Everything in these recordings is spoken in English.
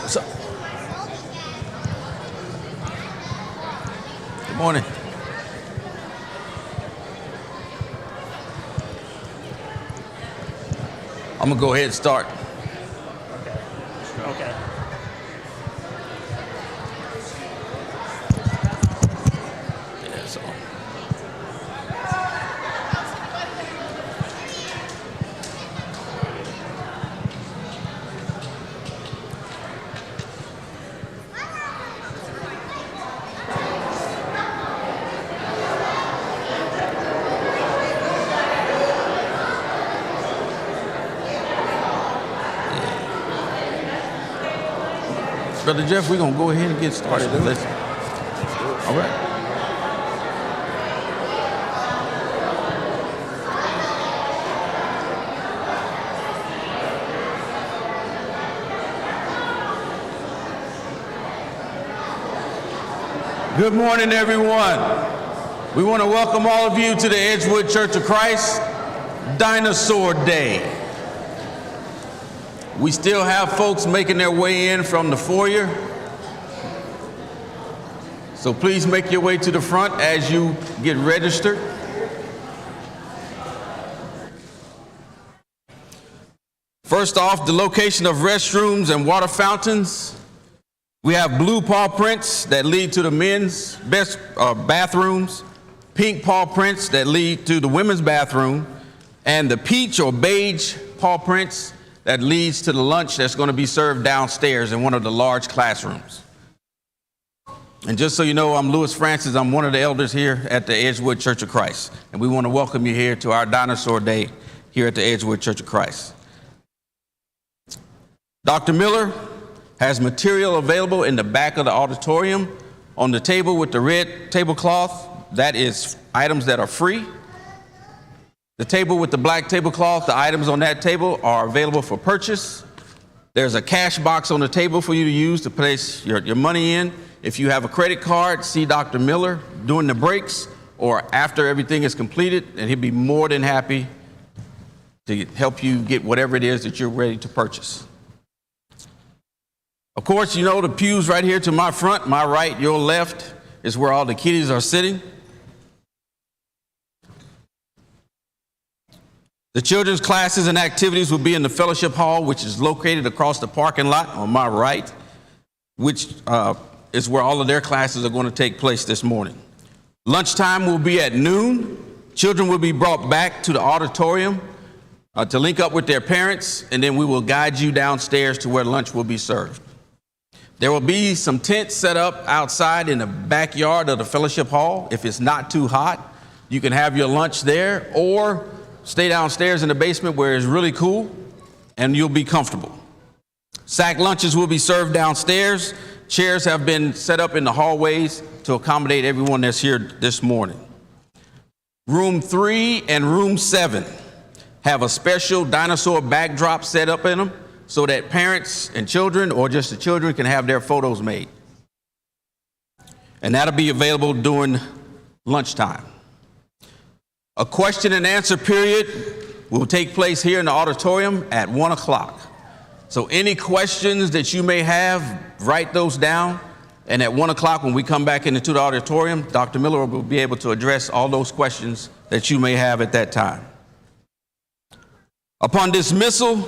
So, good morning. I'm going to go ahead and start. Okay. Yeah, so. Brother Jeff, we're going to go ahead and get started. All right. Good morning, everyone. We want to welcome all of you to the Edgewood Church of Christ Dinosaur Day. We still have folks making their way in from the foyer. So please make your way to the front as you get registered. First off, the location of restrooms and water fountains. We have blue paw prints that lead to the men's bathrooms, pink paw prints that lead to the women's bathroom, and the peach or beige paw prints that leads to the lunch that's going to be served downstairs in one of the large classrooms. And just so you know, I'm Louis Francis. I'm one of the elders here at the Edgewood Church of Christ. And we want to welcome you here to our Dinosaur Day here at the Edgewood Church of Christ. Dr. Miller has material available in the back of the auditorium on the table with the red tablecloth. That is items that are free. The table with the black tablecloth, the items on that table are available for purchase. There's a cash box on the table for you to use to place your money in. If you have a credit card, see Dr. Miller during the breaks or after everything is completed, and he'll be more than happy to help you get whatever it is that you're ready to purchase. Of course, you know the pews right here to my front, my right, your left is where all the kiddies are sitting. The children's classes and activities will be in the fellowship hall, which is located across the parking lot on my right, which is where all of their classes are going to take place this morning. Lunchtime will be at noon. Children will be brought back to the auditorium to link up with their parents, and then we will guide you downstairs to where lunch will be served. There will be some tents set up outside in the backyard of the fellowship hall. If it's not too hot, you can have your lunch there, or stay downstairs in the basement where it's really cool and you'll be comfortable. Sack lunches will be served downstairs. Chairs have been set up in the hallways to accommodate everyone that's here this morning. Room 3 and room 7 have a special dinosaur backdrop set up in them so that parents and children or just the children can have their photos made. And that'll be available during lunchtime. A question and answer period will take place here in the auditorium at 1 o'clock. So any questions that you may have, write those down. And at 1 o'clock, when we come back into the auditorium, Dr. Miller will be able to address all those questions that you may have at that time. Upon dismissal,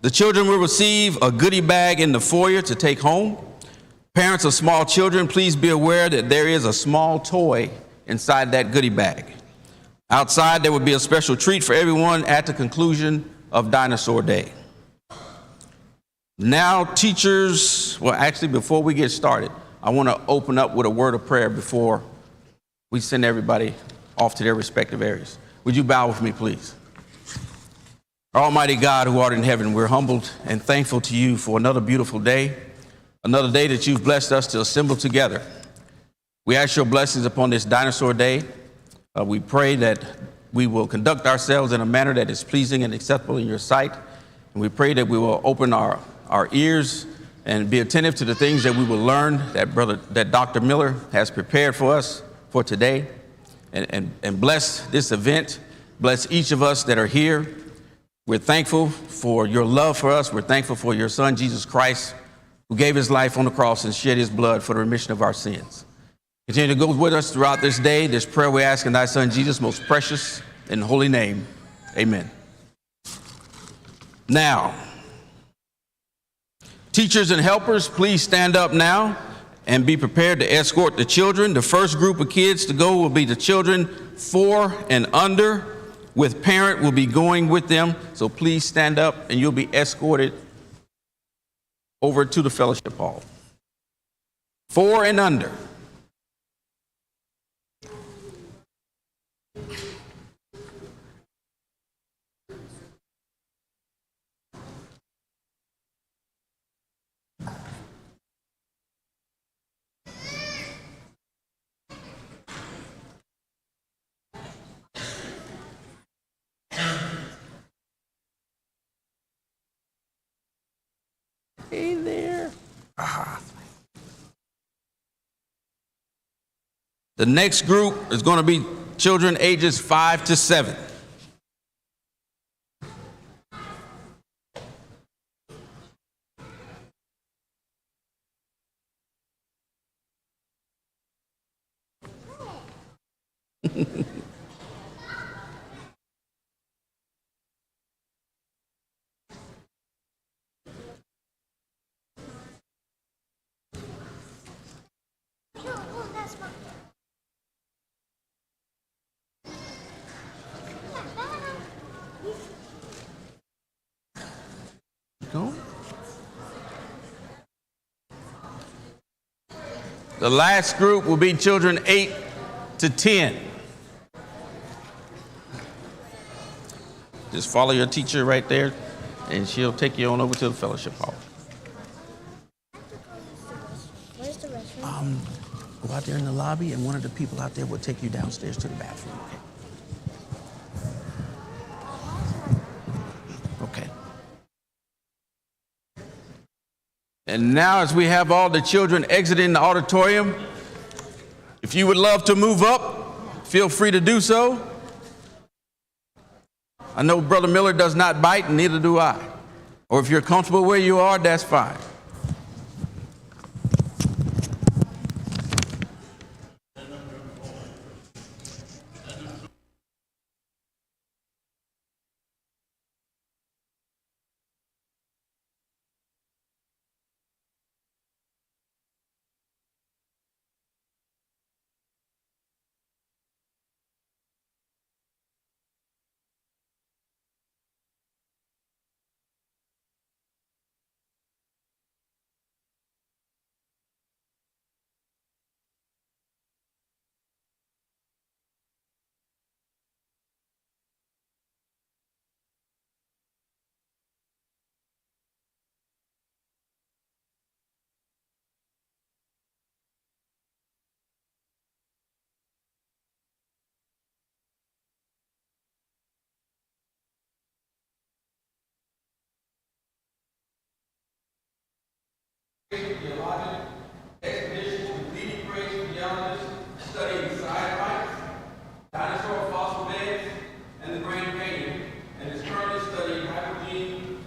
the children will receive a goodie bag in the foyer to take home. Parents of small children, please be aware that there is a small toy inside that goodie bag. Outside, there will be a special treat for everyone at the conclusion of Dinosaur Day. Now, teachers, well, actually, before we get started, I want to open up with a word of prayer before we send everybody off to their respective areas. Would you bow with me, please? Our Almighty God, who art in heaven, we're humbled and thankful to you for another beautiful day, another day that you've blessed us to assemble together. We ask your blessings upon this Dinosaur Day. We pray that we will conduct ourselves in a manner that is pleasing and acceptable in your sight. And we pray that we will open our ears and be attentive to the things that we will learn that Dr. Miller has prepared for us for today. And bless this event. Bless each of us that are here. We're thankful for your love for us. We're thankful for your son, Jesus Christ, who gave his life on the cross and shed his blood for the remission of our sins. Continue to go with us throughout this day. This prayer we ask in thy Son Jesus' most precious and holy name. Amen. Now, teachers and helpers, please stand up now and be prepared to escort the children. The first group of kids to go will be the children 4 and under, with parent will be going with them. So please stand up and you'll be escorted over to the fellowship hall. 4 and under. Hey there. The next group is going to be children ages 5 to 7. The last group will be children 8 to 10. Just follow your teacher right there, and she'll take you on over to the fellowship hall. Where's the restroom? Go out there in the lobby, and one of the people out there will take you downstairs to the bathroom. Okay. Okay. And now, as we have all the children exiting the auditorium, if you would love to move up, feel free to do so. I know Brother Miller does not bite, and neither do I. Or if you're comfortable where you are, that's fine. Geologic expedition with leading great geologists studying Seismites, dinosaur fossil beds, and the Grand Canyon, and is currently studying hypogene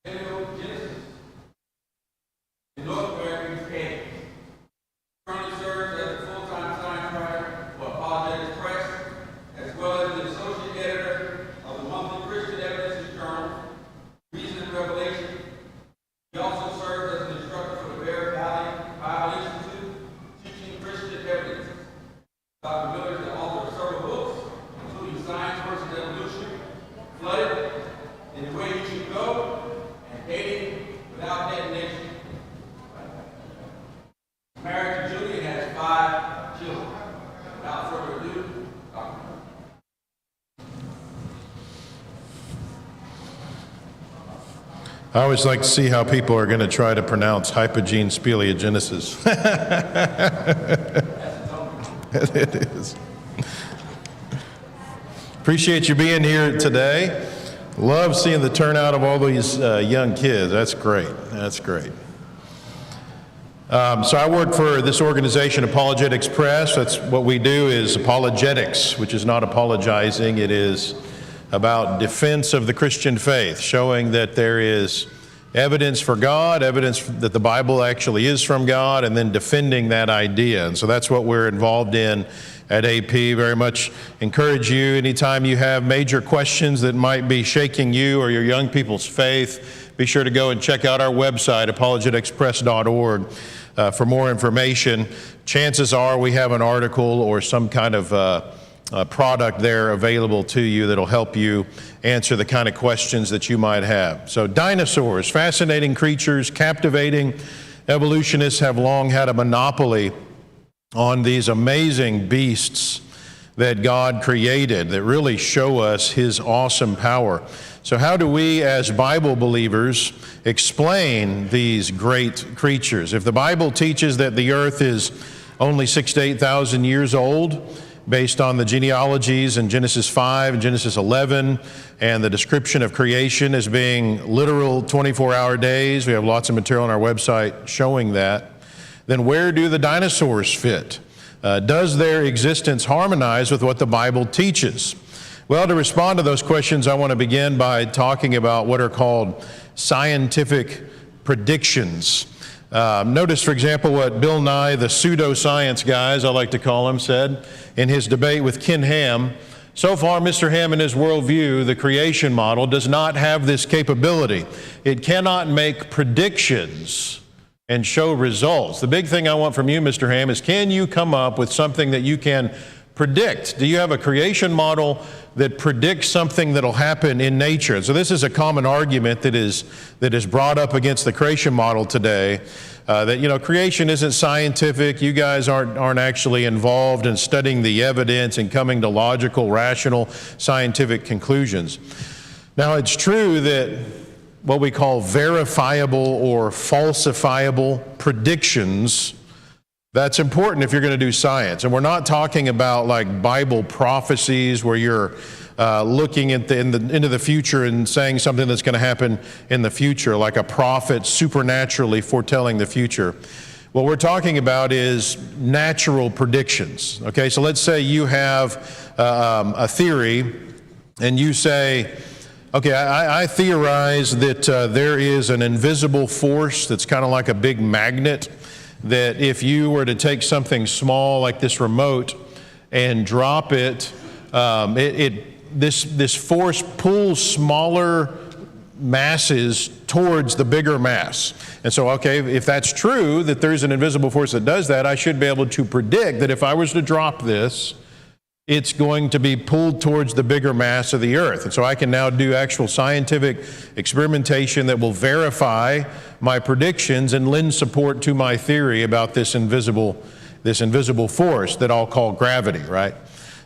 stereogenesis in North American caves. Currently serves as a full-time science writer for Apologetics Press, as well as the associate editor of the monthly Christian Evidences Journal, Reason and Revelation. He also serves as an instructor for the Bear Valley Bible Institute, teaching Christian evidence. Dr. Miller is the author of several books, including Science versus Evolution, Flooded, In the Way You Should Go, and Dating Without Detonation. Married to Julie and has 5 children. Without further ado, Dr. Miller. I always like to see how people are going to try to pronounce hypogene speleogenesis. It is. Appreciate you being here today. Love seeing the turnout of all these young kids. That's great. That's great. So I work for this organization, Apologetics Press. That's what we do is apologetics, which is not apologizing. It is about defense of the Christian faith, showing that there is evidence for God, evidence that the Bible actually is from God, and then defending that idea. And so that's what we're involved in at AP. Very much encourage you, anytime you have major questions that might be shaking you or your young people's faith, be sure to go and check out our website, apologeticpress.org, for more information. Chances are we have an article or some kind of product there available to you that'll help you answer the kind of questions that you might have. So dinosaurs, fascinating creatures, captivating. Evolutionists have long had a monopoly on these amazing beasts that God created that really show us His awesome power. So how do we as Bible believers explain these great creatures? If the Bible teaches that the earth is only 6,000 to 8,000 years old, based on the genealogies in Genesis 5 and Genesis 11, and the description of creation as being literal 24-hour days, we have lots of material on our website showing that, then where do the dinosaurs fit? Does their existence harmonize with what the Bible teaches? Well, to respond to those questions, I want to begin by talking about what are called scientific predictions. Notice, for example, what Bill Nye, the pseudoscience guy, as I like to call him, said in his debate with Ken Ham. So far, Mr. Ham and his worldview, the creation model, does not have this capability. It cannot make predictions and show results. The big thing I want from you, Mr. Ham, is can you come up with something that you can predict? Do you have a creation model that predicts something that'll happen in nature? So this is a common argument that is brought up against the creation model today, that creation isn't scientific. You guys aren't actually involved in studying the evidence and coming to logical, rational, scientific conclusions. Now, it's true that what we call verifiable or falsifiable predictions, that's important if you're going to do science. And we're not talking about like Bible prophecies where you're looking into the future and saying something that's going to happen in the future, like a prophet supernaturally foretelling the future. What we're talking about is natural predictions. Okay, so let's say you have a theory and you say, okay, I theorize that there is an invisible force that's kind of like a big magnet, that if you were to take something small like this remote and drop it, this force pulls smaller masses towards the bigger mass. And so, okay, if that's true, that there's an invisible force that does that, I should be able to predict that if I was to drop this, it's going to be pulled towards the bigger mass of the earth. And so I can now do actual scientific experimentation that will verify my predictions and lend support to my theory about this invisible force that I'll call gravity, right?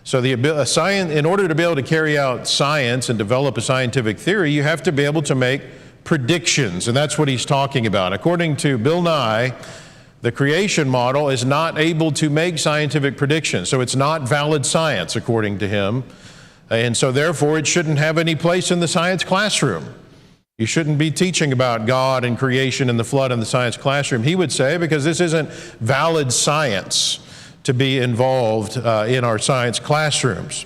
So in order to be able to carry out science and develop a scientific theory, you have to be able to make predictions, and that's what he's talking about. According to Bill Nye, the creation model is not able to make scientific predictions, so it's not valid science, according to him, and so therefore it shouldn't have any place in the science classroom. You shouldn't be teaching about God and creation and the flood in the science classroom, he would say, because this isn't valid science to be involved in our science classrooms.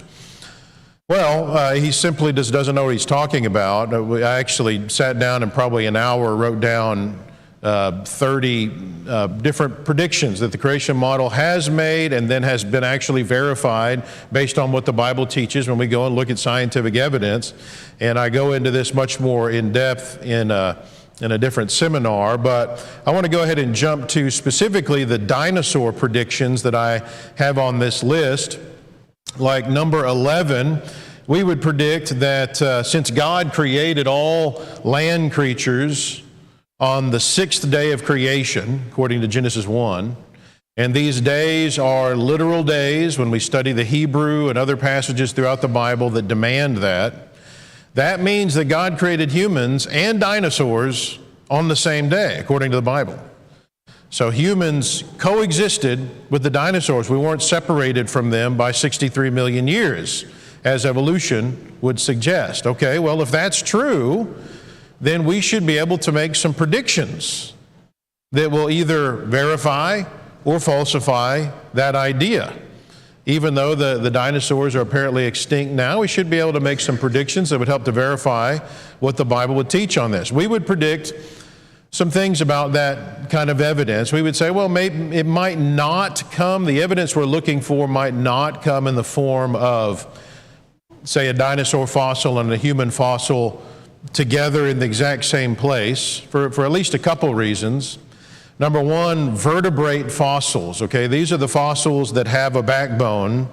Well, he simply just doesn't know what he's talking about. I actually sat down and probably an hour wrote down 30 different predictions that the creation model has made and then has been actually verified based on what the Bible teaches when we go and look at scientific evidence. And I go into this much more in depth in a different seminar, but I want to go ahead and jump to specifically the dinosaur predictions that I have on this list. Like number 11, we would predict that since God created all land creatures on the sixth day of creation, according to Genesis 1, and these days are literal days when we study the Hebrew and other passages throughout the Bible that demand that, that means that God created humans and dinosaurs on the same day, according to the Bible. So humans coexisted with the dinosaurs. We weren't separated from them by 63 million years, as evolution would suggest. Okay, well, if that's true, then we should be able to make some predictions that will either verify or falsify that idea. even though the dinosaurs are apparently extinct now, we should be able to make some predictions that would help to verify what the Bible would teach on this. We would predict some things about that kind of evidence. We would say, well, maybe it might not come, the evidence we're looking for might not come in the form of, say, a dinosaur fossil and a human fossil together in the exact same place for at least a couple reasons. Number one, vertebrate fossils, okay? These are the fossils that have a backbone,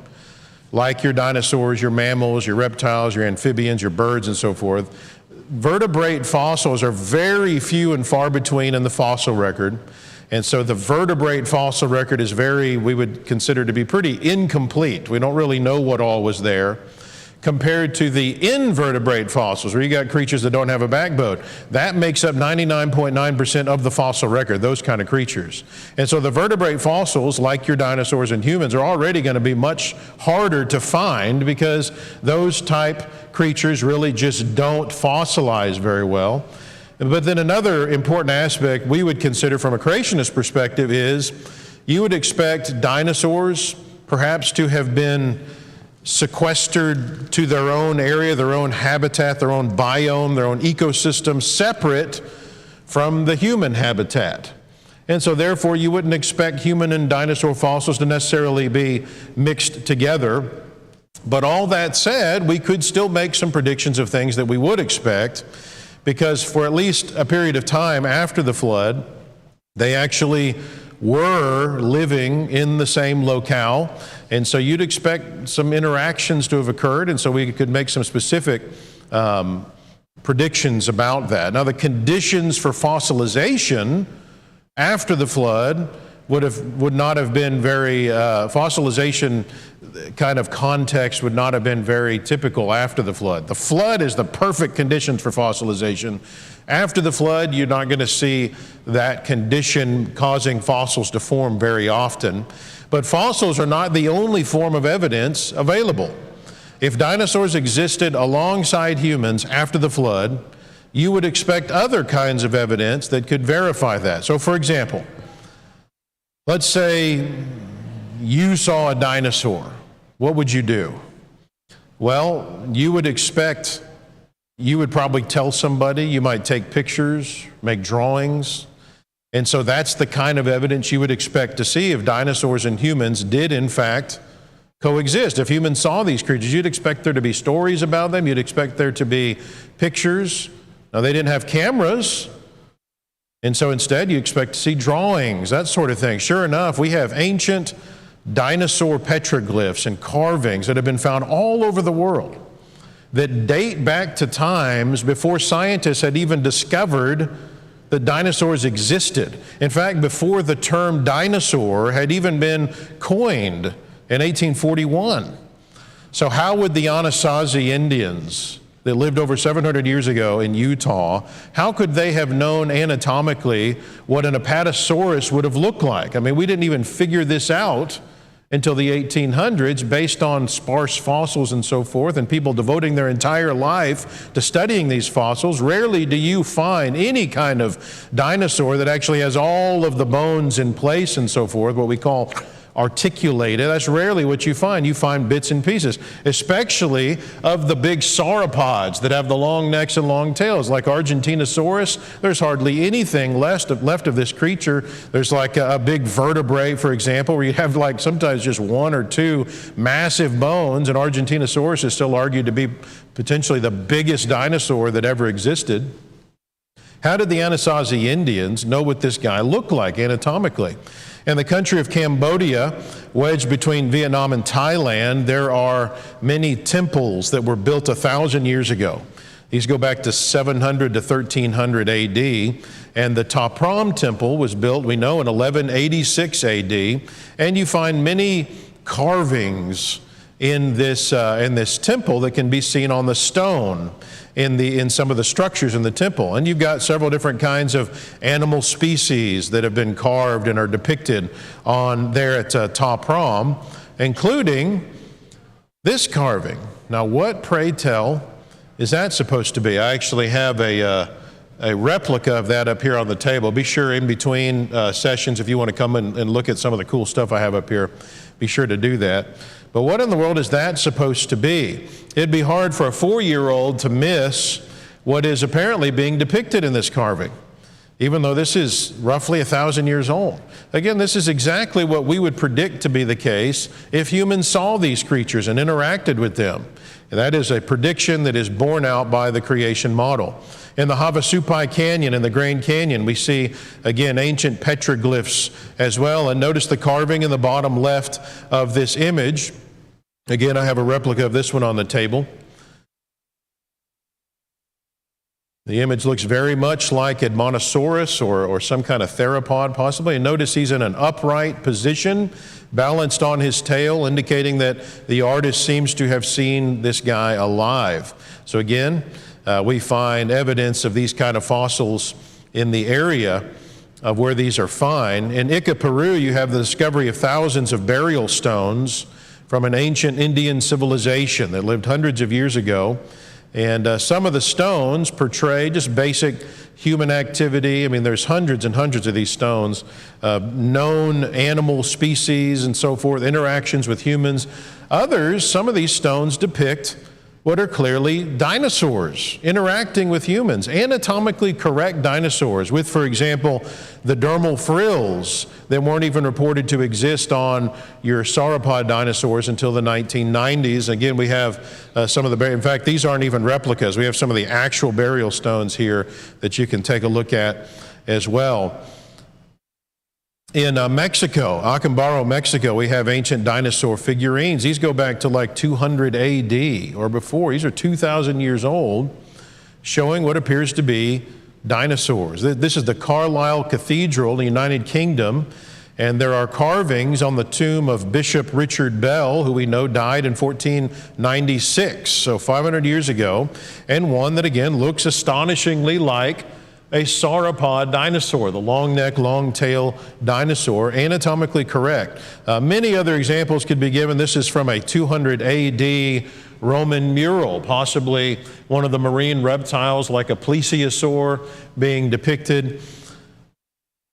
like your dinosaurs, your mammals, your reptiles, your amphibians, your birds, and so forth. Vertebrate fossils are very few and far between in the fossil record. And so the vertebrate fossil record is we would consider to be pretty incomplete. We don't really know what all was there, compared to the invertebrate fossils, where you got creatures that don't have a backbone. That makes up 99.9% of the fossil record, those kind of creatures. And so the vertebrate fossils, like your dinosaurs and humans, are already going to be much harder to find because those type creatures really just don't fossilize very well. But then another important aspect we would consider from a creationist perspective is you would expect dinosaurs perhaps to have been sequestered to their own area, their own habitat, their own biome, their own ecosystem, separate from the human habitat. And so therefore you wouldn't expect human and dinosaur fossils to necessarily be mixed together. But all that said, we could still make some predictions of things that we would expect, because for at least a period of time after the flood, they actually were living in the same locale. And so you'd expect some interactions to have occurred, and so we could make some specific predictions about that. Now, the conditions for fossilization after the flood would not have been very, fossilization kind of context would not have been very typical after the flood. The flood is the perfect conditions for fossilization. After the flood, you're not going to see that condition causing fossils to form very often. But fossils are not the only form of evidence available. If dinosaurs existed alongside humans after the flood, you would expect other kinds of evidence that could verify that. So for example, let's say you saw a dinosaur. What would you do? Well, you would probably tell somebody, you might take pictures, make drawings. And so that's the kind of evidence you would expect to see if dinosaurs and humans did in fact coexist. If humans saw these creatures, you'd expect there to be stories about them, you'd expect there to be pictures. Now, they didn't have cameras, and so instead you expect to see drawings, that sort of thing. Sure enough, we have ancient dinosaur petroglyphs and carvings that have been found all over the world that date back to times before scientists had even discovered that dinosaurs existed. In fact, before the term dinosaur had even been coined in 1841. So how would the Anasazi Indians that lived over 700 years ago in Utah, how could they have known anatomically what an Apatosaurus would have looked like? I mean, we didn't even figure this out until the 1800s based on sparse fossils and so forth, and people devoting their entire life to studying these fossils. Rarely do you find any kind of dinosaur that actually has all of the bones in place and so forth, what we call articulated. That's rarely what you find. You find bits and pieces, especially of the big sauropods that have the long necks and long tails, like Argentinosaurus. There's hardly anything left of this creature. There's like a big vertebrae, for example, where you have like sometimes just one or two massive bones, and Argentinosaurus is still argued to be potentially the biggest dinosaur that ever existed. How did the Anasazi Indians know what this guy looked like anatomically? In the country of Cambodia, wedged between Vietnam and Thailand, there are many temples that were built 1,000 years ago. These go back to 700 to 1300 AD, and the Ta Prohm temple was built, we know, in 1186 AD, and you find many carvings in this temple that can be seen on the stone in some of the structures in the temple. And you've got several different kinds of animal species that have been carved and are depicted on there at Ta Prohm, including this carving. Now, what, pray tell, is that supposed to be? I actually have a replica of that up here on the table. Be sure in between sessions, if you want to come and look at some of the cool stuff I have up here, be sure to do that. But what in the world is that supposed to be? It'd be hard for a 4-year-old to miss what is apparently being depicted in this carving, even though this is roughly 1,000 years old. Again, this is exactly what we would predict to be the case if humans saw these creatures and interacted with them. And that is a prediction that is borne out by the creation model. In the Havasupai Canyon and the Grand Canyon, we see, again, ancient petroglyphs as well. And notice the carving in the bottom left of this image. Again, I have a replica of this one on the table. The image looks very much like Edmontosaurus or some kind of theropod possibly. And notice he's in an upright position, balanced on his tail, indicating that the artist seems to have seen this guy alive. So again, we find evidence of these kind of fossils in the area of where these are found. In Ica, Peru, you have the discovery of thousands of burial stones from an ancient Indian civilization that lived hundreds of years ago. And some of the stones portray just basic human activity. I mean, there's hundreds and hundreds of these stones, known animal species and so forth, interactions with humans. Others, some of these stones depict what are clearly dinosaurs interacting with humans, anatomically correct dinosaurs with, for example, the dermal frills that weren't even reported to exist on your sauropod dinosaurs until the 1990s. Again, we have some of the, in fact, these aren't even replicas. We have some of the actual burial stones here that you can take a look at as well. In Mexico, Acambaro, Mexico, we have ancient dinosaur figurines. These go back to like 200 AD or before. These are 2,000 years old, showing what appears to be dinosaurs. This is the Carlisle Cathedral in the United Kingdom, and there are carvings on the tomb of Bishop Richard Bell, who we know died in 1496, so 500 years ago, and one that again looks astonishingly like a sauropod dinosaur, the long neck, long tail dinosaur, anatomically correct. Many other examples could be given. This is from a 200 AD Roman mural, possibly one of the marine reptiles like a plesiosaur being depicted.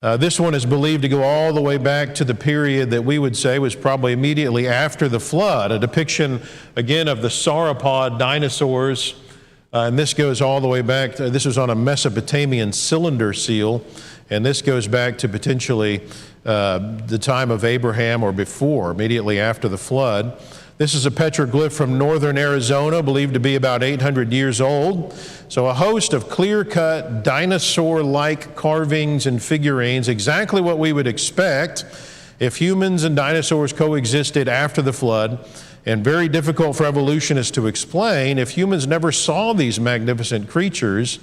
This one is believed to go all the way back to the period that we would say was probably immediately after the flood, a depiction again of the sauropod dinosaurs. And this goes all the way back, this was on a Mesopotamian cylinder seal, and this goes back to potentially the time of Abraham or before, immediately after the flood. This is a petroglyph from northern Arizona, believed to be about 800 years old. So a host of clear-cut, dinosaur-like carvings and figurines, exactly what we would expect if humans and dinosaurs coexisted after the flood, and very difficult for evolutionists to explain if humans never saw these magnificent creatures,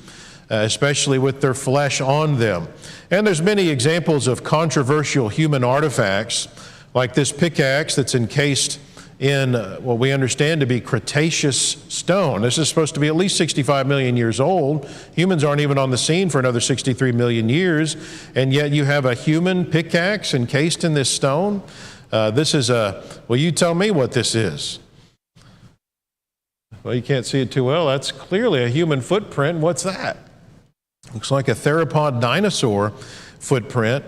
especially with their flesh on them. And there's many examples of controversial human artifacts, like this pickaxe that's encased in what we understand to be Cretaceous stone. This is supposed to be at least 65 million years old. Humans aren't even on the scene for another 63 million years, and yet you have a human pickaxe encased in this stone. This is well, you tell me what this is. Well, you can't see it too well. That's clearly a human footprint. What's that? Looks like a theropod dinosaur footprint.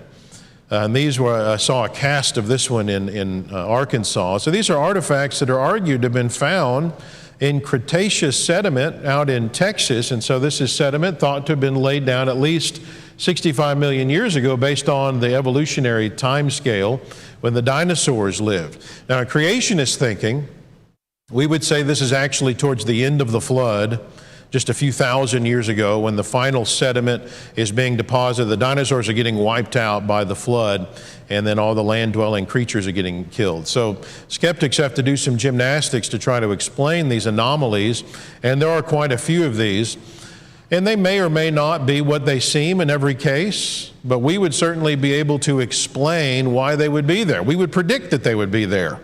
And these were, I saw a cast of this one in Arkansas. So these are artifacts that are argued to have been found in Cretaceous sediment out in Texas. And so this is sediment thought to have been laid down at least 65 million years ago based on the evolutionary time scale when the dinosaurs lived. Now, in creationist thinking, we would say this is actually towards the end of the flood, just a few thousand years ago, when the final sediment is being deposited. The dinosaurs are getting wiped out by the flood, and then all the land-dwelling creatures are getting killed. So skeptics have to do some gymnastics to try to explain these anomalies, and there are quite a few of these. And they may or may not be what they seem in every case, but we would certainly be able to explain why they would be there. We would predict that they would be there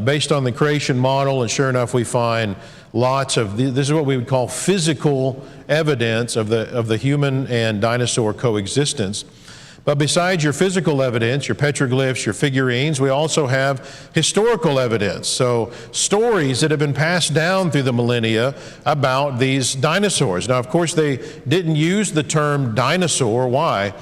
based on the creation model, and sure enough, we find lots of, this is what we would call physical evidence of the human and dinosaur coexistence. But besides your physical evidence, your petroglyphs, your figurines, we also have historical evidence. So stories that have been passed down through the millennia about these dinosaurs. Now, of course, they didn't use the term dinosaur. Why?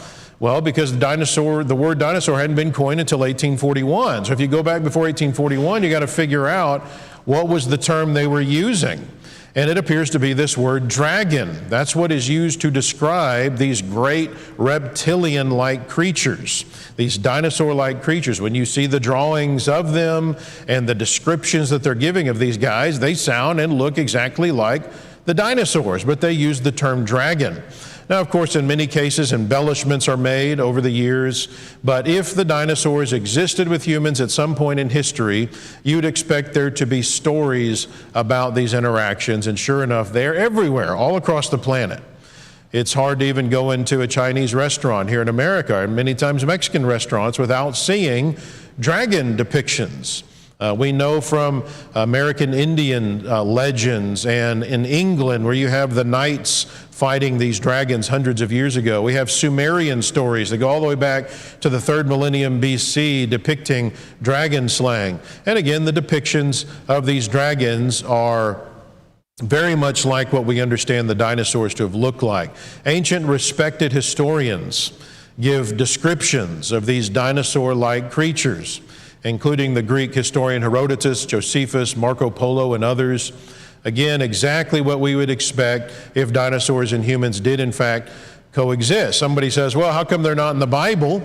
Well, because the word dinosaur hadn't been coined until 1841. So if you go back before 1841, you got to figure out what was the term they were using. And it appears to be this word dragon. That's what is used to describe these great reptilian-like creatures, these dinosaur-like creatures. When you see the drawings of them and the descriptions that they're giving of these guys, they sound and look exactly like the dinosaurs, but they use the term dragon. Now, of course, in many cases, embellishments are made over the years, but if the dinosaurs existed with humans at some point in history, you'd expect there to be stories about these interactions, and sure enough, they're everywhere, all across the planet. It's hard to even go into a Chinese restaurant here in America, and many times Mexican restaurants, without seeing dragon depictions. We know from American Indian legends and in England where you have the knights fighting these dragons hundreds of years ago. We have Sumerian stories that go all the way back to the 3rd millennium BC depicting dragon slaying. And again, the depictions of these dragons are very much like what we understand the dinosaurs to have looked like. Ancient respected historians give descriptions of these dinosaur-like creatures, including the Greek historian Herodotus, Josephus, Marco Polo, and others. Again, exactly what we would expect if dinosaurs and humans did in fact coexist. Somebody says, well, how come they're not in the Bible?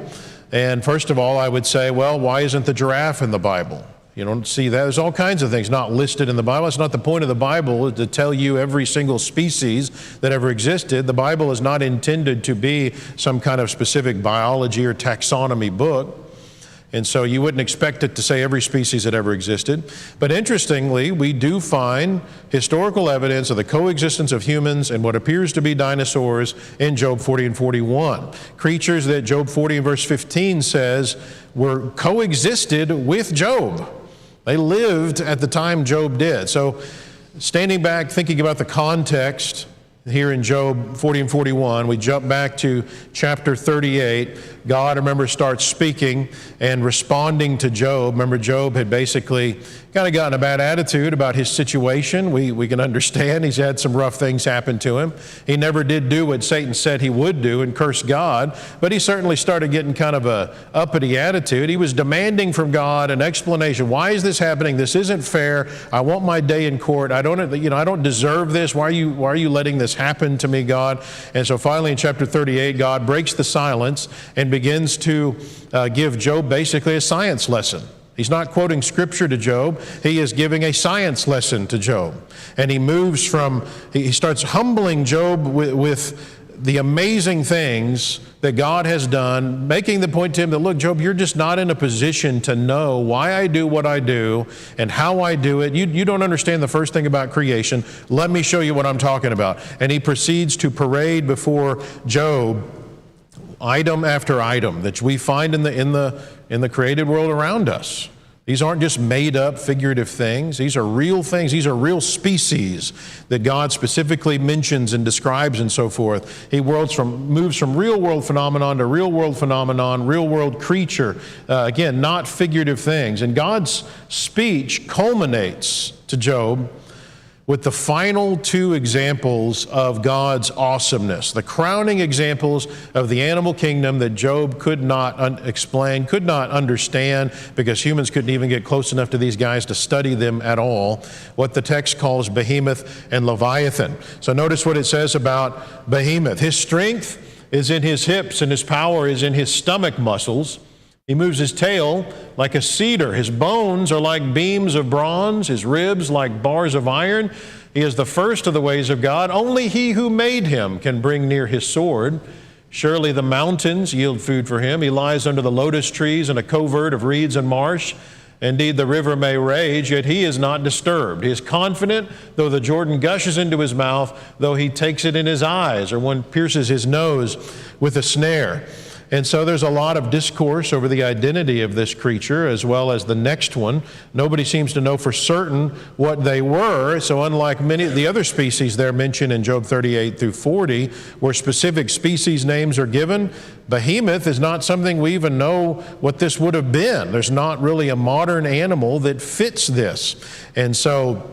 And first of all, I would say, well, why isn't the giraffe in the Bible? You don't see that. There's all kinds of things not listed in the Bible. It's not the point of the Bible to tell you every single species that ever existed. The Bible is not intended to be some kind of specific biology or taxonomy book. And so you wouldn't expect it to say every species that ever existed. But interestingly, we do find historical evidence of the coexistence of humans and what appears to be dinosaurs in Job 40 and 41. Creatures that Job 40 and verse 15 says were coexisted with Job. They lived at the time Job did. So standing back, thinking about the context here in Job 40 and 41, we jump back to chapter 38. God, remember, starts speaking and responding to Job. Remember, Job had basically kind of gotten a bad attitude about his situation. We can understand he's had some rough things happen to him. He never did do what Satan said he would do and curse God, but he certainly started getting kind of a uppity attitude. He was demanding from God an explanation. Why is this happening? This isn't fair. I want my day in court. I don't deserve this. Why are you letting this happen to me, God? And so finally in chapter 38, God breaks the silence and begins to give Job basically a science lesson. He's not quoting scripture to Job. He is giving a science lesson to Job. And he starts humbling Job with the amazing things that God has done, making the point to him that, look, Job, you're just not in a position to know why I do what I do and how I do it. You don't understand the first thing about creation. Let me show you what I'm talking about. And he proceeds to parade before Job item after item that we find in the created world around us. These aren't just made up figurative things. These are real things. These are real species that God specifically mentions and describes and so forth. He moves from real world phenomenon to real world phenomenon, real world creature. Again, not figurative things. And God's speech culminates to Job with the final two examples of God's awesomeness, the crowning examples of the animal kingdom that Job could not explain, could not understand, because humans couldn't even get close enough to these guys to study them at all, what the text calls Behemoth and Leviathan. So notice what it says about Behemoth. His strength is in his hips and his power is in his stomach muscles. He moves his tail like a cedar. His bones are like beams of bronze, his ribs like bars of iron. He is the first of the ways of God. Only he who made him can bring near his sword. Surely the mountains yield food for him. He lies under the lotus trees in a covert of reeds and marsh. Indeed, the river may rage, yet he is not disturbed. He is confident, though the Jordan gushes into his mouth, though he takes it in his eyes, or one pierces his nose with a snare. And so there's a lot of discourse over the identity of this creature as well as the next one. Nobody seems to know for certain what they were. So unlike many of the other species there mentioned in Job 38 through 40, where specific species names are given, Behemoth is not something we even know what this would have been. There's not really a modern animal that fits this. And so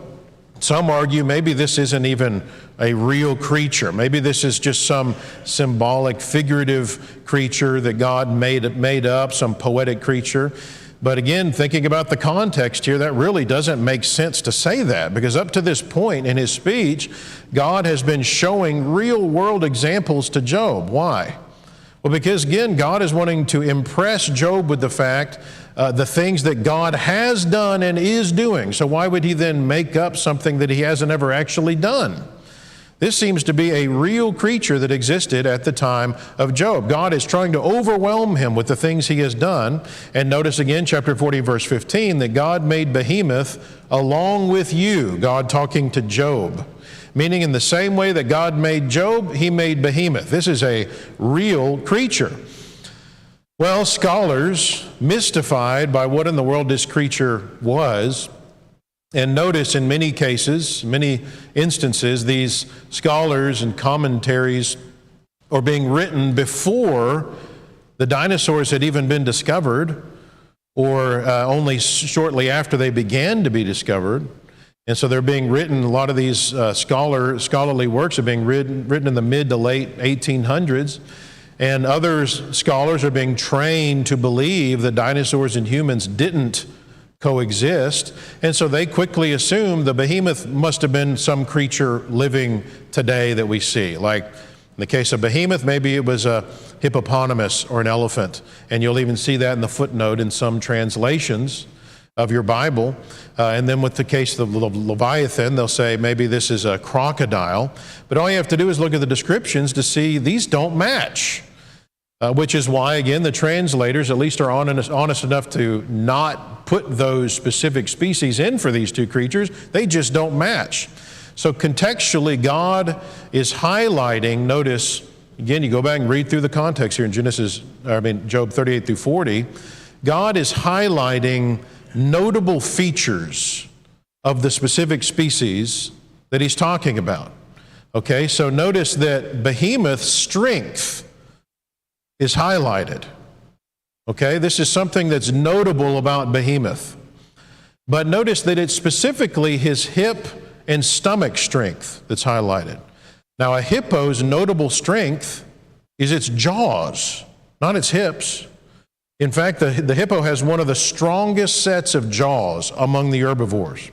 some argue maybe this isn't even a real creature. Maybe this is just some symbolic, figurative creature that God made up, some poetic creature. But again, thinking about the context here, that really doesn't make sense to say that, because up to this point in his speech, God has been showing real-world examples to Job. Why? Well, because again, God is wanting to impress Job with the fact, the things that God has done and is doing. So why would he then make up something that he hasn't ever actually done? This seems to be a real creature that existed at the time of Job. God is trying to overwhelm him with the things he has done. And notice again, chapter 40, verse 15, that God made Behemoth along with you, God talking to Job. Meaning in the same way that God made Job, he made Behemoth. This is a real creature. Well, scholars, mystified by what in the world this creature was, and notice in many cases, many instances, these scholars and commentaries are being written before the dinosaurs had even been discovered, or only shortly after they began to be discovered. And so they're being written, a lot of these scholarly works are being written in the mid to late 1800s. And other scholars are being trained to believe that dinosaurs and humans didn't coexist. And so they quickly assume the behemoth must have been some creature living today that we see. Like in the case of behemoth, maybe it was a hippopotamus or an elephant. And you'll even see that in the footnote in some translations of your Bible. And then with the case of the Leviathan, they'll say maybe this is a crocodile. But all you have to do is look at the descriptions to see these don't match. Which is why, again, the translators at least are honest enough to not put those specific species in for these two creatures. They just don't match. So contextually, God is highlighting, notice, again, you go back and read through the context here in Job 38 through 40, God is highlighting notable features of the specific species that he's talking about. Okay, so notice that Behemoth's strength is highlighted. Okay, this is something that's notable about Behemoth. But notice that it's specifically his hip and stomach strength that's highlighted. Now, a hippo's notable strength is its jaws, not its hips. In fact, the hippo has one of the strongest sets of jaws among the herbivores.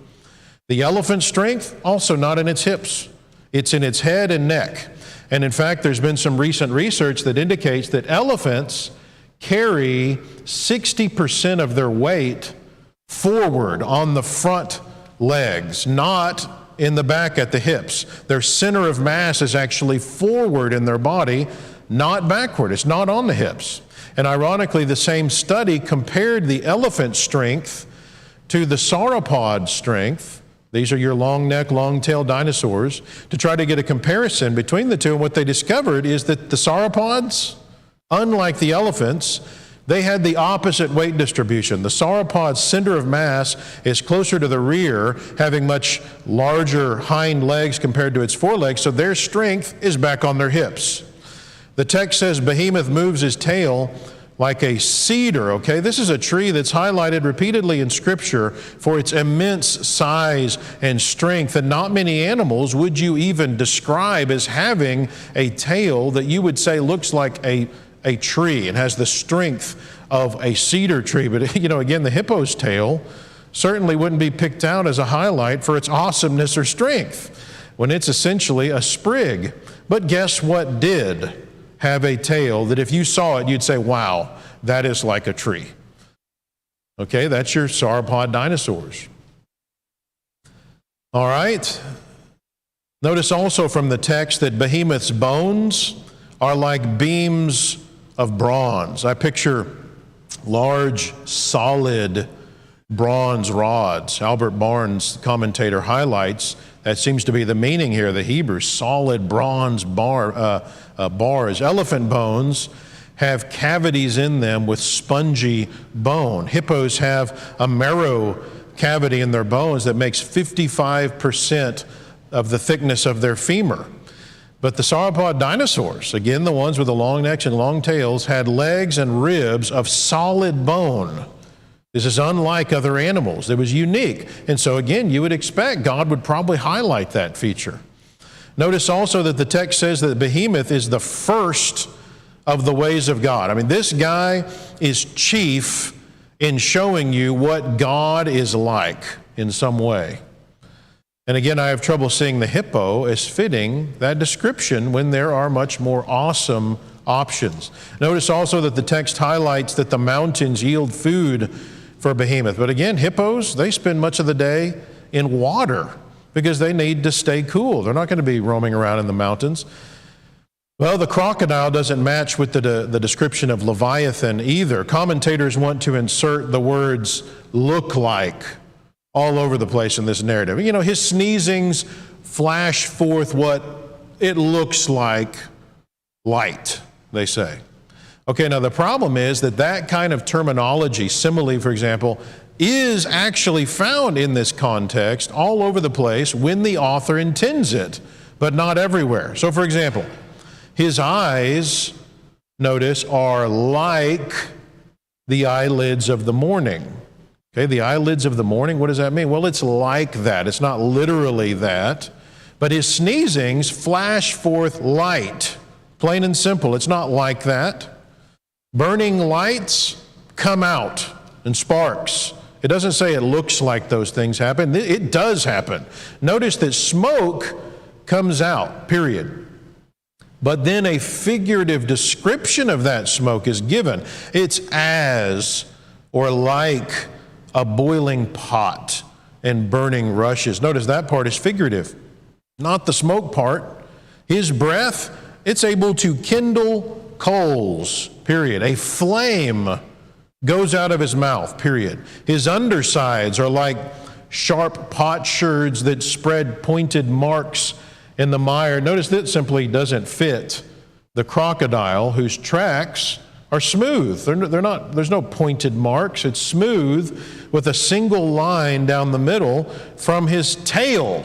The elephant's strength, also not in its hips. It's in its head and neck. And in fact, there's been some recent research that indicates that elephants carry 60% of their weight forward on the front legs, not in the back at the hips. Their center of mass is actually forward in their body, not backward. It's not on the hips. And ironically, the same study compared the elephant strength to the sauropod strength. These are your long neck, long tail dinosaurs, to try to get a comparison between the two. And what they discovered is that the sauropods, unlike the elephants, they had the opposite weight distribution. The sauropod's center of mass is closer to the rear, having much larger hind legs compared to its forelegs, so their strength is back on their hips. The text says Behemoth moves his tail like a cedar, okay? This is a tree that's highlighted repeatedly in Scripture for its immense size and strength, and not many animals would you even describe as having a tail that you would say looks like a tree and has the strength of a cedar tree. But, again, the hippo's tail certainly wouldn't be picked out as a highlight for its awesomeness or strength, when it's essentially a sprig. But guess what did have a tail that if you saw it, you'd say, wow, that is like a tree. Okay, that's your sauropod dinosaurs. All right. Notice also from the text that Behemoth's bones are like beams of bronze. I picture large, solid bronze rods. Albert Barnes, the commentator, highlights that seems to be the meaning here, the Hebrew, solid bronze bars. Elephant bones have cavities in them with spongy bone. Hippos have a marrow cavity in their bones that makes 55% of the thickness of their femur. But the sauropod dinosaurs, again, the ones with the long necks and long tails, had legs and ribs of solid bone. This is unlike other animals. It was unique. And so again, you would expect God would probably highlight that feature. Notice also that the text says that Behemoth is the first of the ways of God. I mean, this guy is chief in showing you what God is like in some way. And again, I have trouble seeing the hippo as fitting that description when there are much more awesome options. Notice also that the text highlights that the mountains yield food for Behemoth. But again, hippos, they spend much of the day in water because they need to stay cool. They're not going to be roaming around in the mountains. Well, the crocodile doesn't match with the description of Leviathan either. Commentators want to insert the words look like all over the place in this narrative. You know, his sneezings flash forth what it looks like light, they say. Okay, now the problem is that kind of terminology, simile, for example, is actually found in this context all over the place when the author intends it, but not everywhere. So, for example, his eyes, notice, are like the eyelids of the morning. Okay, the eyelids of the morning, what does that mean? Well, it's like that. It's not literally that. But his sneezings flash forth light, plain and simple. It's not like that. Burning lights come out in sparks. It doesn't say it looks like those things happen. It does happen. Notice that smoke comes out, period. But then a figurative description of that smoke is given. It's as or like a boiling pot and burning rushes. Notice that part is figurative, not the smoke part. His breath, it's able to kindle coals, period. A flame goes out of his mouth, period. His undersides are like sharp potsherds that spread pointed marks in the mire. Notice that simply doesn't fit the crocodile, whose tracks are smooth. They're not, there's no pointed marks. It's smooth with a single line down the middle from his tail.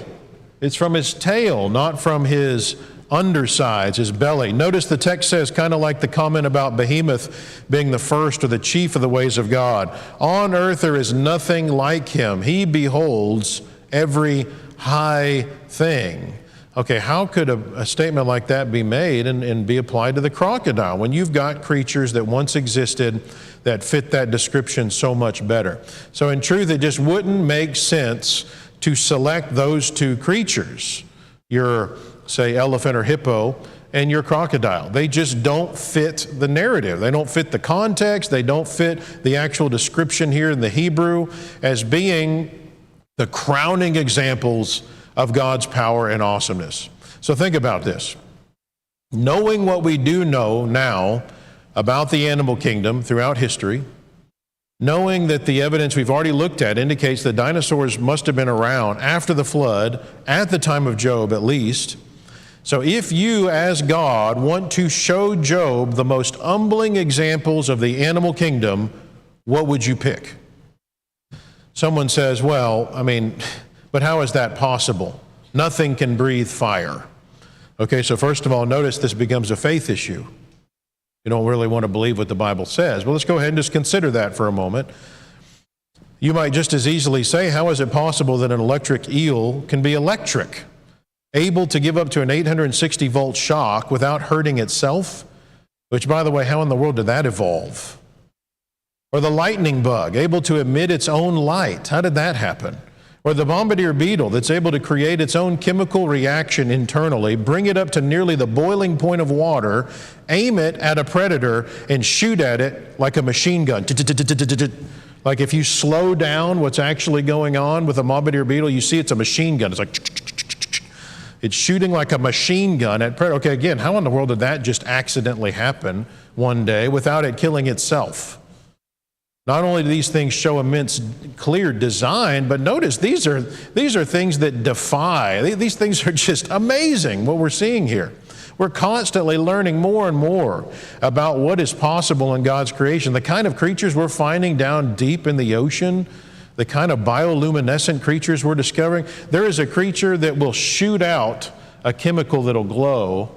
It's from his tail, not from his undersides, his belly. Notice the text says, kind of like the comment about Behemoth being the first or the chief of the ways of God. On earth there is nothing like him. He beholds every high thing. Okay, how could a statement like that be made and be applied to the crocodile when you've got creatures that once existed that fit that description so much better? So in truth, it just wouldn't make sense to select those two creatures, your, say, elephant or hippo, and your crocodile. They just don't fit the narrative. They don't fit the context. They don't fit the actual description here in the Hebrew as being the crowning examples of God's power and awesomeness. So think about this. Knowing what we do know now about the animal kingdom throughout history, knowing that the evidence we've already looked at indicates that dinosaurs must have been around after the flood, at the time of Job at least. So if you, as God, want to show Job the most humbling examples of the animal kingdom, what would you pick? Someone says, well, I mean, but how is that possible? Nothing can breathe fire. Okay, so first of all, notice this becomes a faith issue. You don't really want to believe what the Bible says. Well, let's go ahead and just consider that for a moment. You might just as easily say, how is it possible that an electric eel can be electric, able to give up to an 860 volt shock without hurting itself? Which, by the way, how in the world did that evolve? Or the lightning bug, able to emit its own light. How did that happen? Or the bombardier beetle that's able to create its own chemical reaction internally, bring it up to nearly the boiling point of water, aim it at a predator, and shoot at it like a machine gun. Like if you slow down what's actually going on with a bombardier beetle, you see it's a machine gun. It's like, it's shooting like a machine gun at predator. Okay, again, how in the world did that just accidentally happen one day without it killing itself? Not only do these things show immense clear design, but notice these are things that defy. These things are just amazing, what we're seeing here. We're constantly learning more and more about what is possible in God's creation. The kind of creatures we're finding down deep in the ocean, the kind of bioluminescent creatures we're discovering. There is a creature that will shoot out a chemical that'll glow.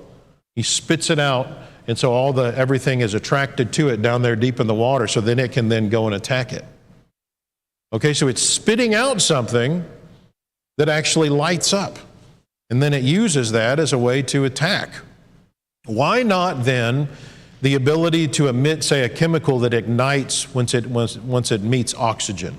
He spits it out. And so everything is attracted to it down there deep in the water, so then it can then go and attack it. Okay, so it's spitting out something that actually lights up. And then it uses that as a way to attack. Why not then the ability to emit, say, a chemical that ignites once it meets oxygen?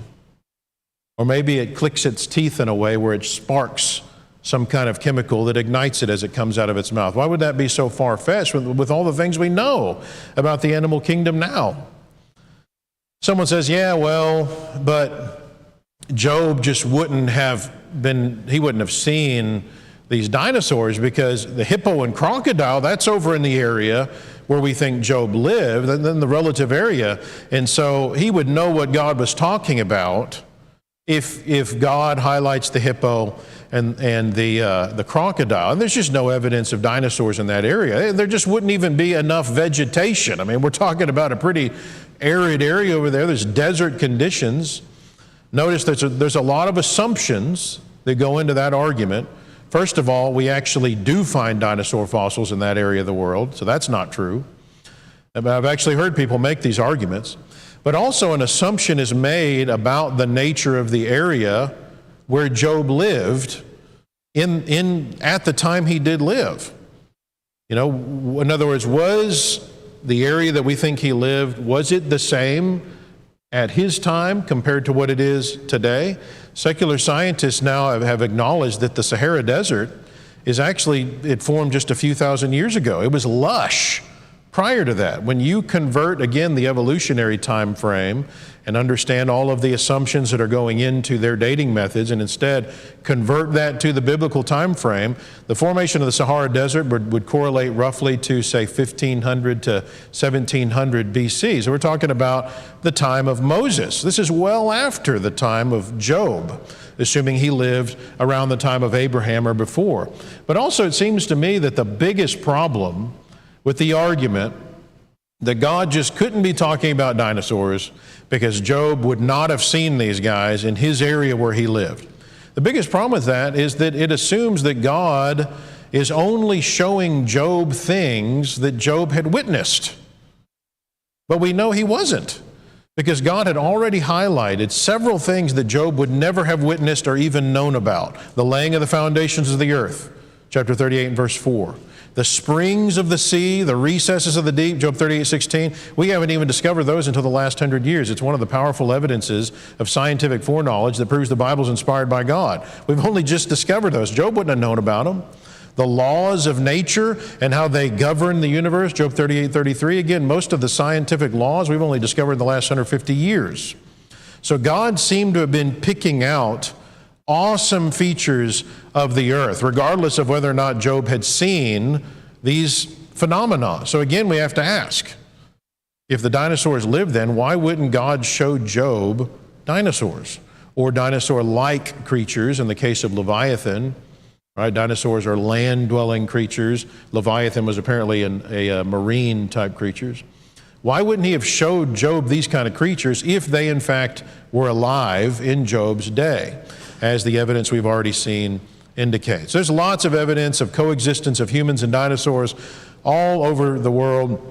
Or maybe it clicks its teeth in a way where it sparks some kind of chemical that ignites it as it comes out of its mouth. Why would that be so far-fetched with all the things we know about the animal kingdom now? Someone says, yeah, well, but Job just wouldn't have seen these dinosaurs because the hippo and crocodile, that's over in the area where we think Job lived, and then the relative area. And so he would know what God was talking about if God highlights the hippo and the crocodile. And there's just no evidence of dinosaurs in that area. There just wouldn't even be enough vegetation. I mean, we're talking about a pretty arid area over there. There's desert conditions. Notice there's a lot of assumptions that go into that argument. First of all, we actually do find dinosaur fossils in that area of the world, so that's not true. I've actually heard people make these arguments. But also an assumption is made about the nature of the area where Job lived at the time he did live. You know, in other words, was the area that we think he lived, was it the same at his time compared to what it is today? Secular scientists now have acknowledged that the Sahara Desert it formed just a few thousand years ago. It was lush prior to that. When you convert, again, the evolutionary time frame and understand all of the assumptions that are going into their dating methods and instead convert that to the biblical time frame, the formation of the Sahara Desert would correlate roughly to, say, 1500 to 1700 BC. So we're talking about the time of Moses. This is well after the time of Job, assuming he lived around the time of Abraham or before. But also it seems to me that the biggest problem with the argument that God just couldn't be talking about dinosaurs because Job would not have seen these guys in his area where he lived. The biggest problem with that is that it assumes that God is only showing Job things that Job had witnessed. But we know he wasn't, because God had already highlighted several things that Job would never have witnessed or even known about. The laying of the foundations of the earth, chapter 38 and verse 4. The springs of the sea, the recesses of the deep, Job 38:16. We haven't even discovered those until the last 100 years. It's one of the powerful evidences of scientific foreknowledge that proves the Bible's inspired by God. We've only just discovered those. Job wouldn't have known about them. The laws of nature and how they govern the universe, Job 38:33. Again, most of the scientific laws we've only discovered in the last 150 years. So God seemed to have been picking out awesome features of the earth, regardless of whether or not Job had seen these phenomena. So again, we have to ask, if the dinosaurs lived then, why wouldn't God show Job dinosaurs or dinosaur-like creatures in the case of Leviathan? Right? Dinosaurs are land-dwelling creatures. Leviathan was apparently a marine-type creatures. Why wouldn't he have showed Job these kind of creatures if they, in fact, were alive in Job's day, as the evidence we've already seen indicates? There's lots of evidence of coexistence of humans and dinosaurs all over the world.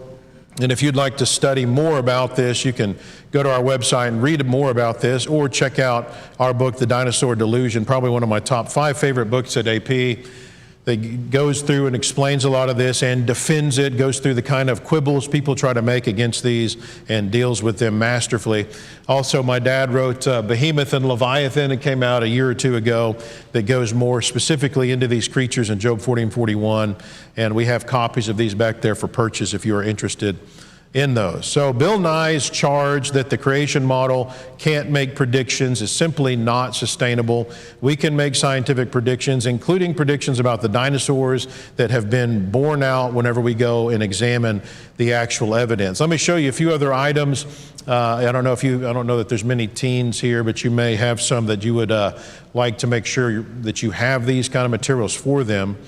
And if you'd like to study more about this, you can go to our website and read more about this, or check out our book, The Dinosaur Delusion, probably one of my top 5 favorite books at AP, that goes through and explains a lot of this and defends it, goes through the kind of quibbles people try to make against these and deals with them masterfully. Also, my dad wrote Behemoth and Leviathan. It came out a year or two ago, that goes more specifically into these creatures in Job 40 and 41. And we have copies of these back there for purchase if you are interested in those. So Bill Nye's charge that the creation model can't make predictions is simply not sustainable. We can make scientific predictions, including predictions about the dinosaurs that have been borne out whenever we go and examine the actual evidence. Let me show you a few other items. I don't know that there's many teens here, but you may have some that you would like to make sure that you have these kind of materials for them.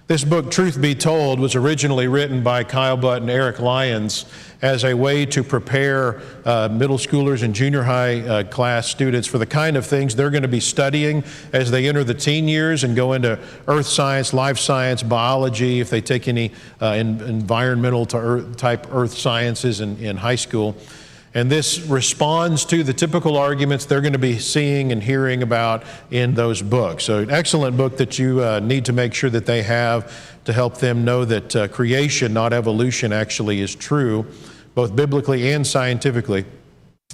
This book, Truth Be Told, was originally written by Kyle Butt and Eric Lyons as a way to prepare middle schoolers and junior high class students for the kind of things they're going to be studying as they enter the teen years and go into earth science, life science, biology, if they take any environmental type earth sciences in high school. And this responds to the typical arguments they're going to be seeing and hearing about in those books. So an excellent book that you need to make sure that they have to help them know that creation, not evolution, actually is true, both biblically and scientifically.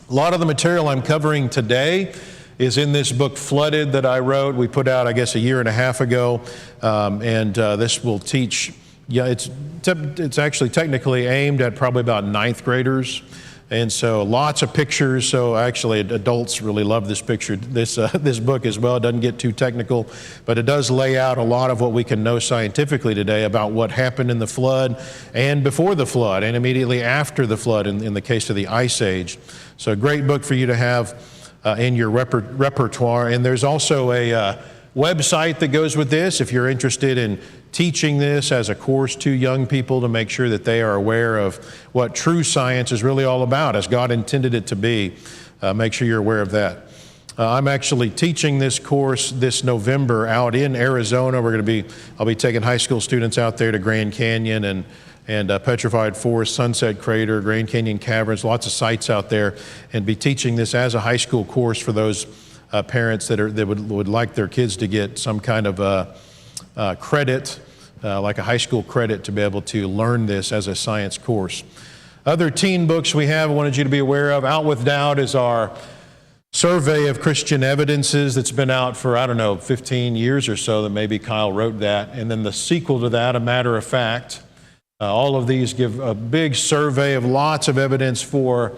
A lot of the material I'm covering today is in this book, Flooded, that I wrote. We put out, I guess, a year and a half ago. This will teach, it's actually technically aimed at probably about ninth graders. And so lots of pictures. So actually adults really love this this book as well. It doesn't get too technical, but it does lay out a lot of what we can know scientifically today about what happened in the flood and before the flood and immediately after the flood in the case of the Ice Age. So a great book for you to have in your repertoire. And there's also a website that goes with this if you're interested in teaching this as a course to young people to make sure that they are aware of what true science is really all about, as God intended it to be. Make sure you're aware of that. I'm actually teaching this course this November out in Arizona. I'll be taking high school students out there to Grand Canyon and Petrified Forest, Sunset Crater, Grand Canyon Caverns, lots of sites out there, and be teaching this as a high school course for those parents that would like their kids to get some kind of credit, like a high school credit, to be able to learn this as a science course. Other teen books we have, I wanted you to be aware of. Out with Doubt is our survey of Christian evidences that's been out for, 15 years or so, that maybe Kyle wrote that. And then the sequel to that, A Matter of Fact. All of these give a big survey of lots of evidence for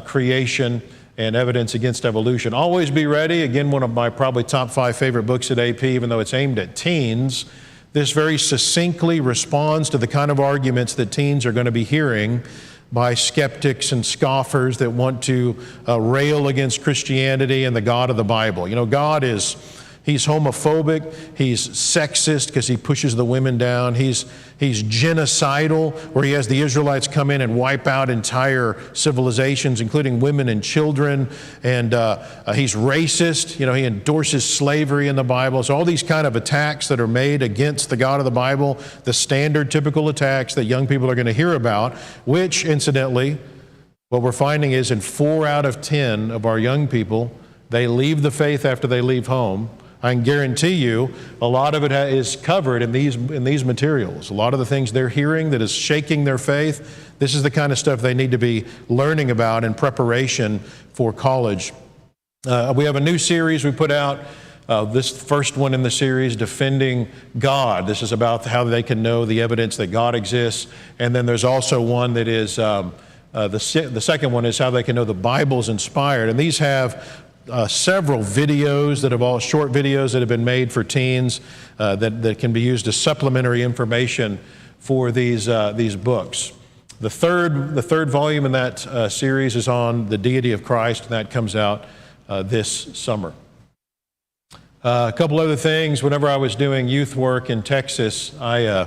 creation and evidence against evolution. Always Be Ready, again, one of my probably top 5 favorite books at AP, even though it's aimed at teens. This very succinctly responds to the kind of arguments that teens are going to be hearing by skeptics and scoffers that want to rail against Christianity and the God of the Bible. You know, God He's homophobic, he's sexist because he pushes the women down, he's genocidal, where he has the Israelites come in and wipe out entire civilizations, including women and children, and he's racist, he endorses slavery in the Bible. So all these kind of attacks that are made against the God of the Bible, the standard typical attacks that young people are going to hear about, which incidentally, what we're finding is in 4 out of 10 of our young people, they leave the faith after they leave home. I can guarantee you a lot of it is covered in these materials. A lot of the things they're hearing that is shaking their faith, this is the kind of stuff they need to be learning about in preparation for college. We have a new series we put out, this first one in the series, Defending God. This is about how they can know the evidence that God exists. And then there's also one that is, the second one is how they can know the Bible's inspired. And these have several videos short videos that have been made for teens that can be used as supplementary information for these books. The third volume in that series is on the deity of Christ, and that comes out this summer. A couple other things. Whenever I was doing youth work in Texas, I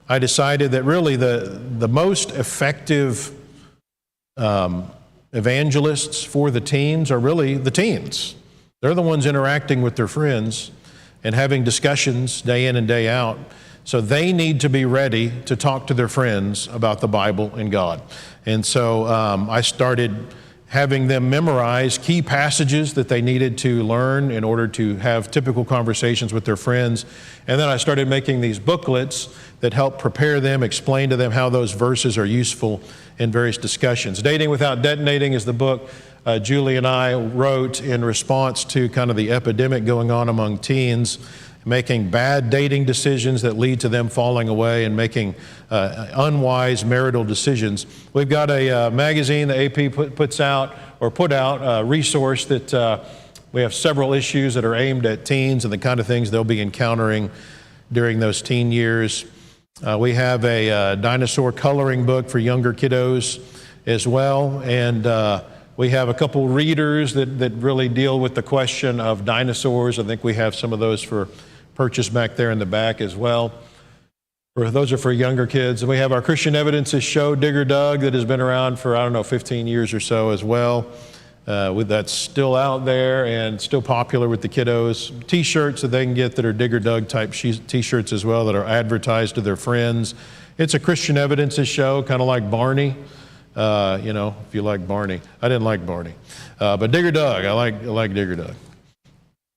decided that really the most effective evangelists for the teens are really the teens. They're the ones interacting with their friends and having discussions day in and day out. So they need to be ready to talk to their friends about the Bible and God. And so I started having them memorize key passages that they needed to learn in order to have typical conversations with their friends. And then I started making these booklets that help prepare them, explain to them how those verses are useful in various discussions. Dating Without Detonating is the book Julie and I wrote in response to kind of the epidemic going on among teens, making bad dating decisions that lead to them falling away and making unwise marital decisions. We've got a magazine the AP put out a resource that we have several issues that are aimed at teens and the kind of things they'll be encountering during those teen years. We have a dinosaur coloring book for younger kiddos as well, and we have a couple readers that really deal with the question of dinosaurs. I think we have some of those for purchase back there in the back as well. Those are for younger kids. And we have our Christian Evidences show, Digger Dug, that has been around for, 15 years or so as well. That's still out there and still popular with the kiddos. T-shirts that they can get that are Digger Dug type T-shirts as well that are advertised to their friends. It's a Christian Evidences show, kind of like Barney. if you like Barney. I didn't like Barney. But Digger Doug, I like Digger Doug.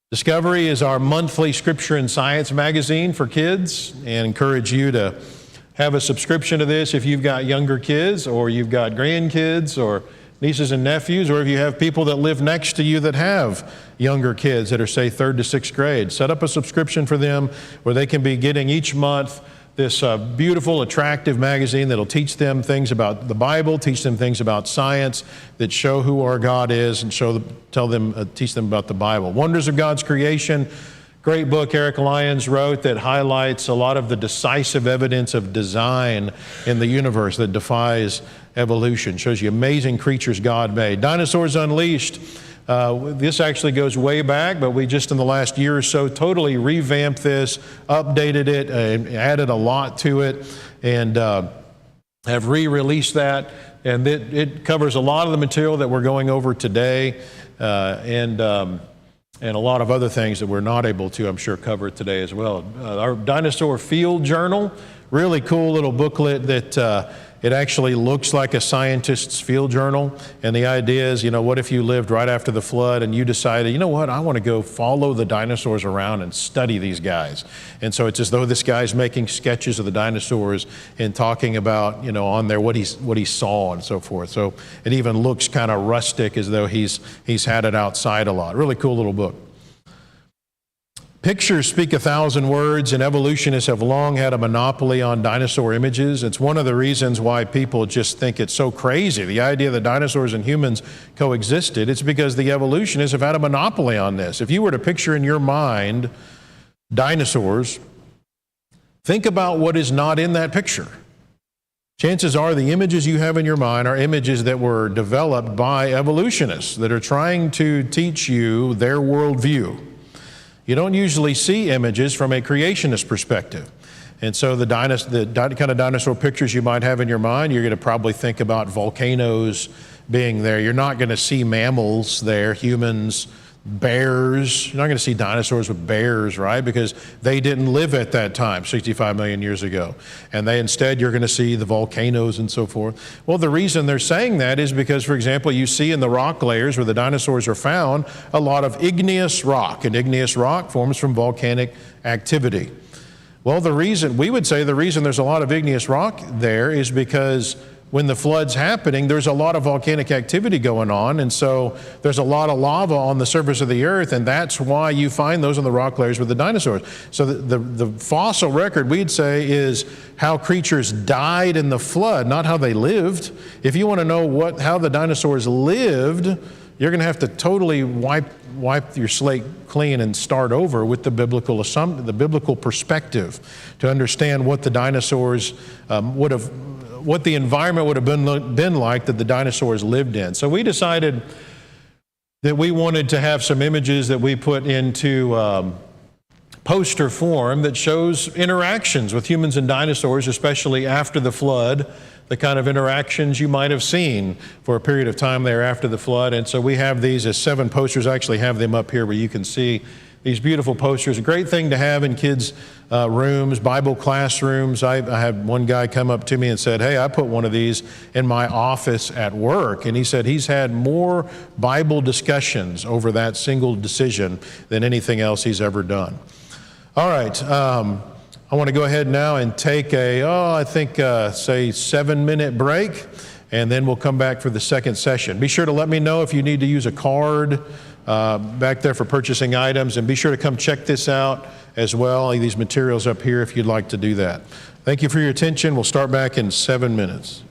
Discovery is our monthly scripture and science magazine for kids, and encourage you to have a subscription to this if you've got younger kids, or you've got grandkids, or nieces and nephews, or if you have people that live next to you that have younger kids that are, say, 3rd to 6th grade. Set up a subscription for them where they can be getting each month this beautiful, attractive magazine that'll teach them things about the Bible, teach them things about science that show who our God is, and teach them about the Bible. Wonders of God's Creation, great book Eric Lyons wrote that highlights a lot of the decisive evidence of design in the universe that defies evolution, shows you amazing creatures God made. Dinosaurs Unleashed. This actually goes way back, but we just in the last year or so totally revamped this, updated it, added a lot to it, and have re-released that. And it covers a lot of the material that we're going over today, and a lot of other things that we're not able to, I'm sure, cover today as well. Our Dinosaur Field Journal, really cool little booklet that it actually looks like a scientist's field journal. And the idea is, what if you lived right after the flood and you decided, you know what, I want to go follow the dinosaurs around and study these guys. And so it's as though this guy's making sketches of the dinosaurs and talking about, on there what he saw and so forth. So it even looks kind of rustic, as though he's had it outside a lot. Really cool little book. Pictures speak 1,000 words, and evolutionists have long had a monopoly on dinosaur images. It's one of the reasons why people just think it's so crazy, the idea that dinosaurs and humans coexisted. It's because the evolutionists have had a monopoly on this. If you were to picture in your mind dinosaurs, think about what is not in that picture. Chances are the images you have in your mind are images that were developed by evolutionists that are trying to teach you their worldview. You don't usually see images from a creationist perspective. And so the kind of dinosaur pictures you might have in your mind, you're going to probably think about volcanoes being there. You're not going to see mammals there, humans, bears. You're not going to see dinosaurs with bears, right? Because they didn't live at that time, 65 million years ago. And instead, you're going to see the volcanoes and so forth. Well, the reason they're saying that is because, for example, you see in the rock layers where the dinosaurs are found, a lot of igneous rock. And igneous rock forms from volcanic activity. Well, we would say the reason there's a lot of igneous rock there is because when the flood's happening, there's a lot of volcanic activity going on, and so there's a lot of lava on the surface of the earth, and that's why you find those in the rock layers with the dinosaurs. So the fossil record, we'd say, is how creatures died in the flood, not how they lived. If you want to know how the dinosaurs lived, you're going to have to totally wipe your slate clean and start over with the biblical perspective to understand what the dinosaurs what the environment would have been like that the dinosaurs lived in. So we decided that we wanted to have some images that we put into poster form that shows interactions with humans and dinosaurs, especially after the flood, the kind of interactions you might have seen for a period of time there after the flood. And so we have these as 7 posters. I actually have them up here where you can see these beautiful posters. A great thing to have in kids' rooms, Bible classrooms. I had one guy come up to me and said, hey, I put one of these in my office at work. And he said he's had more Bible discussions over that single decision than anything else he's ever done. All right. I want to go ahead now and take say 7-minute break, and then we'll come back for the second session. Be sure to let me know if you need to use a card back there for purchasing items, and be sure to come check this out as well. These materials up here if you'd like to do that. Thank you for your attention. We'll start back in 7 minutes.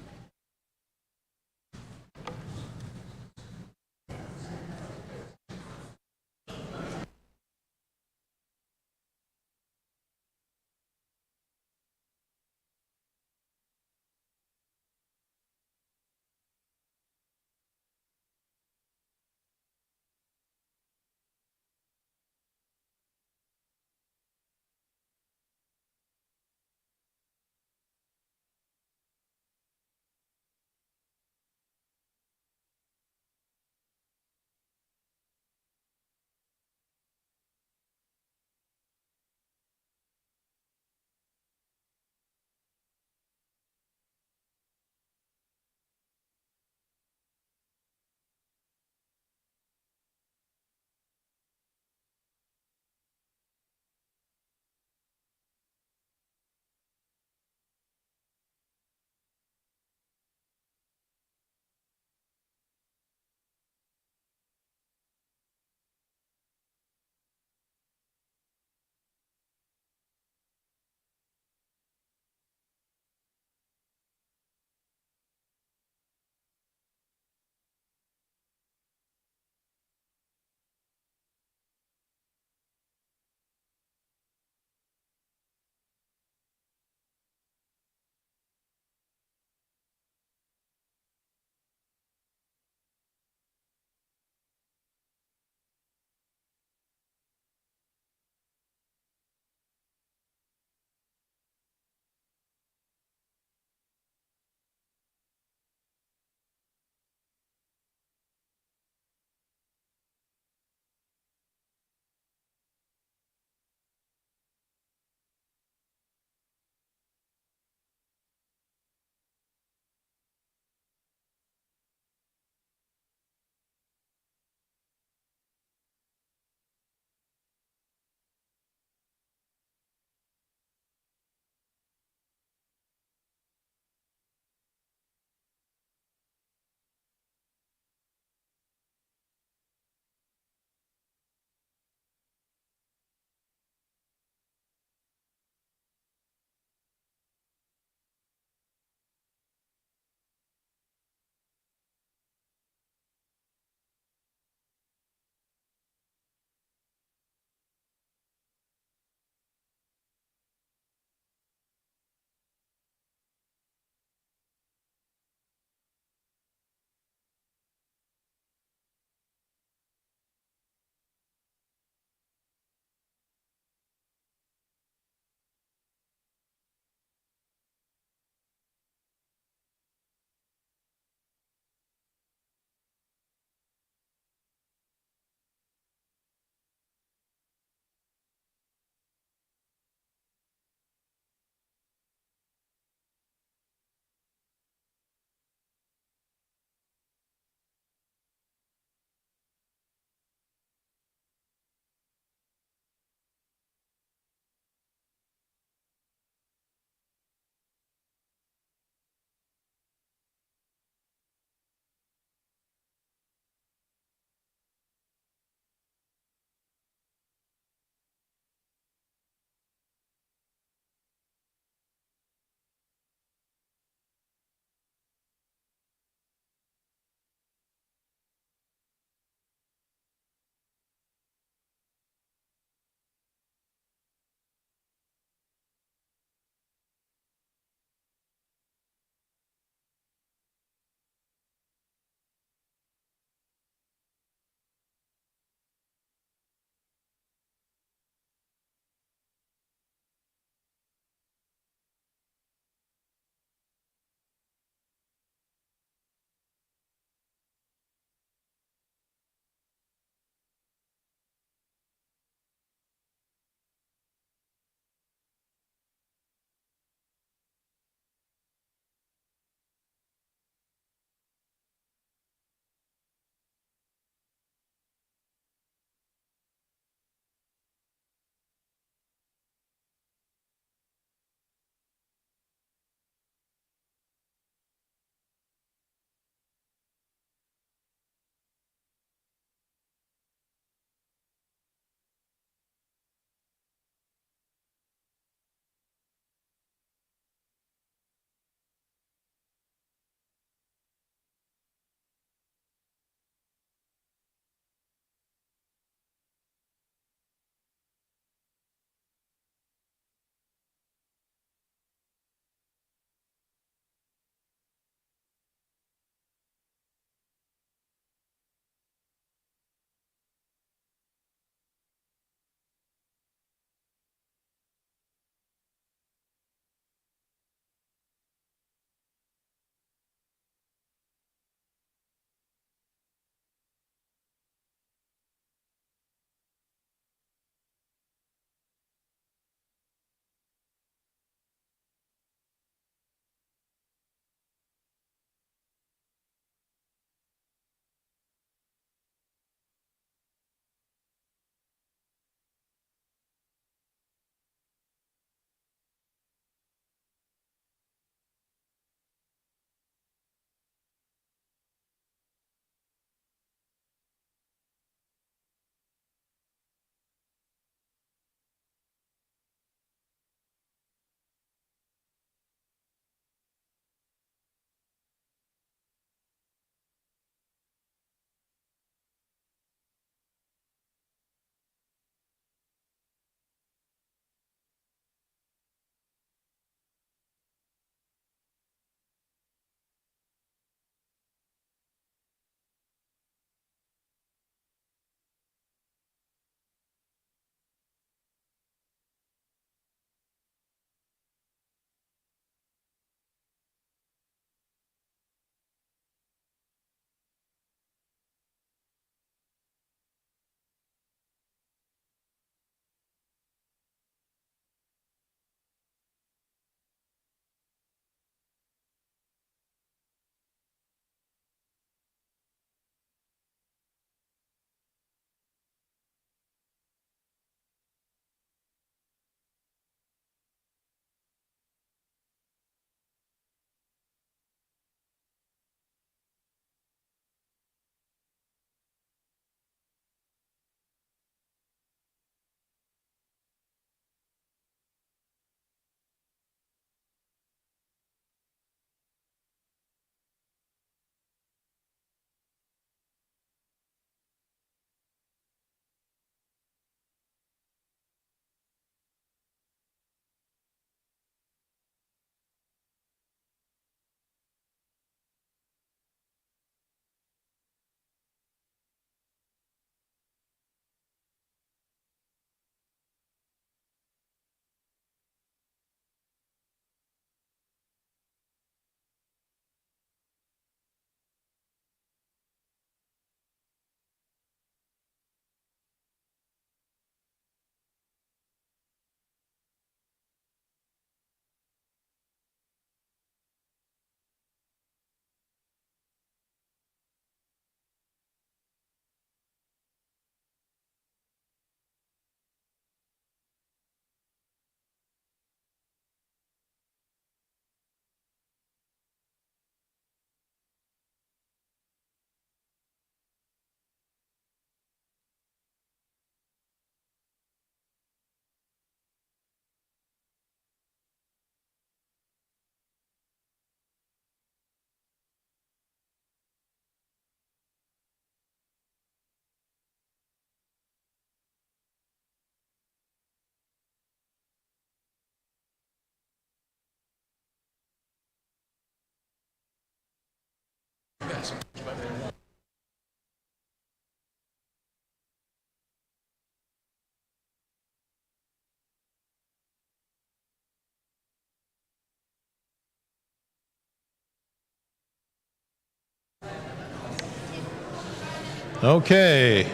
Okay,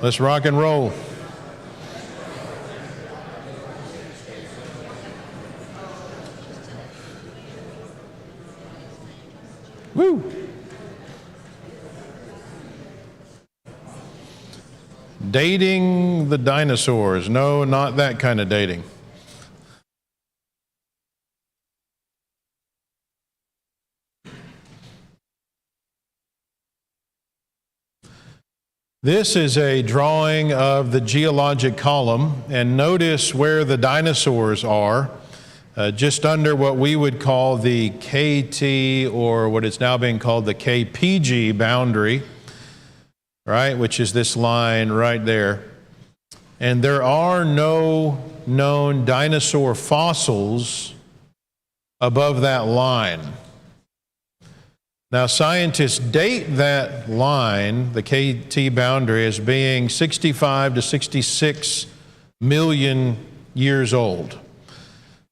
let's rock and roll. Woo! Dating the dinosaurs. No, not that kind of dating. This is a drawing of the geologic column, and notice where the dinosaurs are, just under what we would call the KT, or what is now being called the KPG boundary, right, which is this line right there. And there are no known dinosaur fossils above that line. Now, scientists date that line, the KT boundary, as being 65 to 66 million years old.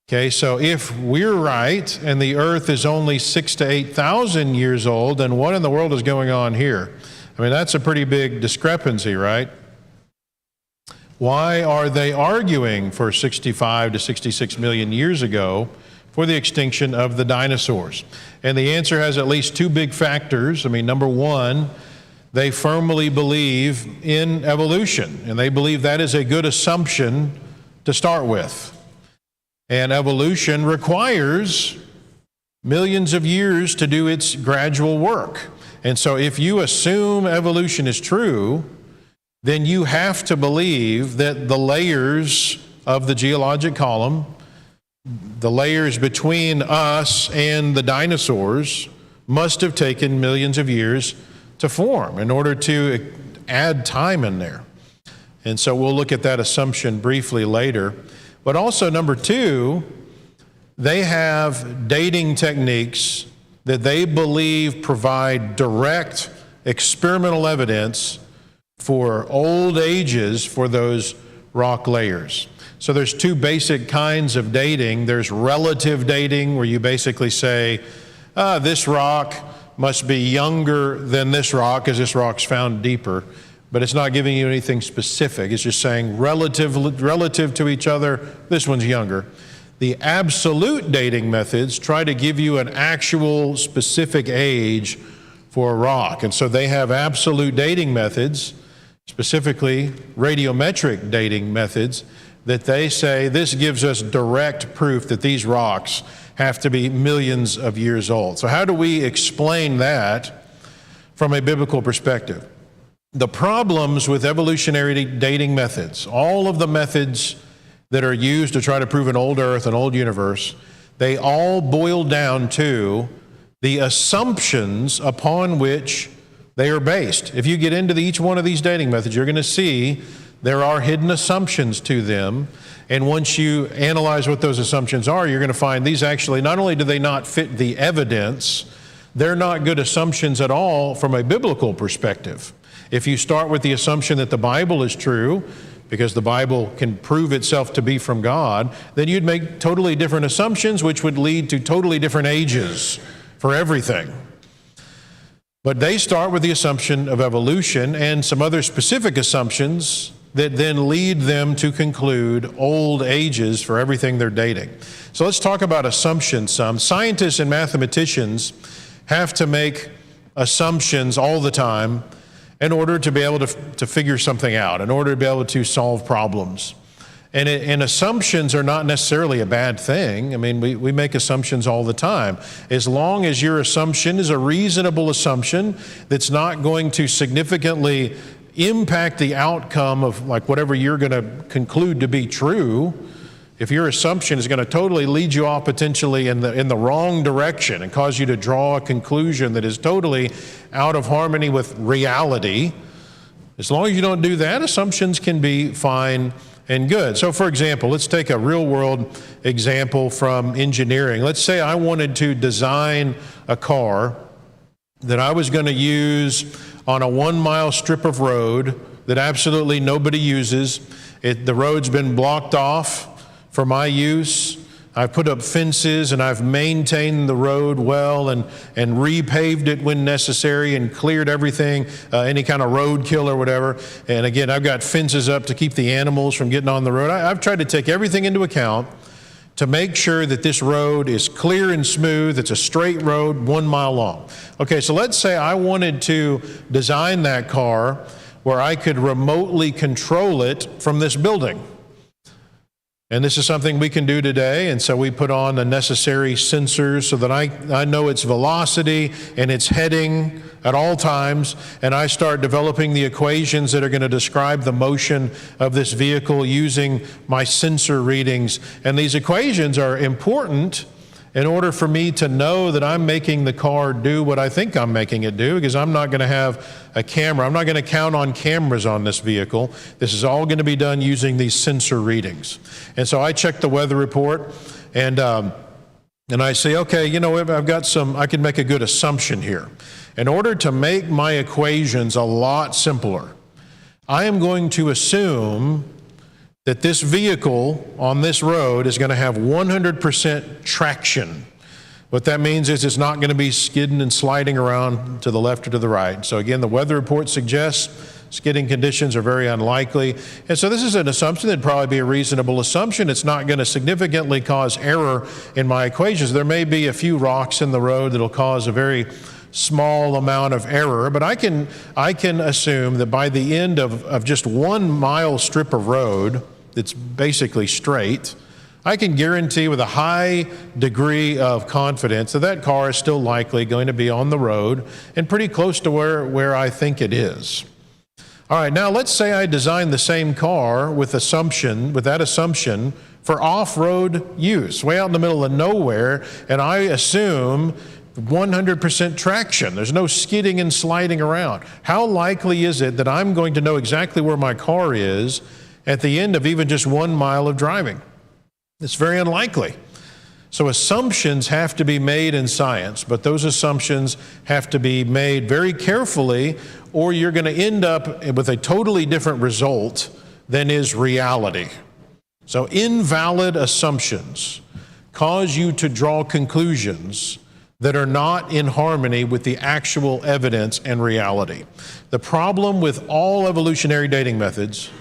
Okay, so if we're right and the Earth is only 6,000 to 8,000 years old, then what in the world is going on here? I mean, that's a pretty big discrepancy, right? Why are they arguing for 65 to 66 million years ago for the extinction of the dinosaurs? And the answer has at least two big factors. I mean, number one, they firmly believe in evolution, and they believe that is a good assumption to start with. And evolution requires millions of years to do its gradual work. And so if you assume evolution is true, then you have to believe that the layers of the geologic column, the layers between us and the dinosaurs, must have taken millions of years to form in order to add time in there. And so we'll look at that assumption briefly later. But also, number two, they have dating techniques that they believe provide direct experimental evidence for old ages for those rock layers. So there's two basic kinds of dating. There's relative dating, where you basically say, this rock must be younger than this rock, because this rock's found deeper. But it's not giving you anything specific. It's just saying relative to each other, this one's younger. The absolute dating methods try to give you an actual specific age for a rock. And so they have absolute dating methods, specifically radiometric dating methods, that they say this gives us direct proof that these rocks have to be millions of years old. So how do we explain that from a biblical perspective? The problems with evolutionary dating methods, all of the methods that are used to try to prove an old Earth, an old universe, they all boil down to the assumptions upon which they are based. If you get into each one of these dating methods, you're going to see there are hidden assumptions to them. And once you analyze what those assumptions are, you're going to find these actually, not only do they not fit the evidence, they're not good assumptions at all from a biblical perspective. If you start with the assumption that the Bible is true, because the Bible can prove itself to be from God, then you'd make totally different assumptions, which would lead to totally different ages for everything. But they start with the assumption of evolution and some other specific assumptions that then lead them to conclude old ages for everything they're dating. So let's talk about assumptions some. Scientists and mathematicians have to make assumptions all the time in order to be able to figure something out, in order to be able to solve problems. And assumptions are not necessarily a bad thing. I mean, we make assumptions all the time. As long as your assumption is a reasonable assumption that's not going to significantly impact the outcome of like whatever you're going to conclude to be true, if your assumption is going to totally lead you off potentially in the wrong direction and cause you to draw a conclusion that is totally out of harmony with reality, as long as you don't do that, assumptions can be fine and good. So for example, let's take a real world example from engineering. Let's say I wanted to design a car that I was going to use on a 1 mile strip of road that absolutely nobody uses. The road's been blocked off for my use. I've put up fences, and I've maintained the road well and repaved it when necessary and cleared everything, any kind of roadkill or whatever. And again, I've got fences up to keep the animals from getting on the road. I've tried to take everything into account to make sure that this road is clear and smooth. It's a straight road, 1 mile long. Okay, so let's say I wanted to design that car where I could remotely control it from this building. And this is something we can do today, and so we put on the necessary sensors so that I know its velocity and its heading at all times, and I start developing the equations that are going to describe the motion of this vehicle using my sensor readings. And these equations are important in order for me to know that I'm making the car do what I think I'm making it do, because I'm not going to have a camera. I'm not going to count on cameras on this vehicle. This is all going to be done using these sensor readings. And so I check the weather report, and I say, okay, you know, I can make a good assumption here. In order to make my equations a lot simpler, I am going to assume that this vehicle on this road is going to have 100% traction. What that means is it's not going to be skidding and sliding around to the left or to the right. So again, the weather report suggests skidding conditions are very unlikely. And so this is an assumption that'd probably be a reasonable assumption. It's not going to significantly cause error in my equations. There may be a few rocks in the road that'll cause a very small amount of error, but I can assume that by the end of just 1 mile strip of road that's basically straight, I can guarantee with a high degree of confidence that that car is still likely going to be on the road and pretty close to where I think it is. All right, now let's say I design the same car with that assumption for off-road use, way out in the middle of nowhere, and I assume 100% traction. There's no skidding and sliding around. How likely is it that I'm going to know exactly where my car is at the end of even just 1 mile of driving? It's very unlikely. So assumptions have to be made in science, but those assumptions have to be made very carefully, or you're going to end up with a totally different result than is reality. So invalid assumptions cause you to draw conclusions that are not in harmony with the actual evidence and reality. The problem with all evolutionary dating methods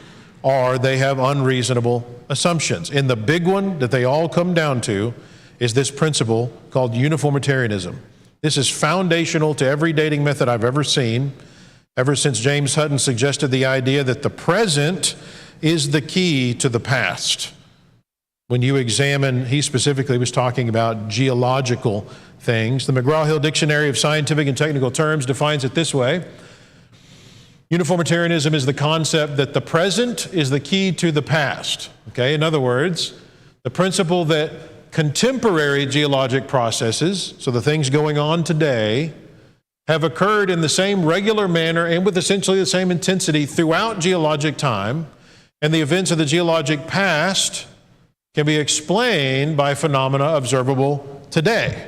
are they have unreasonable assumptions. And the big one that they all come down to is this principle called uniformitarianism. This is foundational to every dating method I've ever seen, ever since James Hutton suggested the idea that the present is the key to the past. When you examine, he specifically was talking about geological things. The McGraw-Hill Dictionary of Scientific and Technical Terms defines it this way: uniformitarianism is the concept that the present is the key to the past. Okay, in other words, the principle that contemporary geologic processes, so the things going on today, have occurred in the same regular manner and with essentially the same intensity throughout geologic time, and the events of the geologic past can be explained by phenomena observable today.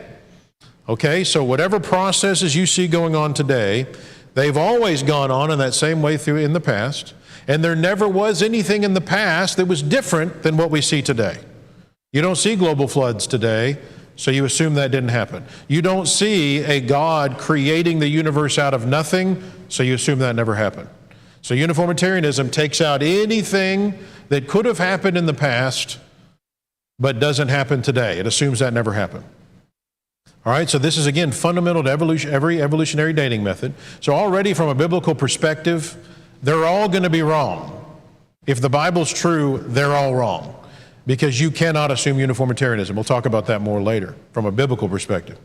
Okay, so whatever processes you see going on today, they've always gone on in that same way through in the past, and there never was anything in the past that was different than what we see today. You don't see global floods today, so you assume that didn't happen. You don't see a God creating the universe out of nothing, so you assume that never happened. So uniformitarianism takes out anything that could have happened in the past but doesn't happen today. It assumes that never happened. All right, so this is, again, fundamental to every evolutionary dating method. So already from a biblical perspective, they're all going to be wrong. If the Bible's true, they're all wrong, because you cannot assume uniformitarianism. We'll talk about that more later from a biblical perspective.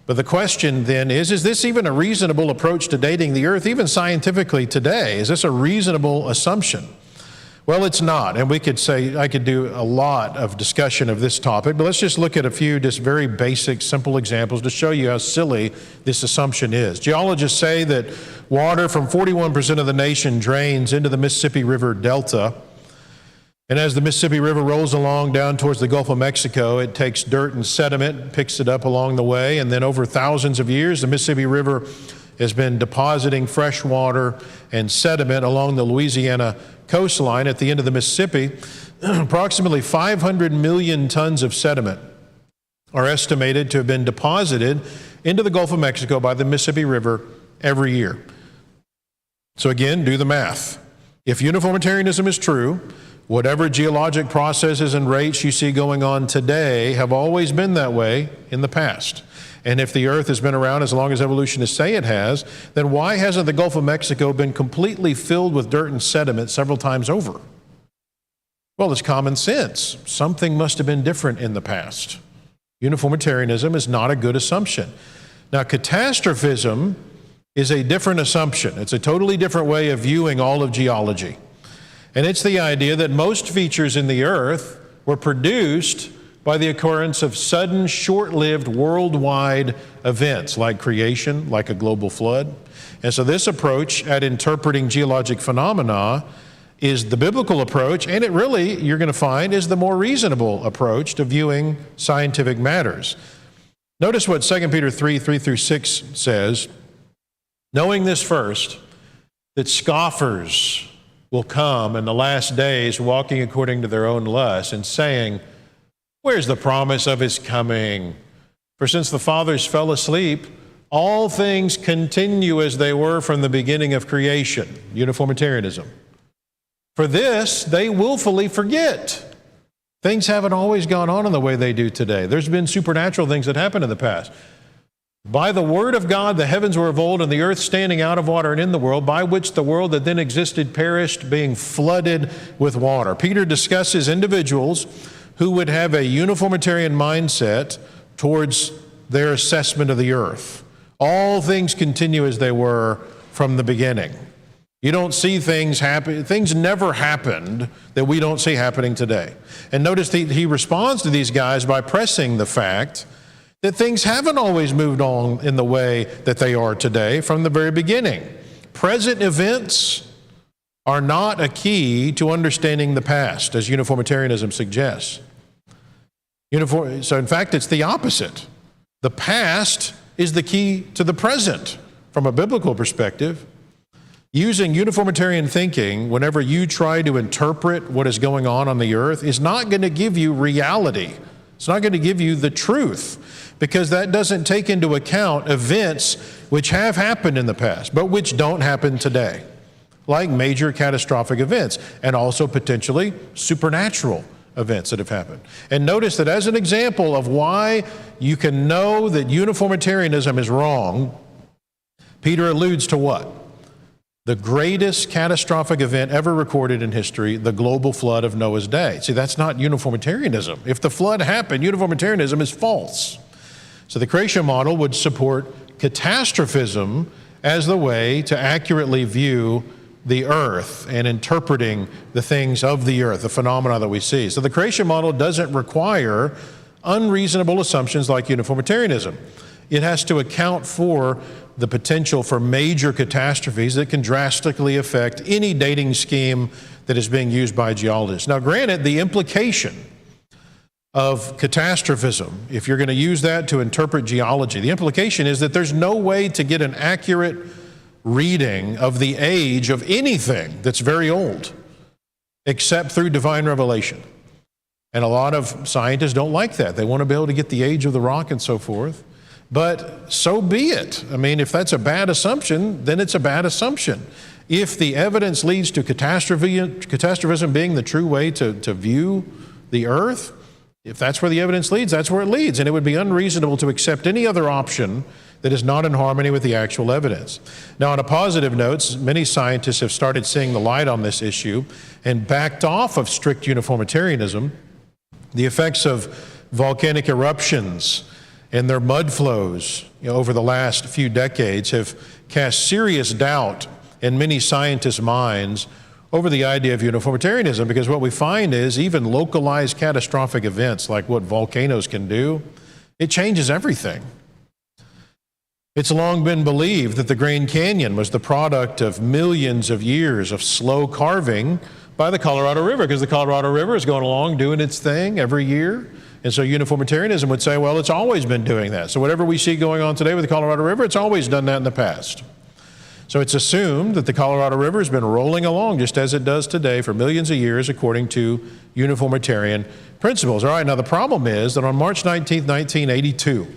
But the question then is this even a reasonable approach to dating the earth, even scientifically today? Is this a reasonable assumption? Well, it's not, and we could say, I could do a lot of discussion of this topic, but let's just look at a few just very basic, simple examples to show you how silly this assumption is. Geologists say that water from 41% of the nation drains into the Mississippi River Delta, and as the Mississippi River rolls along down towards the Gulf of Mexico, it takes dirt and sediment, picks it up along the way, and then over thousands of years, the Mississippi River has been depositing fresh water and sediment along the Louisiana coastline at the end of the Mississippi. approximately 500 million tons of sediment are estimated to have been deposited into the Gulf of Mexico by the Mississippi River every year. So again, do the math. If uniformitarianism is true, whatever geologic processes and rates you see going on today have always been that way in the past. And if the Earth has been around as long as evolutionists say it has, then why hasn't the Gulf of Mexico been completely filled with dirt and sediment several times over? Well, it's common sense. Something must have been different in the past. Uniformitarianism is not a good assumption. Now, catastrophism is a different assumption. It's a totally different way of viewing all of geology. And it's the idea that most features in the Earth were produced by the occurrence of sudden, short-lived, worldwide events like creation, like a global flood. And so this approach at interpreting geologic phenomena is the biblical approach, and it really, you're going to find, is the more reasonable approach to viewing scientific matters. Notice what 2 Peter 3:3-6 says, knowing this first, that scoffers will come in the last days walking according to their own lusts and saying, where's the promise of his coming? For since the fathers fell asleep, all things continue as they were from the beginning of creation. Uniformitarianism. For this, they willfully forget. Things haven't always gone on in the way they do today. There's been supernatural things that happened in the past. By the word of God, the heavens were of old, and the earth standing out of water and in the world, by which the world that then existed perished, being flooded with water. Peter discusses individuals who would have a uniformitarian mindset towards their assessment of the earth. All things continue as they were from the beginning. You don't see things happen. Things never happened that we don't see happening today. And notice he responds to these guys by pressing the fact that things haven't always moved on in the way that they are today from the very beginning. Present events are not a key to understanding the past, as uniformitarianism suggests. So in fact, it's the opposite. The past is the key to the present from a biblical perspective. Using uniformitarian thinking whenever you try to interpret what is going on the earth is not going to give you reality. It's not going to give you the truth, because that doesn't take into account events which have happened in the past, but which don't happen today, like major catastrophic events, and also potentially supernatural events that have happened. And notice that as an example of why you can know that uniformitarianism is wrong, Peter alludes to what? The greatest catastrophic event ever recorded in history, the global flood of Noah's day. See, that's not uniformitarianism. If the flood happened, uniformitarianism is false. So the creation model would support catastrophism as the way to accurately view the earth and interpreting the things of the earth, the phenomena that we see. So the creation model doesn't require unreasonable assumptions like uniformitarianism. It has to account for the potential for major catastrophes that can drastically affect any dating scheme that is being used by geologists. Now, granted, the implication of catastrophism, if you're going to use that to interpret geology, the implication is that there's no way to get an accurate reading of the age of anything that's very old except through divine revelation. And a lot of scientists don't like that. They want to be able to get the age of the rock and so forth. But so be it. I mean, if that's a bad assumption, then it's a bad assumption. If the evidence leads to catastrophism being the true way to view the earth, if that's where the evidence leads, that's where it leads. And it would be unreasonable to accept any other option that is not in harmony with the actual evidence. Now, on a positive note, many scientists have started seeing the light on this issue and backed off of strict uniformitarianism. The effects of volcanic eruptions and their mud flows over the last few decades have cast serious doubt in many scientists' minds over the idea of uniformitarianism, because what we find is even localized catastrophic events like what volcanoes can do, it changes everything. It's long been believed that the Grand Canyon was the product of millions of years of slow carving by the Colorado River, because the Colorado River is going along doing its thing every year. And so uniformitarianism would say, well, it's always been doing that. So whatever we see going on today with the Colorado River, it's always done that in the past. So it's assumed that the Colorado River has been rolling along just as it does today for millions of years according to uniformitarian principles. All right, now the problem is that on March 19th, 1982,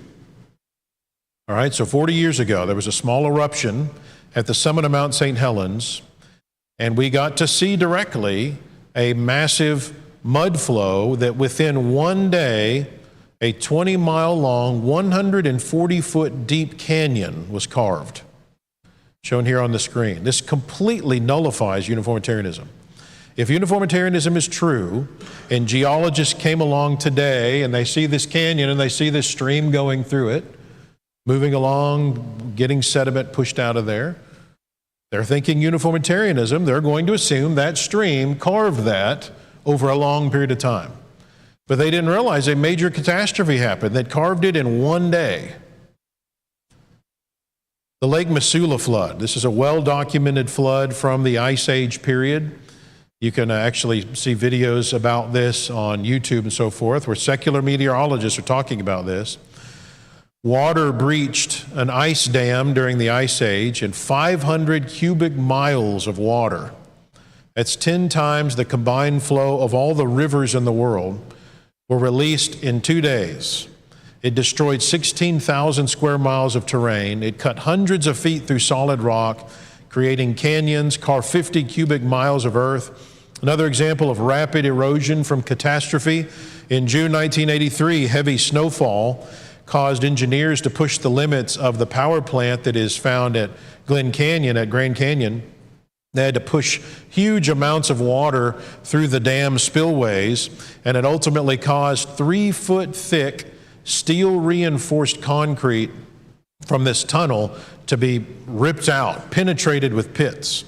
all right, so 40 years ago, there was a small eruption at the summit of Mount St. Helens, and we got to see directly a massive mud flow that within one day, a 20-mile long, 140-foot deep canyon was carved, shown here on the screen. This completely nullifies uniformitarianism. If uniformitarianism is true, and geologists came along today and they see this canyon and they see this stream going through it, moving along, getting sediment pushed out of there, they're thinking uniformitarianism. They're going to assume that stream carved that over a long period of time. But they didn't realize a major catastrophe happened that carved it in one day. The Lake Missoula flood. This is a well-documented flood from the Ice Age period. You can actually see videos about this on YouTube and so forth, where secular meteorologists are talking about this. Water breached an ice dam during the Ice Age, and 500 cubic miles of water, that's 10 times the combined flow of all the rivers in the world, were released in 2 days. It destroyed 16,000 square miles of terrain. It cut hundreds of feet through solid rock, creating canyons, carved 50 cubic miles of earth. Another example of rapid erosion from catastrophe. In June 1983, heavy snowfall caused engineers to push the limits of the power plant that is found at Grand Canyon. They had to push huge amounts of water through the dam spillways, and it ultimately caused 3-foot thick steel reinforced concrete from this tunnel to be ripped out, penetrated with pits.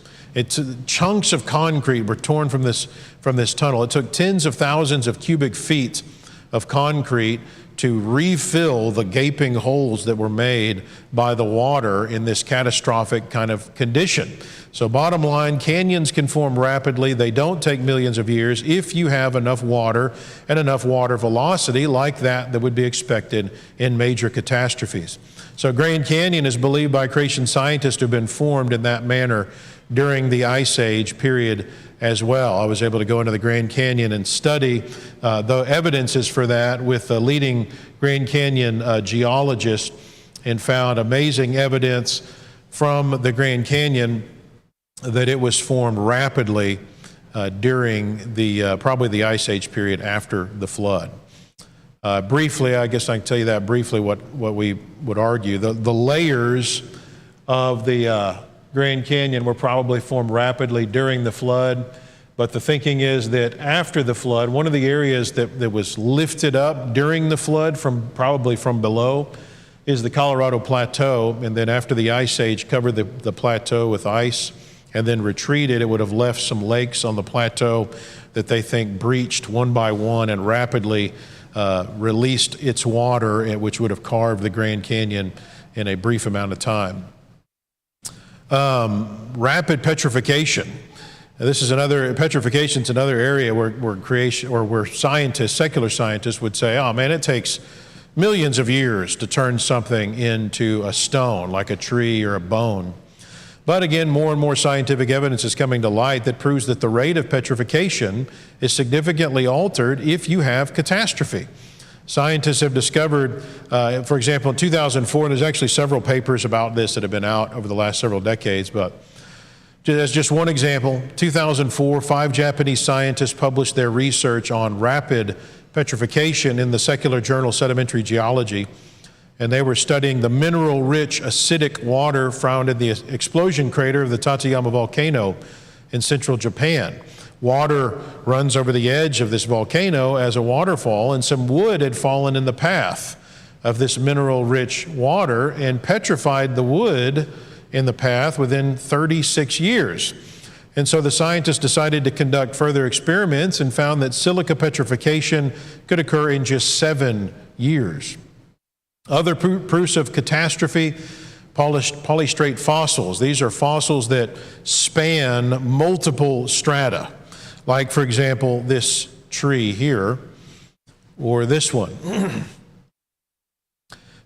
Chunks of concrete were torn from this tunnel. It took tens of thousands of cubic feet of concrete to refill the gaping holes that were made by the water in this catastrophic kind of condition. So bottom line, canyons can form rapidly. They don't take millions of years if you have enough water and enough water velocity like that would be expected in major catastrophes. So Grand Canyon is believed by creation scientists to have been formed in that manner during the Ice Age period as well. I was able to go into the Grand Canyon and study the evidences for that with a leading Grand Canyon geologist, and found amazing evidence from the Grand Canyon that it was formed rapidly during probably the Ice Age period after the flood. Briefly, I guess I can tell you that briefly what we would argue. The layers of the Grand Canyon were probably formed rapidly during the flood, but the thinking is that after the flood, one of the areas that was lifted up during the flood probably from below is the Colorado Plateau, and then after the Ice Age covered the plateau with ice and then retreated, it would have left some lakes on the plateau that they think breached one by one and rapidly released its water, which would have carved the Grand Canyon in a brief amount of time. Rapid petrification. Petrification is another area where scientists, secular scientists would say, oh man, it takes millions of years to turn something into a stone, like a tree or a bone. But again, more and more scientific evidence is coming to light that proves that the rate of petrification is significantly altered if you have catastrophe. Scientists have discovered, for example, in 2004, and there's actually several papers about this that have been out over the last several decades, but as just one example, 2004, 5 Japanese scientists published their research on rapid petrification in the secular journal Sedimentary Geology, and they were studying the mineral-rich acidic water found in the explosion crater of the Tateyama volcano in central Japan. Water runs over the edge of this volcano as a waterfall, and some wood had fallen in the path of this mineral-rich water and petrified the wood in the path within 36 years. And so the scientists decided to conduct further experiments and found that silica petrification could occur in just 7 years. Other proofs of catastrophe, polystrate fossils. These are fossils that span multiple strata, like, for example, this tree here, or this one.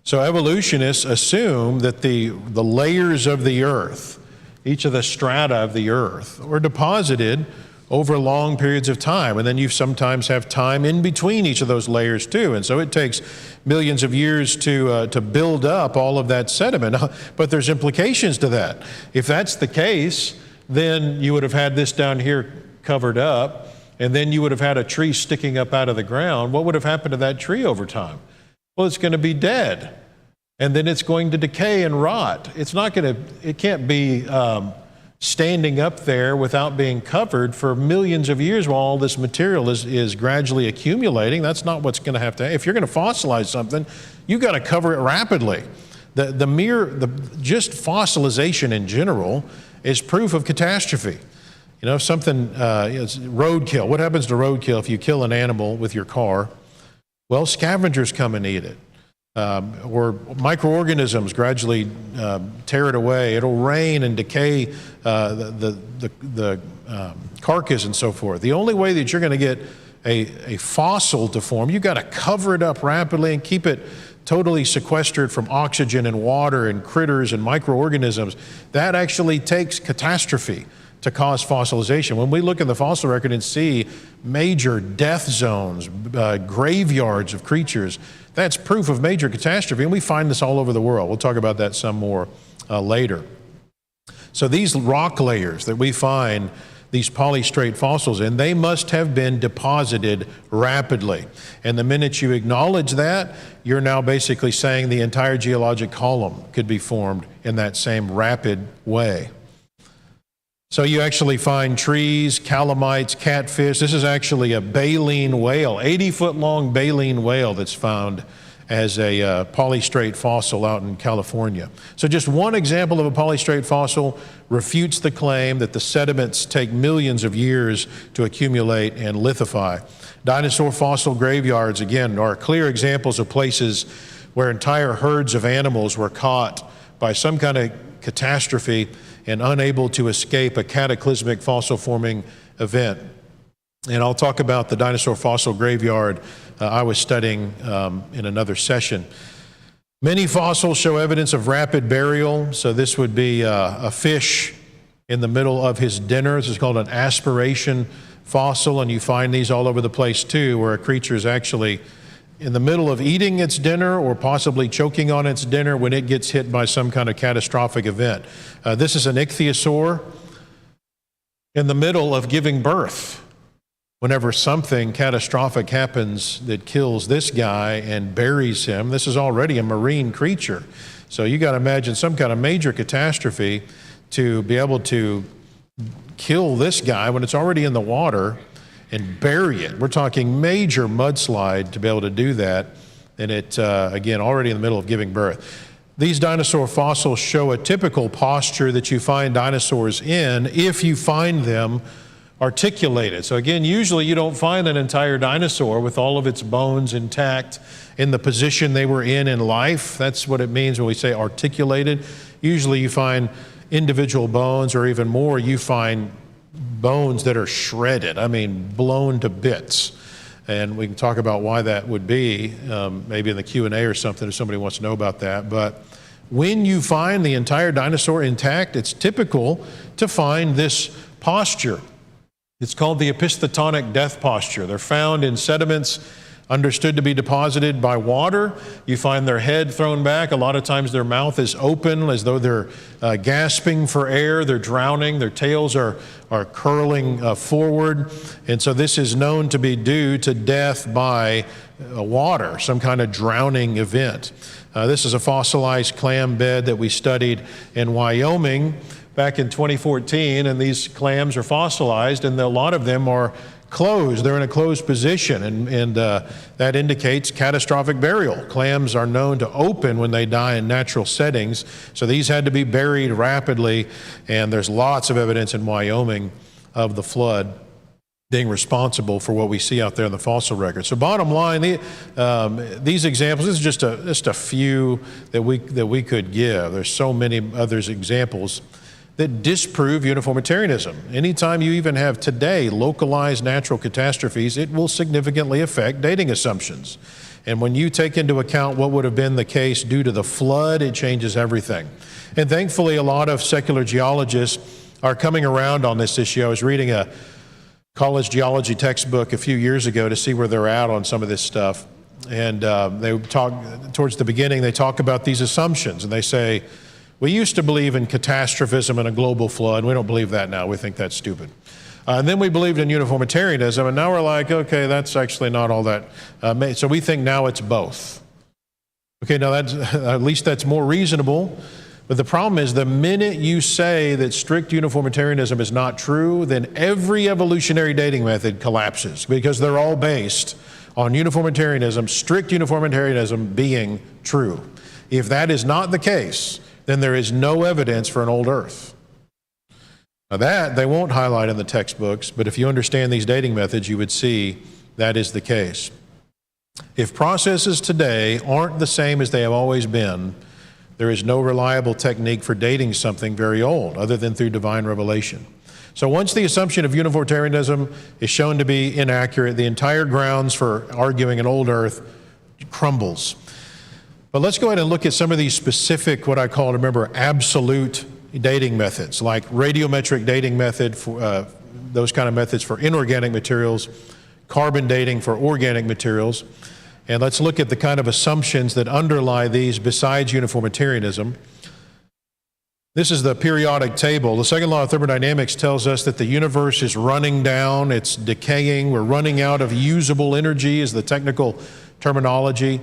So evolutionists assume that the layers of the earth each of the strata of the earth, were deposited over long periods of time. And then you sometimes have time in between each of those layers too. And so it takes millions of years to build up all of that sediment. But there's implications to that. If that's the case, then you would have had this down here covered up, and then you would have had a tree sticking up out of the ground. What would have happened to that tree over time? Well, it's going to be dead. And then it's going to decay and rot. It can't be standing up there without being covered for millions of years while all this material is gradually accumulating. That's not what's going to have to happen. If you're going to fossilize something, you've got to cover it rapidly. Just fossilization in general is proof of catastrophe. You know, if something, it's roadkill. What happens to roadkill if you kill an animal with your car? Well, scavengers come and eat it. Or microorganisms gradually tear it away. It'll rain and decay the carcass and so forth. The only way that you're going to get a fossil to form, you've got to cover it up rapidly and keep it totally sequestered from oxygen and water and critters and microorganisms. That actually takes catastrophe to cause fossilization. When we look in the fossil record and see major death zones, graveyards of creatures, that's proof of major catastrophe, and we find this all over the world. We'll talk about that some more later. So these rock layers that we find these polystrate fossils in, they must have been deposited rapidly. And the minute you acknowledge that, you're now basically saying the entire geologic column could be formed in that same rapid way. So you actually find trees, calamites, catfish. This is actually a baleen whale, 80-foot long baleen whale that's found as a polystrate fossil out in California. So just one example of a polystrate fossil refutes the claim that the sediments take millions of years to accumulate and lithify. Dinosaur fossil graveyards, again, are clear examples of places where entire herds of animals were caught by some kind of catastrophe and unable to escape a cataclysmic fossil forming event. And I'll talk about the dinosaur fossil graveyard I was studying in another session. Many fossils show evidence of rapid burial. So this would be a fish in the middle of his dinner. This is called an aspiration fossil, and you find these all over the place too, where a creature is actually in the middle of eating its dinner or possibly choking on its dinner when it gets hit by some kind of catastrophic event. This is an ichthyosaur in the middle of giving birth. Whenever something catastrophic happens that kills this guy and buries him, this is already a marine creature. So you got to imagine some kind of major catastrophe to be able to kill this guy when it's already in the water and bury it. We're talking major mudslide to be able to do that. And it, again, already in the middle of giving birth. These dinosaur fossils show a typical posture that you find dinosaurs in if you find them articulated. So again, usually you don't find an entire dinosaur with all of its bones intact in the position they were in life. That's what it means when we say articulated. Usually you find individual bones, or even more, you find bones that are shredded, I mean blown to bits. And we can talk about why that would be, maybe in the Q&A or something if somebody wants to know about that. But when you find the entire dinosaur intact, it's typical to find this posture. It's called the episthetonic death posture. They're found in sediments understood to be deposited by water. You find their head thrown back. A lot of times their mouth is open as though they're gasping for air. They're drowning. Their tails are curling forward. And so this is known to be due to death by water, some kind of drowning event. This is a fossilized clam bed that we studied in Wyoming back in 2014, and these clams are fossilized, and a lot of them are closed. They're in a closed position, and that indicates catastrophic burial. Clams are known to open when they die in natural settings, so these had to be buried rapidly, and there's lots of evidence in Wyoming of the flood being responsible for what we see out there in the fossil record. So bottom line, these examples, this is just a few that we could give. There's so many other examples that disprove uniformitarianism. Anytime you even have today localized natural catastrophes, it will significantly affect dating assumptions. And when you take into account what would have been the case due to the flood, it changes everything. And thankfully, a lot of secular geologists are coming around on this issue. I was reading a college geology textbook a few years ago to see where they're at on some of this stuff. And they talk, towards the beginning, they talk about these assumptions. And they say, we used to believe in catastrophism and a global flood. We don't believe that now. We think that's stupid. And then we believed in uniformitarianism, and now we're like, okay, that's actually not all that. So we think now it's both. Okay, now that's, at least that's more reasonable. But the problem is the minute you say that strict uniformitarianism is not true, then every evolutionary dating method collapses because they're all based on uniformitarianism, strict uniformitarianism being true. If that is not the case, then there is no evidence for an old Earth. Now that they won't highlight in the textbooks, but if you understand these dating methods, you would see that is the case. If processes today aren't the same as they have always been, there is no reliable technique for dating something very old other than through divine revelation. So once the assumption of uniformitarianism is shown to be inaccurate, the entire grounds for arguing an old Earth crumbles. But let's go ahead and look at some of these specific, what I call, remember, absolute dating methods, like radiometric dating method, for those kind of methods for inorganic materials, carbon dating for organic materials. And let's look at the kind of assumptions that underlie these besides uniformitarianism. This is the periodic table. The second law of thermodynamics tells us that the universe is running down, it's decaying, we're running out of usable energy is the technical terminology.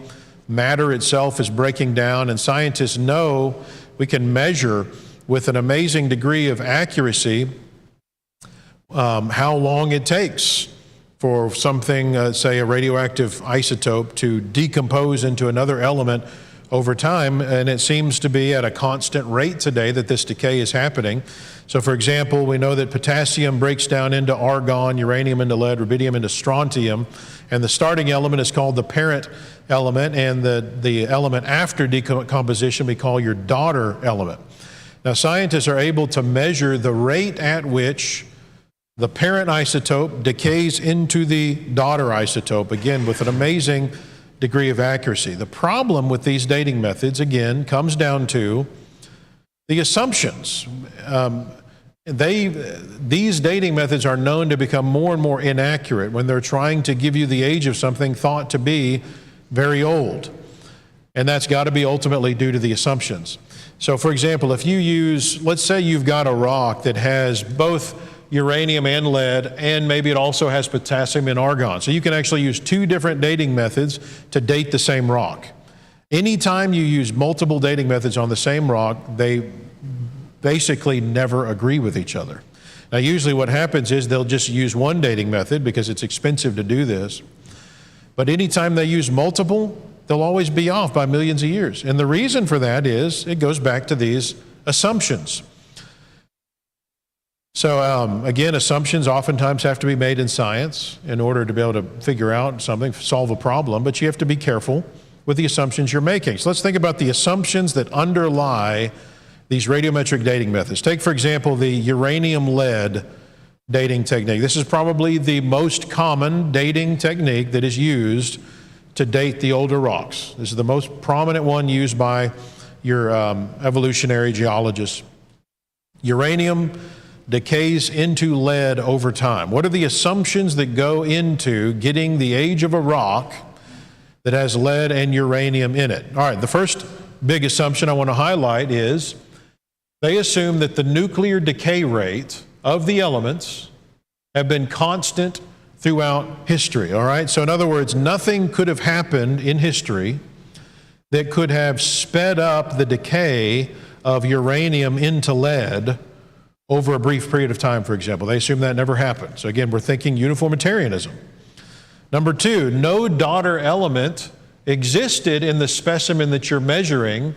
Matter itself is breaking down, and scientists know we can measure with an amazing degree of accuracy how long it takes for something, say a radioactive isotope, to decompose into another element over time, and it seems to be at a constant rate today that this decay is happening. So for example, we know that potassium breaks down into argon, uranium into lead, rubidium into strontium, and the starting element is called the parent element, and the element after decomposition we call your daughter element. Now scientists are able to measure the rate at which the parent isotope decays into the daughter isotope, again with an amazing degree of accuracy. The problem with these dating methods, again, comes down to the assumptions. These dating methods are known to become more and more inaccurate when they're trying to give you the age of something thought to be very old. And that's got to be ultimately due to the assumptions. So for example, if you use, let's say you've got a rock that has both uranium and lead, and maybe it also has potassium and argon. So you can actually use two different dating methods to date the same rock. Anytime you use multiple dating methods on the same rock, they basically never agree with each other. Now usually what happens is they'll just use one dating method because it's expensive to do this. But anytime they use multiple, they'll always be off by millions of years. And the reason for that is it goes back to these assumptions. So again, assumptions oftentimes have to be made in science in order to be able to figure out something, solve a problem, but you have to be careful with the assumptions you're making. So let's think about the assumptions that underlie these radiometric dating methods. Take, for example, the uranium-lead dating technique. This is probably the most common dating technique that is used to date the older rocks. This is the most prominent one used by your evolutionary geologists. Uranium decays into lead over time. What are the assumptions that go into getting the age of a rock that has lead and uranium in it? All right, the first big assumption I want to highlight is they assume that the nuclear decay rate of the elements have been constant throughout history, all right? So in other words, nothing could have happened in history that could have sped up the decay of uranium into lead over a brief period of time, for example. They assume that never happened. So again, we're thinking uniformitarianism. Number two, no daughter element existed in the specimen that you're measuring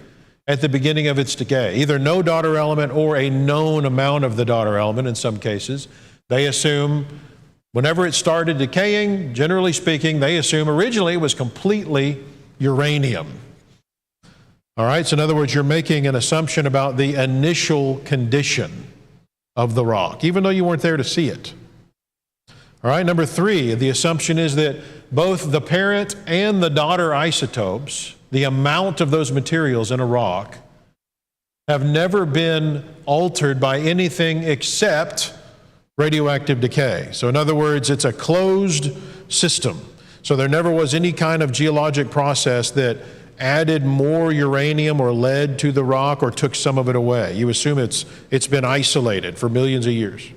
at the beginning of its decay. Either no daughter element or a known amount of the daughter element in some cases. They assume whenever it started decaying, generally speaking, they assume originally it was completely uranium. All right, so in other words, you're making an assumption about the initial condition of the rock, even though you weren't there to see it. All right, number 3, the assumption is that both the parent and the daughter isotopes, the amount of those materials in a rock, have never been altered by anything except radioactive decay. So in other words, it's a closed system. So there never was any kind of geologic process that added more uranium or lead to the rock or took some of it away. You assume it's been isolated for millions of years.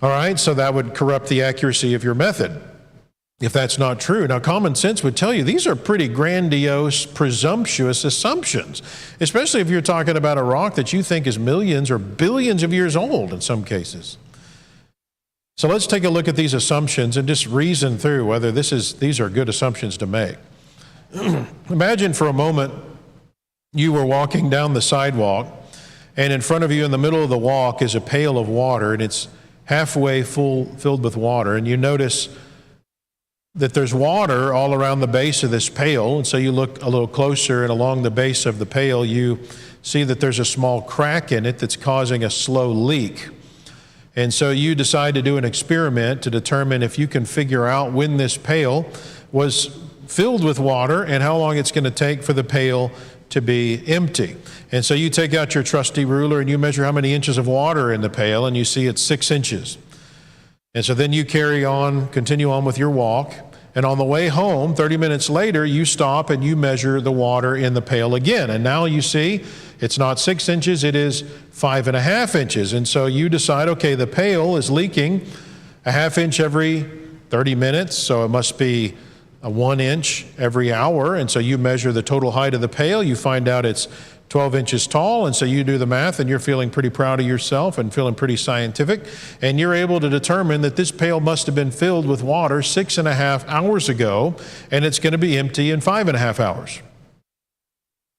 All right, so that would corrupt the accuracy of your method if that's not true. Now, common sense would tell you these are pretty grandiose, presumptuous assumptions, especially if you're talking about a rock that you think is millions or billions of years old in some cases. So let's take a look at these assumptions and just reason through whether these are good assumptions to make. Imagine for a moment you were walking down the sidewalk, and in front of you in the middle of the walk is a pail of water, and it's halfway filled with water, and you notice that there's water all around the base of this pail, and so you look a little closer, and along the base of the pail you see that there's a small crack in it that's causing a slow leak. And so you decide to do an experiment to determine if you can figure out when this pail was filled with water and how long it's going to take for the pail to be empty. And so you take out your trusty ruler and you measure how many inches of water are in the pail, and you see it's 6 inches. And so then you continue on with your walk, and on the way home, 30 minutes later, you stop and you measure the water in the pail again. And now you see it's not 6 inches, it is 5.5 inches. And so you decide, okay, the pail is leaking a half inch every 30 minutes, so it must be a 1 inch every hour. And so you measure the total height of the pail, you find out it's 12 inches tall, and so you do the math, and you're feeling pretty proud of yourself and feeling pretty scientific, and you're able to determine that this pail must have been filled with water 6.5 hours ago, and it's going to be empty in 5.5 hours.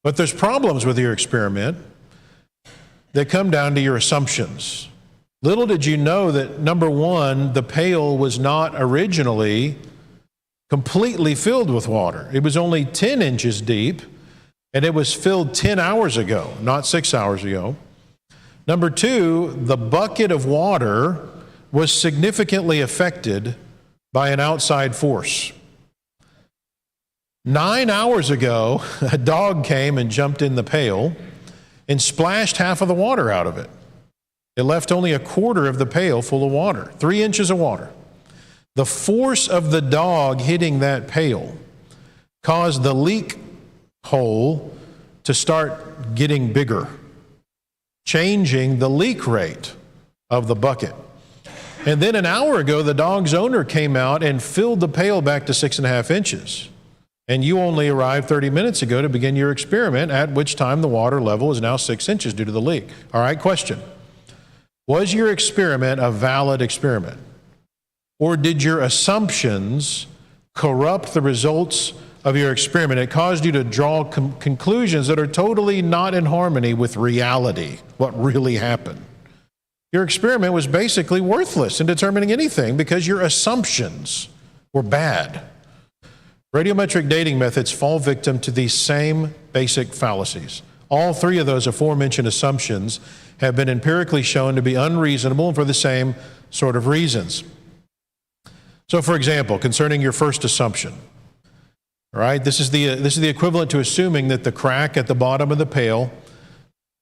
But there's problems with your experiment that come down to your assumptions. Little did you know that, number one, the pail was not originally completely filled with water. It was only 10 inches deep, and it was filled 10 hours ago, not 6 hours ago. Number two, the bucket of water was significantly affected by an outside force. 9 hours ago, a dog came and jumped in the pail and splashed half of the water out of it. It left only a quarter of the pail full of water, 3 inches of water. The force of the dog hitting that pail caused the leak hole to start getting bigger, changing the leak rate of the bucket. And then an hour ago, the dog's owner came out and filled the pail back to 6.5 inches. And you only arrived 30 minutes ago to begin your experiment, at which time the water level is now 6 inches due to the leak. All right, question. Was your experiment a valid experiment? Or did your assumptions corrupt the results of your experiment? It caused you to draw conclusions that are totally not in harmony with reality, what really happened. Your experiment was basically worthless in determining anything because your assumptions were bad. Radiometric dating methods fall victim to these same basic fallacies. All three of those aforementioned assumptions have been empirically shown to be unreasonable and for the same sort of reasons. So, for example, concerning your first assumption, all right, this is the equivalent to assuming that the crack at the bottom of the pail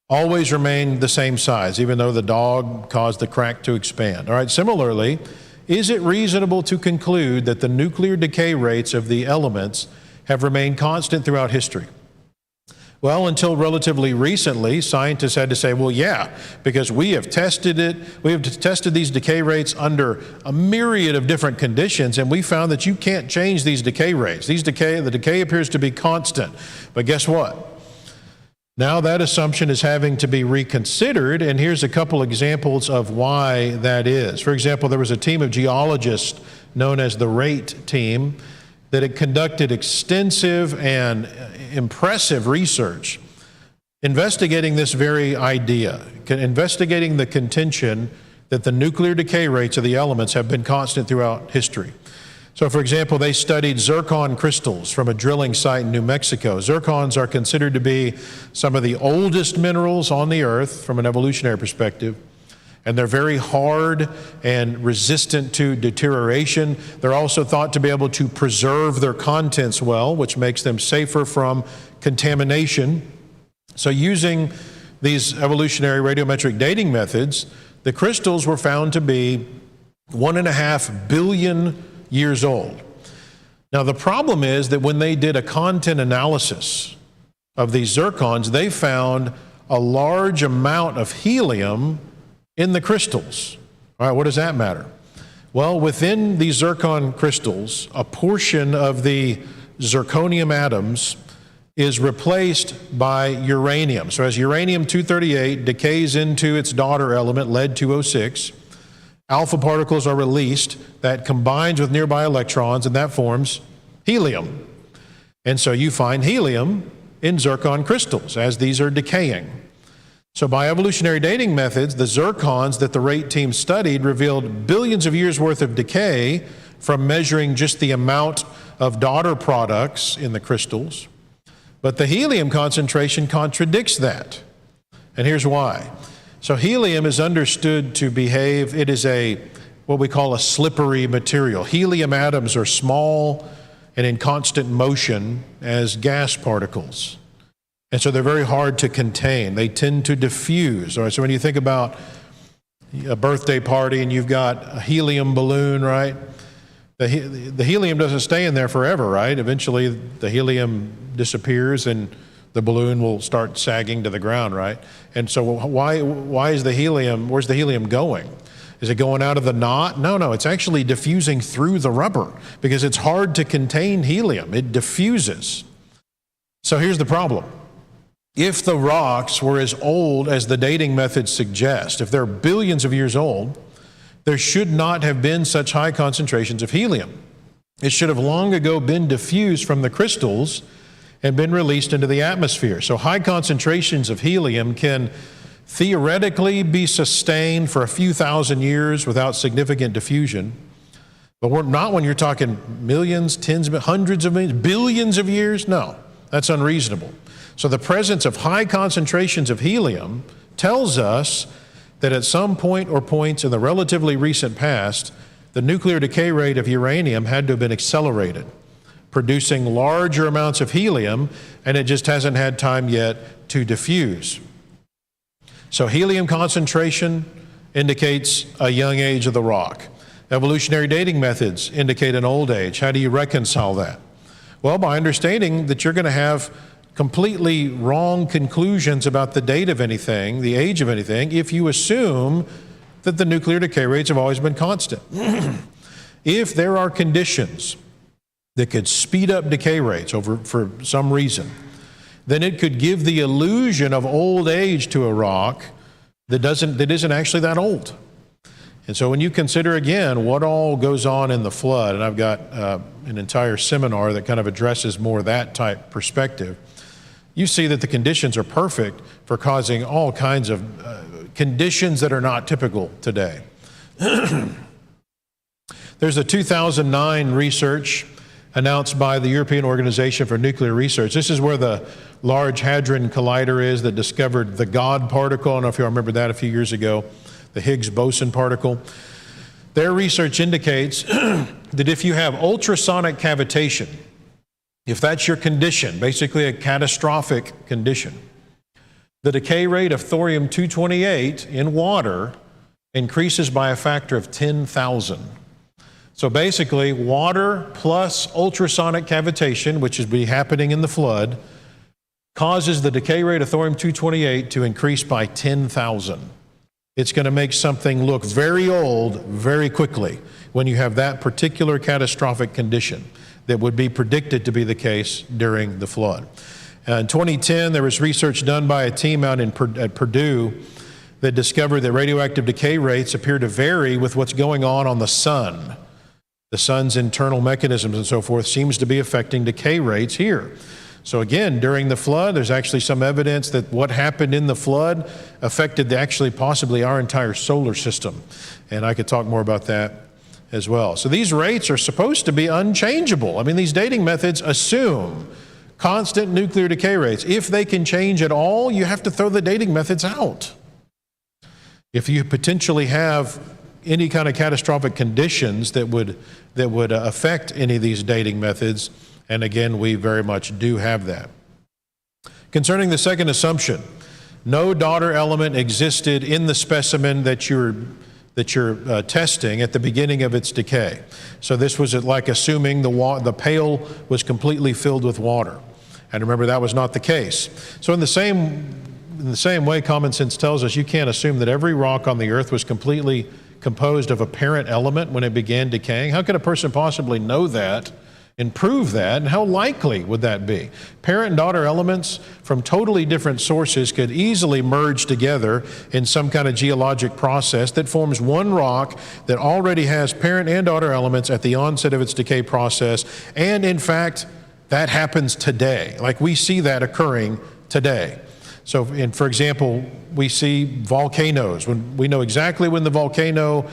always remained the same size, even though the dog caused the crack to expand. All right, similarly, is it reasonable to conclude that the nuclear decay rates of the elements have remained constant throughout history? Well, until relatively recently, scientists had to say, well, yeah, because we have tested it. We have tested these decay rates under a myriad of different conditions, and we found that you can't change these decay rates. The decay appears to be constant. But guess what? Now that assumption is having to be reconsidered, and here's a couple examples of why that is. For example, there was a team of geologists known as the RATE team that had conducted extensive and impressive research investigating this very idea, investigating the contention that the nuclear decay rates of the elements have been constant throughout history. So, for example, they studied zircon crystals from a drilling site in New Mexico. Zircons are considered to be some of the oldest minerals on the earth from an evolutionary perspective. And they're very hard and resistant to deterioration. They're also thought to be able to preserve their contents well, which makes them safer from contamination. So using these evolutionary radiometric dating methods, the crystals were found to be 1.5 billion years old. Now the problem is that when they did a content analysis of these zircons, they found a large amount of helium in the crystals. All right, what does that matter? Well, within these zircon crystals, a portion of the zirconium atoms is replaced by uranium. So as uranium-238 decays into its daughter element, lead-206, alpha particles are released that combines with nearby electrons, and that forms helium. And so you find helium in zircon crystals as these are decaying. So by evolutionary dating methods, the zircons that the rate team studied revealed billions of years worth of decay from measuring just the amount of daughter products in the crystals. But the helium concentration contradicts that. And here's why. So helium is understood to behave, it is what we call a slippery material. Helium atoms are small and in constant motion as gas particles. And so they're very hard to contain. They tend to diffuse. All right, so when you think about a birthday party and you've got a helium balloon, right? The helium doesn't stay in there forever, right? Eventually the helium disappears and the balloon will start sagging to the ground, right? And so why is the helium, where's the helium going? Is it going out of the knot? No, it's actually diffusing through the rubber because it's hard to contain helium. It diffuses. So here's the problem. If the rocks were as old as the dating methods suggest, if they're billions of years old, there should not have been such high concentrations of helium. It should have long ago been diffused from the crystals and been released into the atmosphere. So high concentrations of helium can theoretically be sustained for a few thousand years without significant diffusion. But not when you're talking millions, tens, hundreds of millions, billions of years. No, that's unreasonable. So the presence of high concentrations of helium tells us that at some point or points in the relatively recent past, the nuclear decay rate of uranium had to have been accelerated, producing larger amounts of helium, and it just hasn't had time yet to diffuse. So helium concentration indicates a young age of the rock. Evolutionary dating methods indicate an old age. How do you reconcile that? Well, by understanding that you're going to have completely wrong conclusions about the date of anything, the age of anything, if you assume that the nuclear decay rates have always been constant. If there are conditions that could speed up decay rates for some reason, then it could give the illusion of old age to a rock that isn't actually that old. And so when you consider again what all goes on in the flood, and I've got an entire seminar that kind of addresses more that type perspective, you see that the conditions are perfect for causing all kinds of conditions that are not typical today. There's a 2009 research announced by the European Organization for Nuclear Research. This is where the Large Hadron Collider is that discovered the God particle. I don't know if you remember that a few years ago, the Higgs boson particle. Their research indicates that if you have ultrasonic cavitation, if that's your condition, basically a catastrophic condition, the decay rate of thorium-228 in water increases by a factor of 10,000. So basically, water plus ultrasonic cavitation, which is happening in the flood, causes the decay rate of thorium-228 to increase by 10,000. It's going to make something look very old very quickly when you have that particular catastrophic condition that would be predicted to be the case during the flood. In 2010, there was research done by a team out at Purdue that discovered that radioactive decay rates appear to vary with what's going on the sun. The sun's internal mechanisms and so forth seems to be affecting decay rates here. So again, during the flood, there's actually some evidence that what happened in the flood affected actually possibly our entire solar system. And I could talk more about that as well. So these rates are supposed to be unchangeable. I mean, these dating methods assume constant nuclear decay rates. If they can change at all, you have to throw the dating methods out. if you potentially have any kind of catastrophic conditions that would affect any of these dating methods, and again, we very much do have that. Concerning the second assumption, no daughter element existed in the specimen that you're testing at the beginning of its decay. So this was like assuming the pail was completely filled with water. And remember, that was not the case. So in the same way, common sense tells us you can't assume that every rock on the earth was completely composed of a parent element when it began decaying. How could a person possibly know that and prove that? And how likely would that be? Parent and daughter elements from totally different sources could easily merge together in some kind of geologic process that forms one rock that already has parent and daughter elements at the onset of its decay process. And in fact, that happens today. Like, we see that occurring today. So, for example, we see volcanoes. When we know exactly when the volcano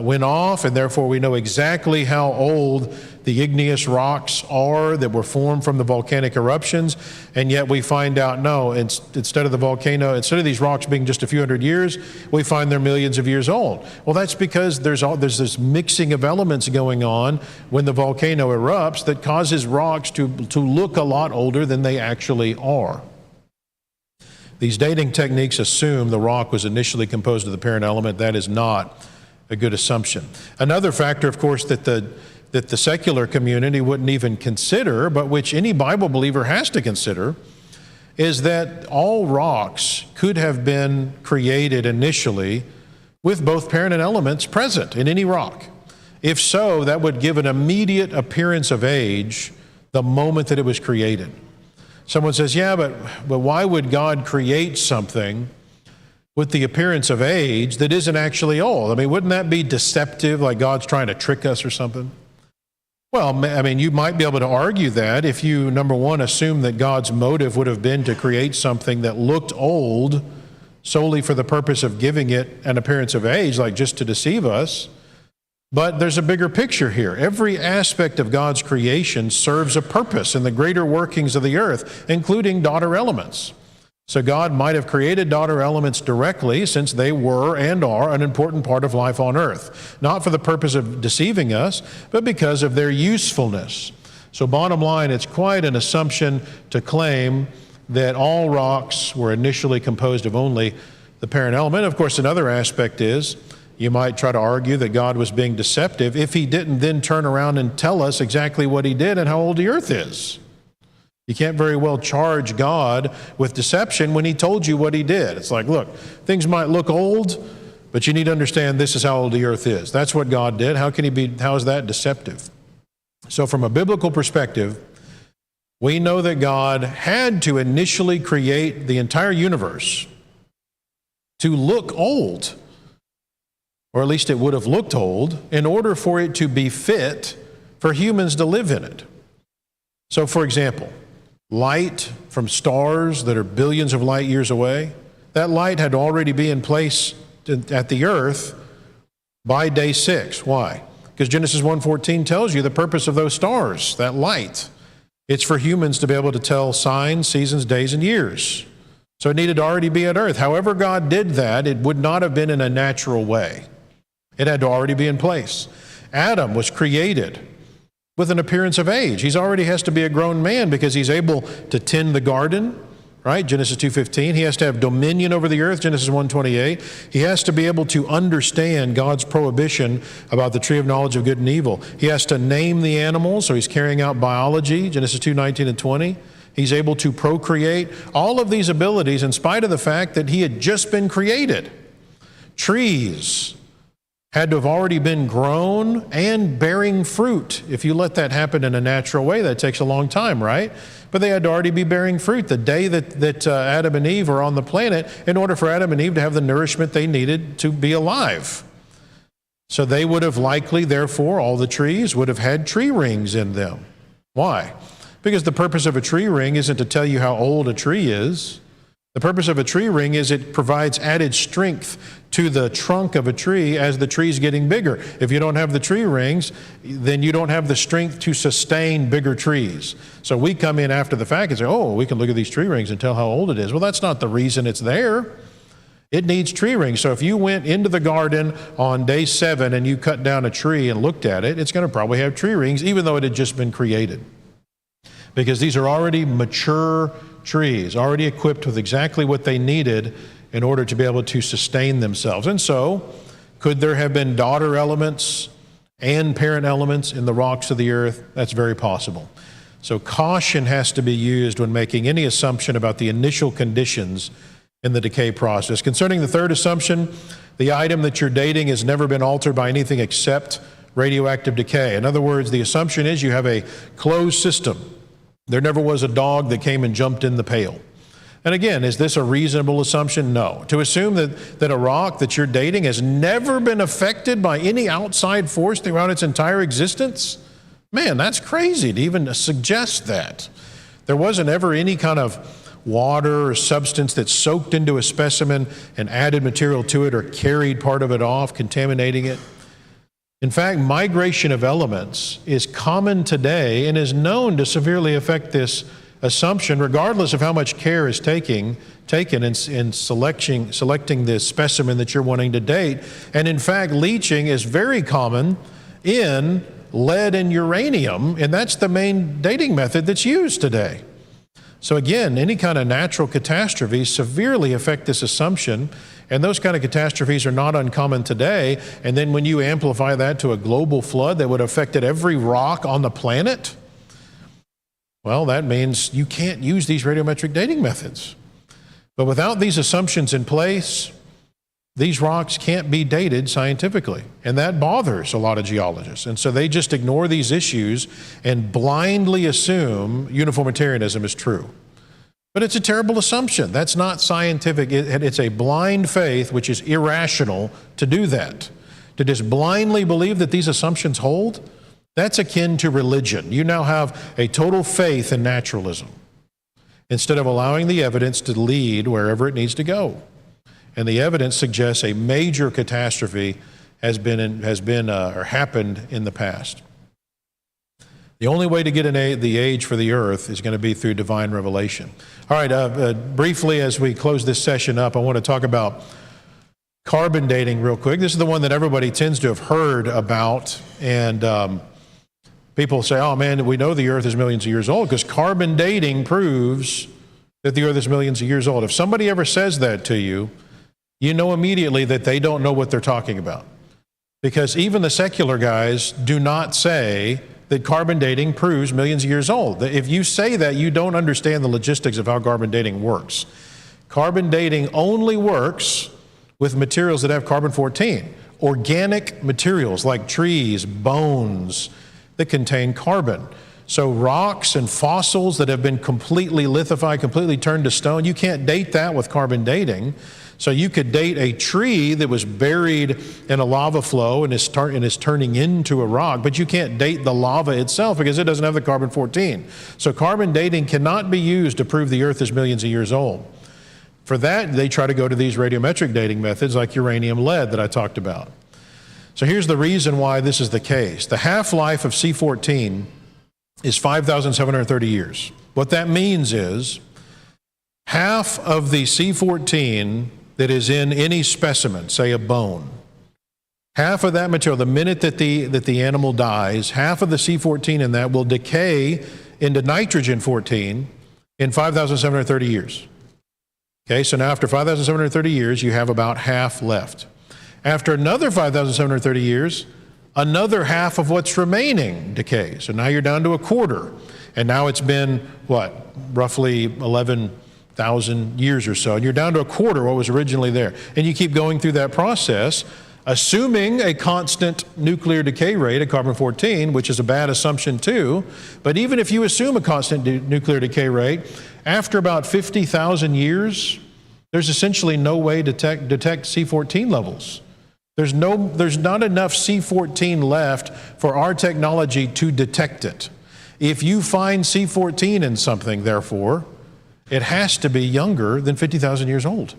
went off, and therefore we know exactly how old the igneous rocks are that were formed from the volcanic eruptions, and yet we find out, no, instead of these rocks being just a few hundred years, we find they're millions of years old. Well, that's because there's this mixing of elements going on when the volcano erupts that causes rocks to look a lot older than they actually are. These dating techniques assume the rock was initially composed of the parent element. That is not a good assumption. Another factor, of course, that the secular community wouldn't even consider, but which any Bible believer has to consider, is that all rocks could have been created initially with both parent and elements present in any rock. If so, that would give an immediate appearance of age the moment that it was created. Someone says, yeah, but why would God create something with the appearance of age that isn't actually old? I mean, wouldn't that be deceptive, like God's trying to trick us or something? Well, I mean, you might be able to argue that if you, number one, assume that God's motive would have been to create something that looked old solely for the purpose of giving it an appearance of age, like just to deceive us. But there's a bigger picture here. Every aspect of God's creation serves a purpose in the greater workings of the earth, including daughter elements. So God might have created daughter elements directly, since they were and are an important part of life on earth, not for the purpose of deceiving us, but because of their usefulness. So bottom line, it's quite an assumption to claim that all rocks were initially composed of only the parent element. Of course, another aspect is, you might try to argue that God was being deceptive if he didn't then turn around and tell us exactly what he did and how old the earth is. You can't very well charge God with deception when he told you what he did. It's like, look, things might look old, but you need to understand this is how old the earth is. That's what God did. How is that deceptive? So from a biblical perspective, we know that God had to initially create the entire universe to look old, or at least it would have looked old, in order for it to be fit for humans to live in it. So, for example, light from stars that are billions of light years away, that light had to already be in place at the earth by day 6. Why? Because Genesis 1:14 tells you the purpose of those stars, that light. It's for humans to be able to tell signs, seasons, days, and years. So it needed to already be at earth. However God did that, it would not have been in a natural way. It had to already be in place. Adam was created with an appearance of age. He already has to be a grown man because he's able to tend the garden, right? Genesis 2:15. He has to have dominion over the earth, Genesis 1:28. He has to be able to understand God's prohibition about the tree of knowledge of good and evil. He has to name the animals, so he's carrying out biology, Genesis 2:19 and 20. He's able to procreate. All of these abilities in spite of the fact that he had just been created. Trees had to have already been grown and bearing fruit. If you let that happen in a natural way, that takes a long time, right? But they had to already be bearing fruit the day that Adam and Eve were on the planet, in order for Adam and Eve to have the nourishment they needed to be alive. So they would have likely, therefore, all the trees would have had tree rings in them. Why? Because the purpose of a tree ring isn't to tell you how old a tree is. The purpose of a tree ring is it provides added strength to the trunk of a tree as the tree's getting bigger. If you don't have the tree rings, then you don't have the strength to sustain bigger trees. So we come in after the fact and say, oh, we can look at these tree rings and tell how old it is. Well, that's not the reason it's there. It needs tree rings. So if you went into the garden on day 7 and you cut down a tree and looked at it, it's going to probably have tree rings, even though it had just been created. Because these are already mature trees, already equipped with exactly what they needed in order to be able to sustain themselves. And so, could there have been daughter elements and parent elements in the rocks of the earth? That's very possible. So caution has to be used when making any assumption about the initial conditions in the decay process. Concerning the third assumption, the item that you're dating has never been altered by anything except radioactive decay. In other words, the assumption is you have a closed system. There never was a dog that came and jumped in the pail. And again, is this a reasonable assumption? No. To assume that a rock that you're dating has never been affected by any outside force throughout its entire existence? Man, that's crazy to even suggest that. There wasn't ever any kind of water or substance that soaked into a specimen and added material to it or carried part of it off, contaminating it. In fact, migration of elements is common today and is known to severely affect this assumption, regardless of how much care is taken in selecting the specimen that you're wanting to date. And in fact, leaching is very common in lead and uranium, and that's the main dating method that's used today. So again, any kind of natural catastrophes severely affect this assumption, and those kind of catastrophes are not uncommon today. And then when you amplify that to a global flood that would have affected every rock on the planet, well, that means you can't use these radiometric dating methods. But without these assumptions in place, these rocks can't be dated scientifically, and that bothers a lot of geologists. And so they just ignore these issues and blindly assume uniformitarianism is true. But it's a terrible assumption. That's not scientific. It's a blind faith, which is irrational to do that. To just blindly believe that these assumptions hold, that's akin to religion. You now have a total faith in naturalism instead of allowing the evidence to lead wherever it needs to go. And the evidence suggests a major catastrophe has happened in the past. The only way to get the age for the earth is going to be through divine revelation. All right, briefly as we close this session up, I want to talk about carbon dating real quick. This is the one that everybody tends to have heard about, and people say, oh man, we know the earth is millions of years old because carbon dating proves that the earth is millions of years old. If somebody ever says that to you, you know immediately that they don't know what they're talking about. Because even the secular guys do not say that carbon dating proves millions of years old. If you say that, you don't understand the logistics of how carbon dating works. Carbon dating only works with materials that have carbon-14. Organic materials like trees, bones that contain carbon. So rocks and fossils that have been completely lithified, completely turned to stone, you can't date that with carbon dating. So you could date a tree that was buried in a lava flow and is turning into a rock, but you can't date the lava itself because it doesn't have the carbon-14. So carbon dating cannot be used to prove the earth is millions of years old. For that, they try to go to these radiometric dating methods like uranium-lead that I talked about. So here's the reason why this is the case. The half-life of C14 is 5,730 years. What that means is half of the C14 that is in any specimen, say a bone, half of that material, the minute that the animal dies, half of the C14 in that will decay into nitrogen-14 in 5,730 years. Okay, so now after 5,730 years, you have about half left. After another 5,730 years, another half of what's remaining decays. So now you're down to a quarter. And now it's been, what, roughly 11,000 years or so. And you're down to a quarter what was originally there. And you keep going through that process, assuming a constant nuclear decay rate of carbon-14, which is a bad assumption too. But even if you assume a constant nuclear decay rate, after about 50,000 years, there's essentially no way to detect C14 levels. There's not enough C14 left for our technology to detect it. If you find C14 in something, therefore, it has to be younger than 50,000 years old.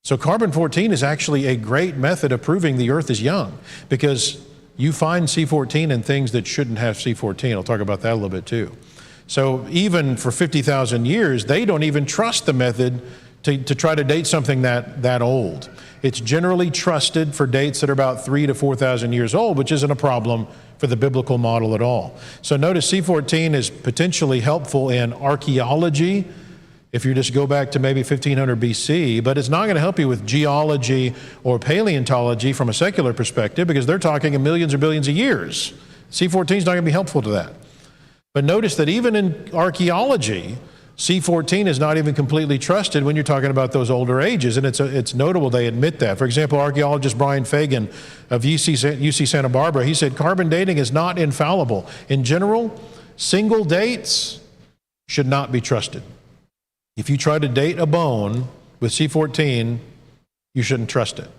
So carbon-14 is actually a great method of proving the earth is young, because you find C14 in things that shouldn't have C14. I'll talk about that a little bit too. So even for 50,000 years, they don't even trust the method to try to date something that old. It's generally trusted for dates that are about 3,000 to 4,000 years old, which isn't a problem for the biblical model at all. So notice C14 is potentially helpful in archaeology, if you just go back to maybe 1500 BC, but it's not going to help you with geology or paleontology from a secular perspective, because they're talking in millions or billions of years. C14 is not going to be helpful to that. But notice that even in archaeology, C14 is not even completely trusted when you're talking about those older ages, and it's notable they admit that. For example, archaeologist Brian Fagan of UC Santa Barbara, he said carbon dating is not infallible. In general, single dates should not be trusted. If you try to date a bone with C14, you shouldn't trust it.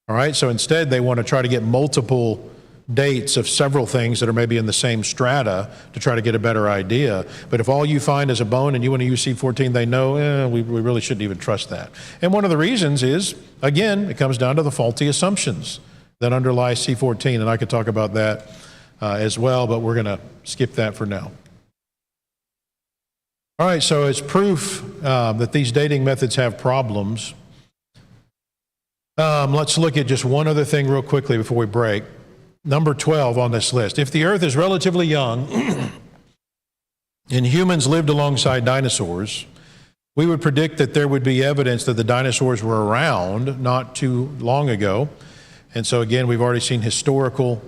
All right, so instead they want to try to get multiple dates of several things that are maybe in the same strata to try to get a better idea. But if all you find is a bone and you want to use C14, they know we really shouldn't even trust that. And one of the reasons is, again, it comes down to the faulty assumptions that underlie C14, and I could talk about that as well, but we're going to skip that for now. All right, so as proof that these dating methods have problems, let's look at just one other thing real quickly before we break. Number 12 on this list. If the Earth is relatively young and humans lived alongside dinosaurs, we would predict that there would be evidence that the dinosaurs were around not too long ago. And so again, we've already seen historical,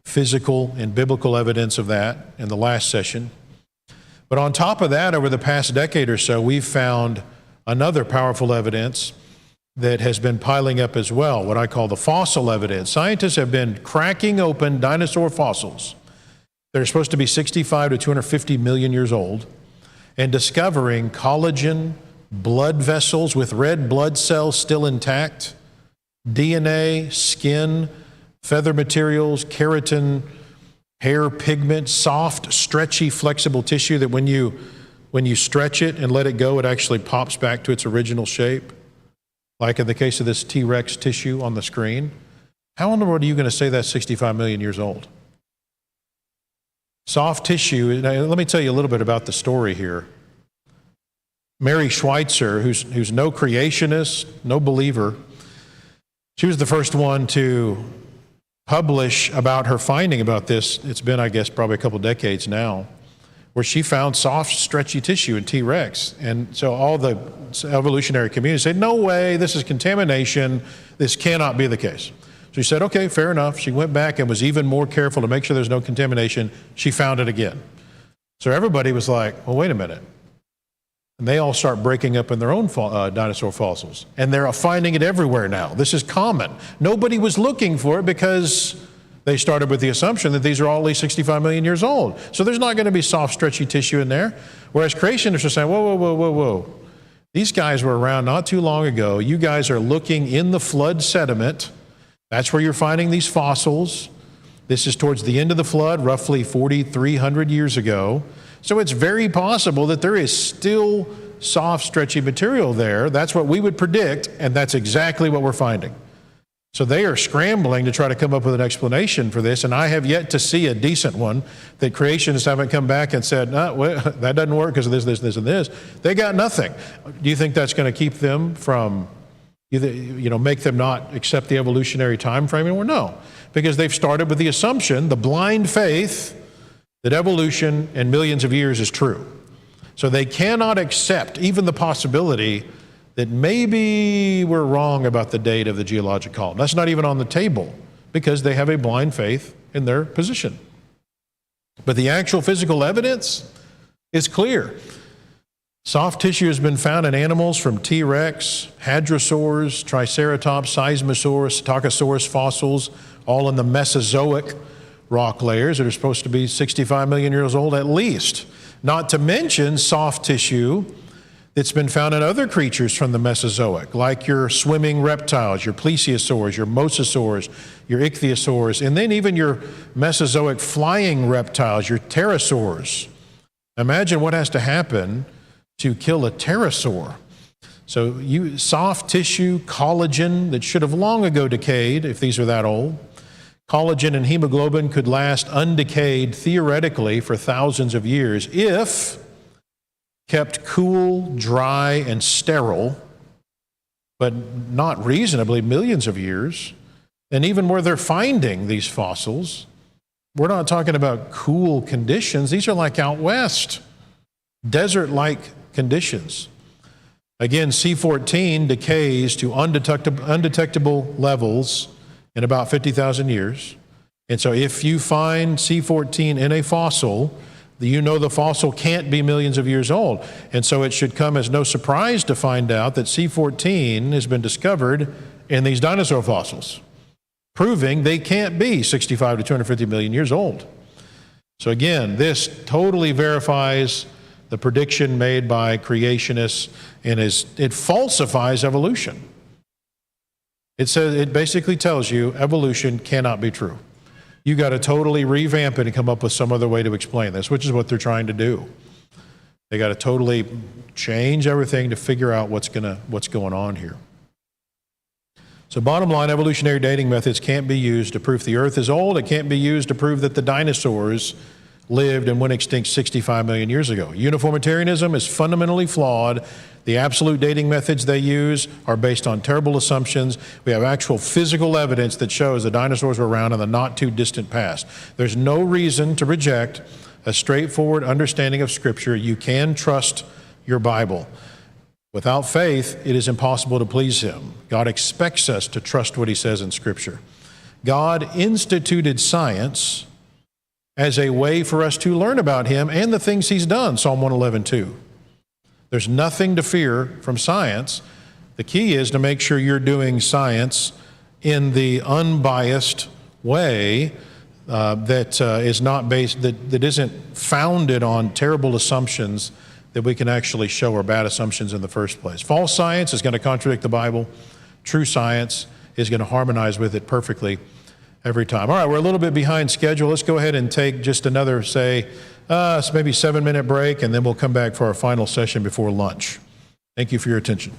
physical, and biblical evidence of that in the last session. But on top of that, over the past decade or so, we've found another powerful evidence that has been piling up as well, what I call the fossil evidence. Scientists have been cracking open dinosaur fossils that are supposed to be 65 to 250 million years old and discovering collagen, blood vessels with red blood cells still intact, DNA, skin, feather materials, keratin, hair pigment, soft, stretchy, flexible tissue that when you stretch it and let it go, it actually pops back to its original shape. Like in the case of this T-Rex tissue on the screen. How in the world are you going to say that's 65 million years old? Soft tissue, now, let me tell you a little bit about the story here. Mary Schweitzer, who's no creationist, no believer, she was the first one to publish about her finding about this. It's been, I guess, probably a couple decades now, where she found soft, stretchy tissue in T-Rex. And so all the evolutionary community said, no way, this is contamination, this cannot be the case. So she said, okay, fair enough. She went back and was even more careful to make sure there's no contamination. She found it again. So everybody was like, well, wait a minute. And they all start breaking up in their own dinosaur fossils. And they're finding it everywhere now. This is common. Nobody was looking for it because they started with the assumption that these are all at least 65 million years old. So there's not going to be soft, stretchy tissue in there. Whereas creationists are saying, whoa, whoa, whoa, whoa, whoa. These guys were around not too long ago. You guys are looking in the flood sediment. That's where you're finding these fossils. This is towards the end of the flood, roughly 4,300 years ago. So it's very possible that there is still soft, stretchy material there. That's what we would predict, and that's exactly what we're finding. So they are scrambling to try to come up with an explanation for this, and I have yet to see a decent one that creationists haven't come back and said, no, well, that doesn't work because of this, this, this, and this. They got nothing. Do you think that's going to keep them from, make them not accept the evolutionary time frame anymore? No, because they've started with the assumption, the blind faith, that evolution in millions of years is true. So they cannot accept even the possibility that maybe we're wrong about the date of the geologic column. That's not even on the table because they have a blind faith in their position. But the actual physical evidence is clear. Soft tissue has been found in animals from T-Rex, hadrosaurs, Triceratops, Seismosaurus, Tachysaurus fossils, all in the Mesozoic rock layers that are supposed to be 65 million years old at least. Not to mention soft tissue that's been found in other creatures from the Mesozoic, like your swimming reptiles, your plesiosaurs, your mosasaurs, your ichthyosaurs, and then even your Mesozoic flying reptiles, your pterosaurs. Imagine what has to happen to kill a pterosaur. So soft tissue, collagen that should have long ago decayed, if these are that old. Collagen and hemoglobin could last undecayed theoretically for thousands of years if kept cool, dry, and sterile, but not reasonably millions of years. And even where they're finding these fossils, we're not talking about cool conditions. These are like out west, desert-like conditions. Again, C14 decays to undetectable levels in about 50,000 years. And so if you find C14 in a fossil, you know the fossil can't be millions of years old. And so it should come as no surprise to find out that C14 has been discovered in these dinosaur fossils, proving they can't be 65 to 250 million years old. So again, this totally verifies the prediction made by creationists, and it falsifies evolution. It basically tells you evolution cannot be true. You got to totally revamp it and come up with some other way to explain this, which is what they're trying to do. They got to totally change everything to figure out what's going on here. So bottom line, evolutionary dating methods can't be used to prove the Earth is old. It can't be used to prove that the dinosaurs lived and went extinct 65 million years ago. Uniformitarianism is fundamentally flawed. The absolute dating methods they use are based on terrible assumptions. We have actual physical evidence that shows the dinosaurs were around in the not too distant past. There's no reason to reject a straightforward understanding of Scripture. You can trust your Bible. Without faith, it is impossible to please Him. God expects us to trust what He says in Scripture. God instituted science as a way for us to learn about Him and the things He's done, Psalm 111:2. There's nothing to fear from science. The key is to make sure you're doing science in the unbiased way that is not based, that isn't founded on terrible assumptions that we can actually show are bad assumptions in the first place. False science is going to contradict the Bible. True science is going to harmonize with it perfectly every time. All right, we're a little bit behind schedule. Let's go ahead and take just another, say, maybe 7-minute break, and then we'll come back for our final session before lunch. Thank you for your attention.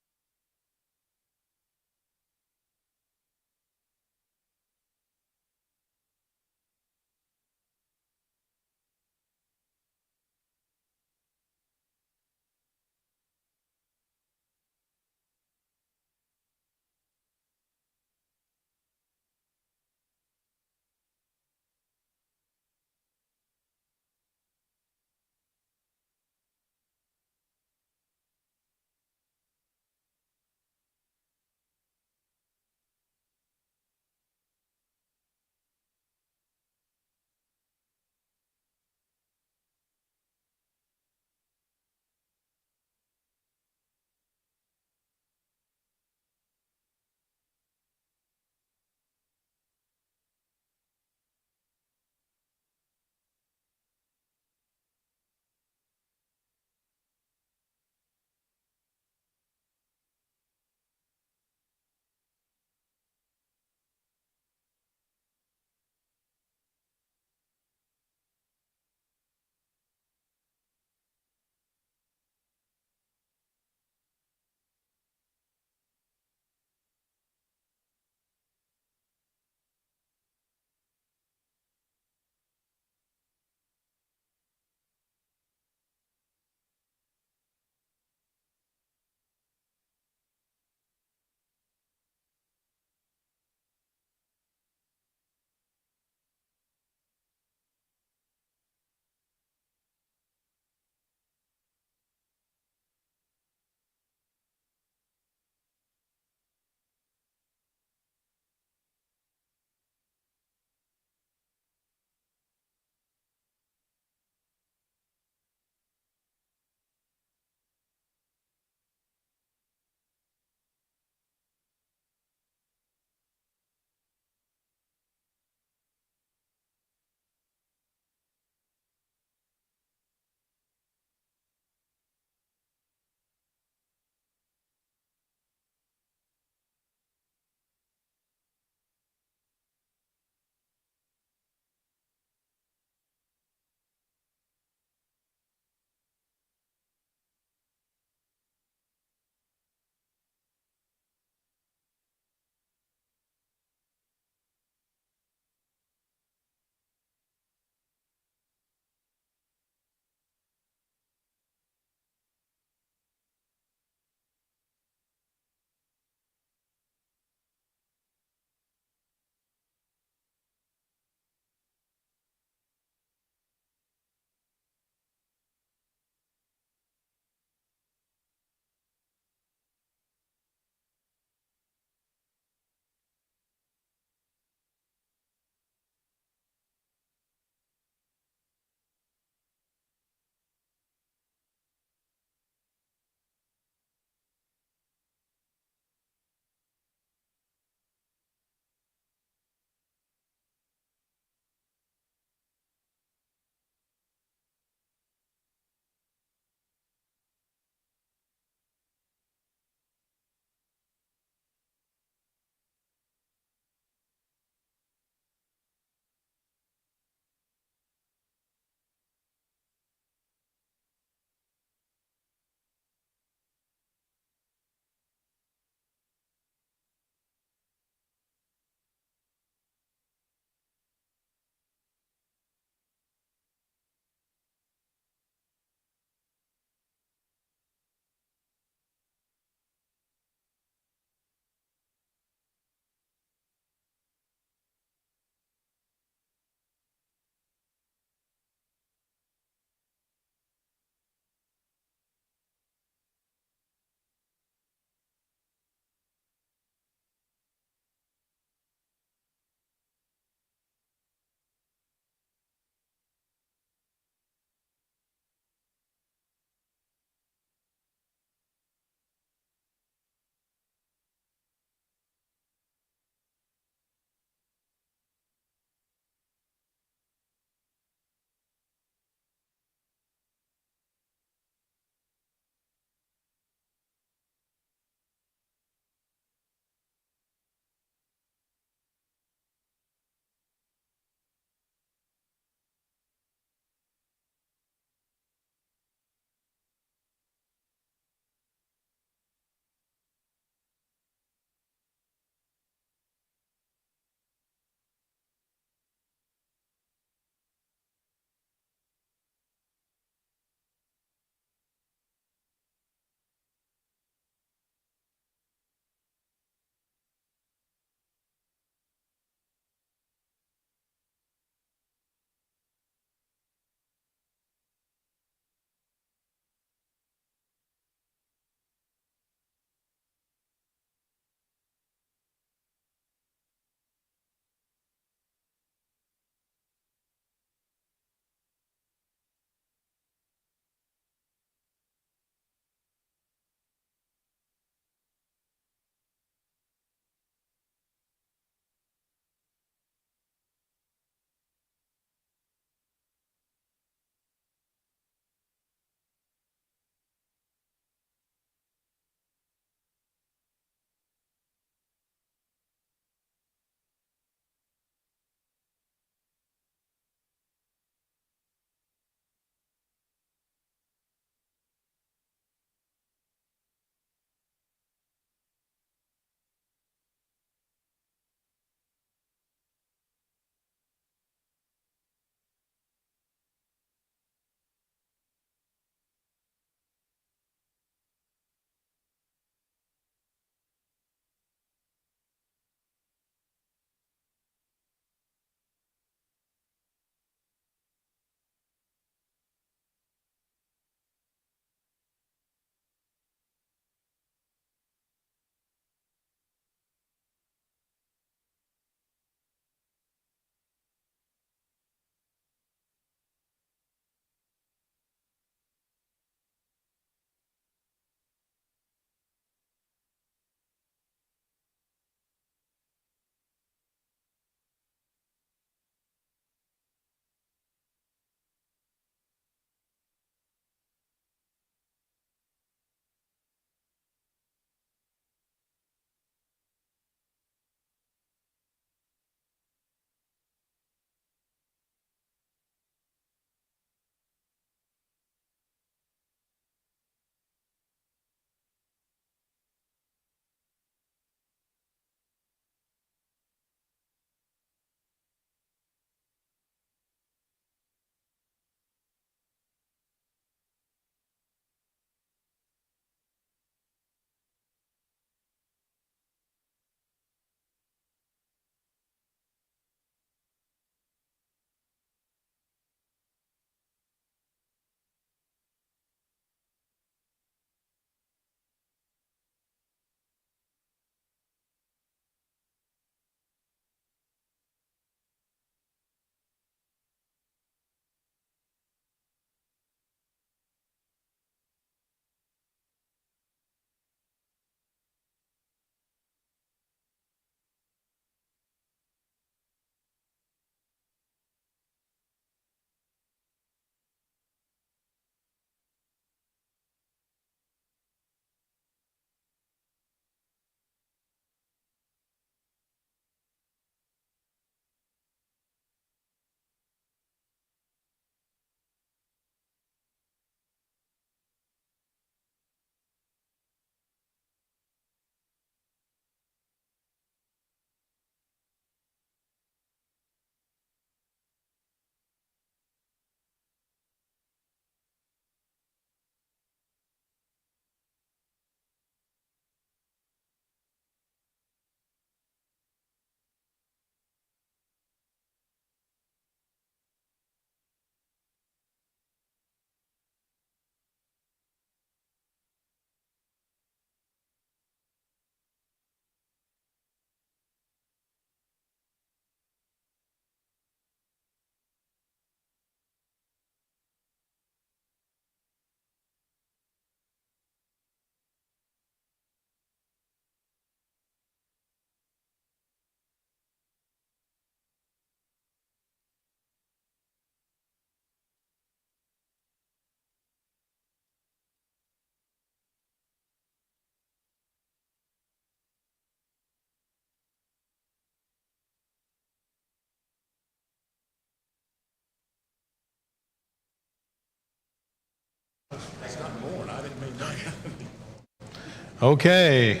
Okay.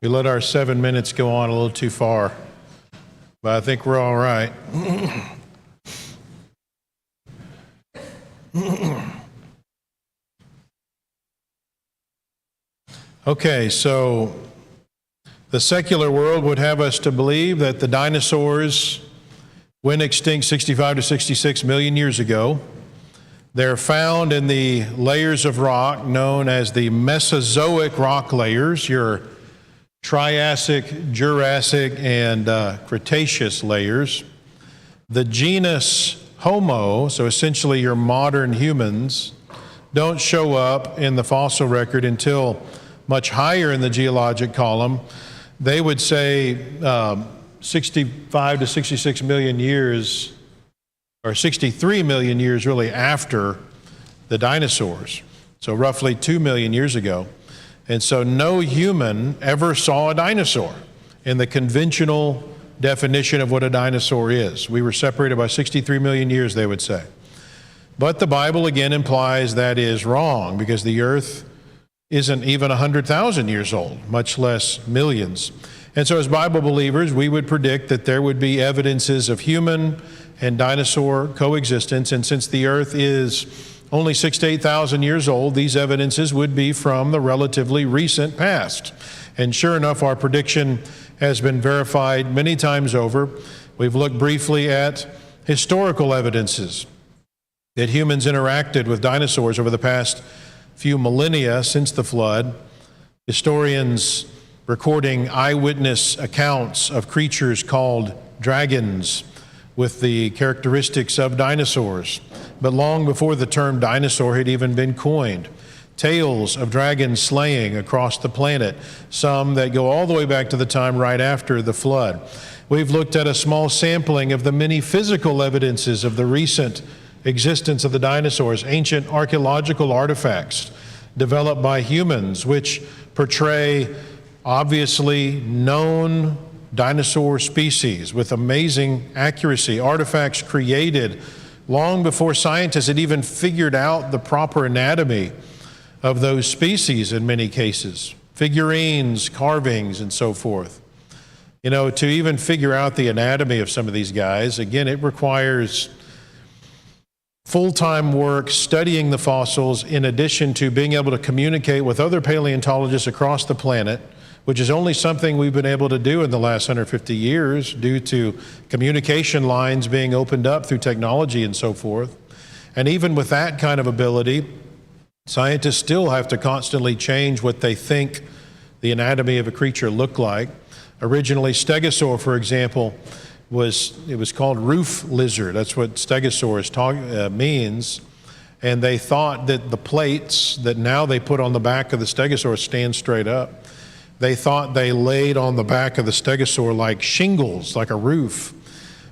We let our 7 minutes go on a little too far, but I think we're all right. Okay, so the secular world would have us to believe that the dinosaurs went extinct 65 to 66 million years ago. They're found in the layers of rock known as the Mesozoic rock layers, your Triassic, Jurassic, and Cretaceous layers. The genus Homo, so essentially your modern humans, don't show up in the fossil record until much higher in the geologic column. They would say 65 to 66 million years, or 63 million years really after the dinosaurs. So roughly 2 million years ago. And so no human ever saw a dinosaur in the conventional definition of what a dinosaur is. We were separated by 63 million years, they would say. But the Bible again implies that is wrong, because the earth isn't even 100,000 years old, much less millions. And so as Bible believers, we would predict that there would be evidences of human and dinosaur coexistence. And since the earth is only 6,000 to 8,000 years old, these evidences would be from the relatively recent past. And sure enough, our prediction has been verified many times over. We've looked briefly at historical evidences that humans interacted with dinosaurs over the past few millennia since the flood. Historians recording eyewitness accounts of creatures called dragons with the characteristics of dinosaurs, but long before the term dinosaur had even been coined. Tales of dragons slaying across the planet, some that go all the way back to the time right after the flood. We've looked at a small sampling of the many physical evidences of the recent existence of the dinosaurs, ancient archaeological artifacts developed by humans, which portray obviously known dinosaur species with amazing accuracy, artifacts created long before scientists had even figured out the proper anatomy of those species in many cases. Figurines, carvings, and so forth. You know, to even figure out the anatomy of some of these guys, again, it requires full-time work studying the fossils in addition to being able to communicate with other paleontologists across the planet, which is only something we've been able to do in the last 150 years due to communication lines being opened up through technology and so forth. And even with that kind of ability, scientists still have to constantly change what they think the anatomy of a creature looked like. Originally, stegosaur, for example, was called roof lizard. That's what stegosaur means. And they thought that the plates that now they put on the back of the stegosaur stand straight up. They thought they laid on the back of the stegosaur like shingles, like a roof,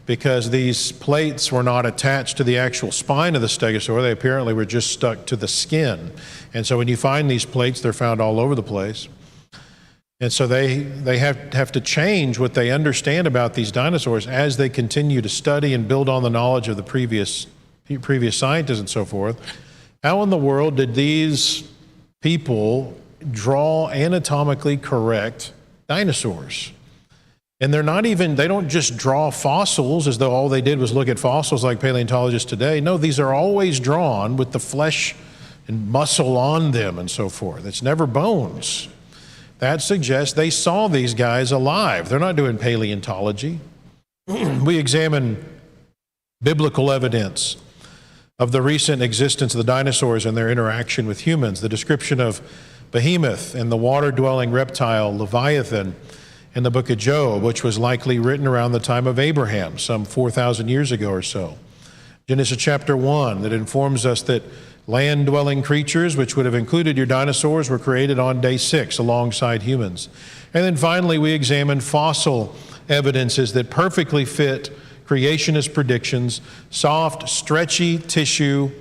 because these plates were not attached to the actual spine of the stegosaur. They apparently were just stuck to the skin. And so when you find these plates, they're found all over the place. And so they have to change what they understand about these dinosaurs as they continue to study and build on the knowledge of the previous scientists and so forth. How in the world did these people draw anatomically correct dinosaurs? And they don't just draw fossils as though all they did was look at fossils like paleontologists today. No, these are always drawn with the flesh and muscle on them and so forth. It's never bones. That suggests they saw these guys alive. They're not doing paleontology. We examine biblical evidence of the recent existence of the dinosaurs and their interaction with humans. The description of Behemoth and the water-dwelling reptile Leviathan in the book of Job, which was likely written around the time of Abraham, some 4,000 years ago or so. Genesis chapter 1 that informs us that land-dwelling creatures, which would have included your dinosaurs, were created on day 6 alongside humans. And then finally, we examine fossil evidences that perfectly fit creationist predictions: soft, stretchy tissue,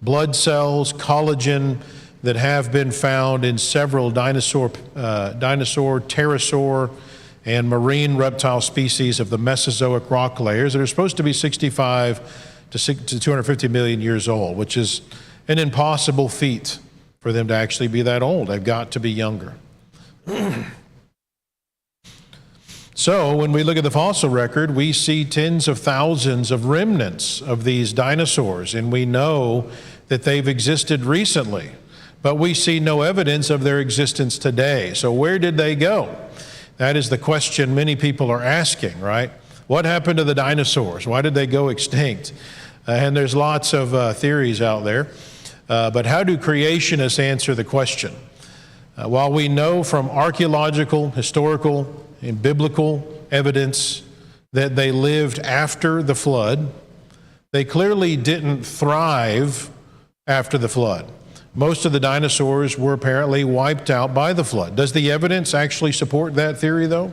blood cells, collagen that have been found in several dinosaur, pterosaur, and marine reptile species of the Mesozoic rock layers that are supposed to be 65 to 250 million years old, which is an impossible feat for them to actually be that old. They've got to be younger. So when we look at the fossil record, we see tens of thousands of remnants of these dinosaurs, and we know that they've existed recently, but we see no evidence of their existence today. So where did they go? That is the question many people are asking, right? What happened to the dinosaurs? Why did they go extinct? And there's lots of theories out there. But how do creationists answer the question? While we know from archaeological, historical, and biblical evidence that they lived after the flood, they clearly didn't thrive after the flood. Most of the dinosaurs were apparently wiped out by the flood. Does the evidence actually support that theory, though?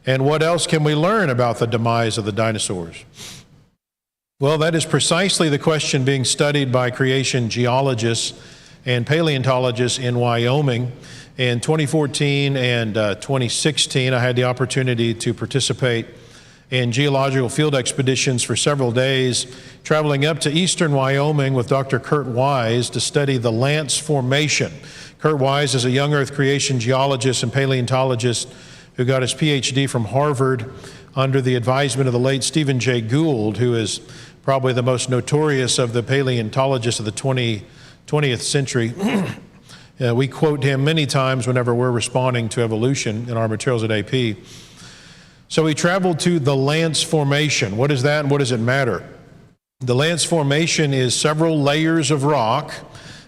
And what else can we learn about the demise of the dinosaurs? Well, that is precisely the question being studied by creation geologists and paleontologists in Wyoming. In 2014 and 2016, I had the opportunity to participate in geological field expeditions for several days, traveling up to eastern Wyoming with Dr. Kurt Wise to study the Lance Formation. Kurt Wise is a young Earth creation geologist and paleontologist who got his PhD from Harvard under the advisement of the late Stephen Jay Gould, who is probably the most notorious of the paleontologists of the 20th century. We quote him many times whenever we're responding to evolution in our materials at AP. So we traveled to the Lance Formation. What is that and what does it matter? The Lance Formation is several layers of rock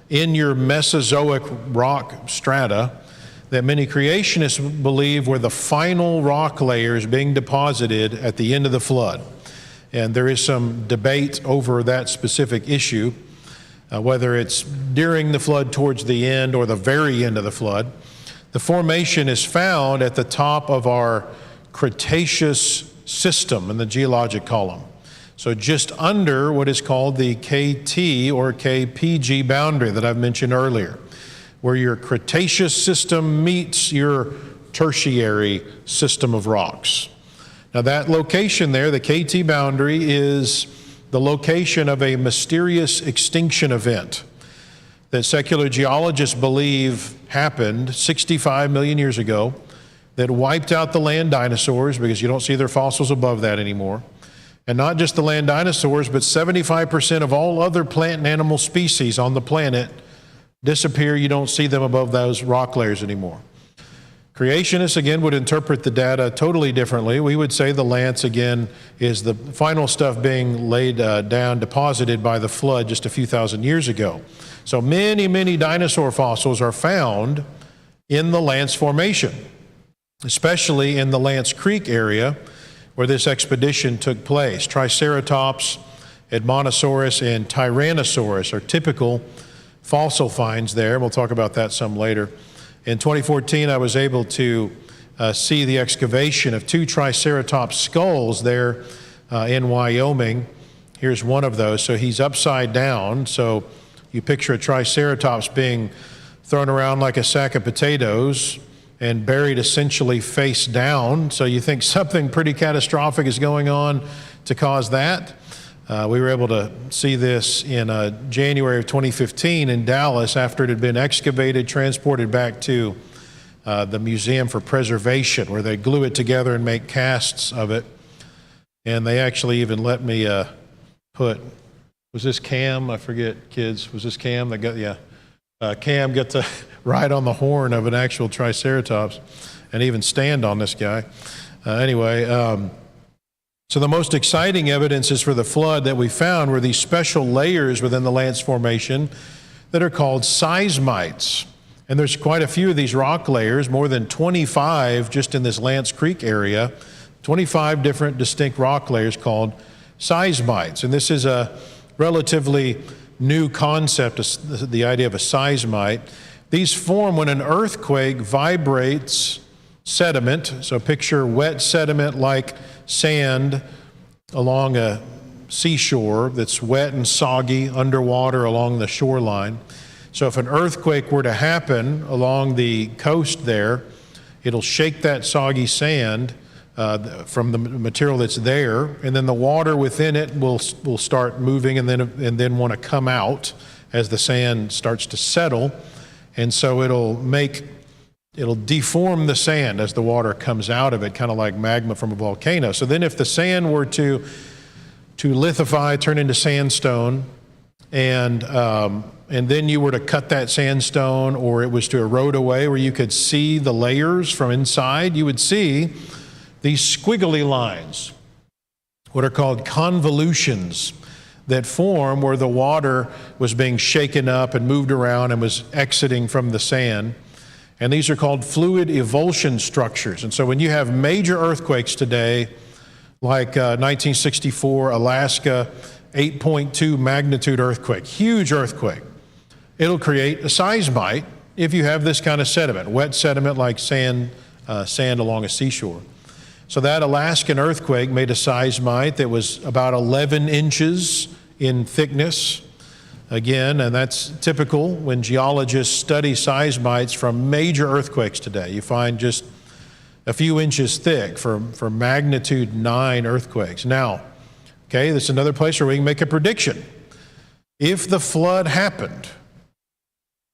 in your Mesozoic rock strata that many creationists believe were the final rock layers being deposited at the end of the flood. And there is some debate over that specific issue, whether it's during the flood towards the end or the very end of the flood. The formation is found at the top of our Cretaceous system in the geologic column. So just under what is called the KT or KPG boundary that I've mentioned earlier, where your Cretaceous system meets your tertiary system of rocks. Now that location there, the KT boundary, is the location of a mysterious extinction event that secular geologists believe happened 65 million years ago that wiped out the land dinosaurs, because you don't see their fossils above that anymore. And not just the land dinosaurs, but 75% of all other plant and animal species on the planet disappear. You don't see them above those rock layers anymore. Creationists, again, would interpret the data totally differently. We would say the Lance, again, is the final stuff being laid down, deposited by the flood just a few thousand years ago. So many, many dinosaur fossils are found in the Lance Formation, especially in the Lance Creek area where this expedition took place. Triceratops, Edmontosaurus, and Tyrannosaurus are typical fossil finds there. We'll talk about that some later. In 2014, I was able to see the excavation of 2 Triceratops skulls there in Wyoming. Here's one of those. So he's upside down. So you picture a Triceratops being thrown around like a sack of potatoes and buried essentially face down. So you think something pretty catastrophic is going on to cause that. We were able to see this in January of 2015 in Dallas after it had been excavated, transported back to the Museum for Preservation, where they glue it together and make casts of it. And they actually even let me put, was this Cam? I forget, kids. Was this Cam that got, yeah. Cam got to ride on the horn of an actual Triceratops and even stand on this guy. So the most exciting evidences for the flood that we found were these special layers within the Lance Formation that are called seismites. And there's quite a few of these rock layers, more than 25 just in this Lance Creek area, 25 different distinct rock layers called seismites. And this is a relatively new concept, the idea of a seismite. These form when an earthquake vibrates sediment. So picture wet sediment like sand along a seashore that's wet and soggy underwater along the shoreline. So if an earthquake were to happen along the coast there, it'll shake that soggy sand from the material that's there, and then the water within it will start moving and then want to come out as the sand starts to settle, and so it'll deform the sand as the water comes out of it, kind of like magma from a volcano. So then if the sand were to lithify, turn into sandstone, and then you were to cut that sandstone, or it was to erode away where you could see the layers from inside, you would see these squiggly lines, what are called convolutions, that form where the water was being shaken up and moved around and was exiting from the sand. And these are called fluid evulsion structures. And so when you have major earthquakes today, like 1964 Alaska 8.2 magnitude earthquake, huge earthquake, it'll create a seismite if you have this kind of sediment, wet sediment like sand along a seashore. So that Alaskan earthquake made a seismite that was about 11 inches in thickness. Again, and that's typical when geologists study seismites from major earthquakes today. You find just a few inches thick for magnitude 9 earthquakes. Now, okay, this is another place where we can make a prediction. If the flood happened,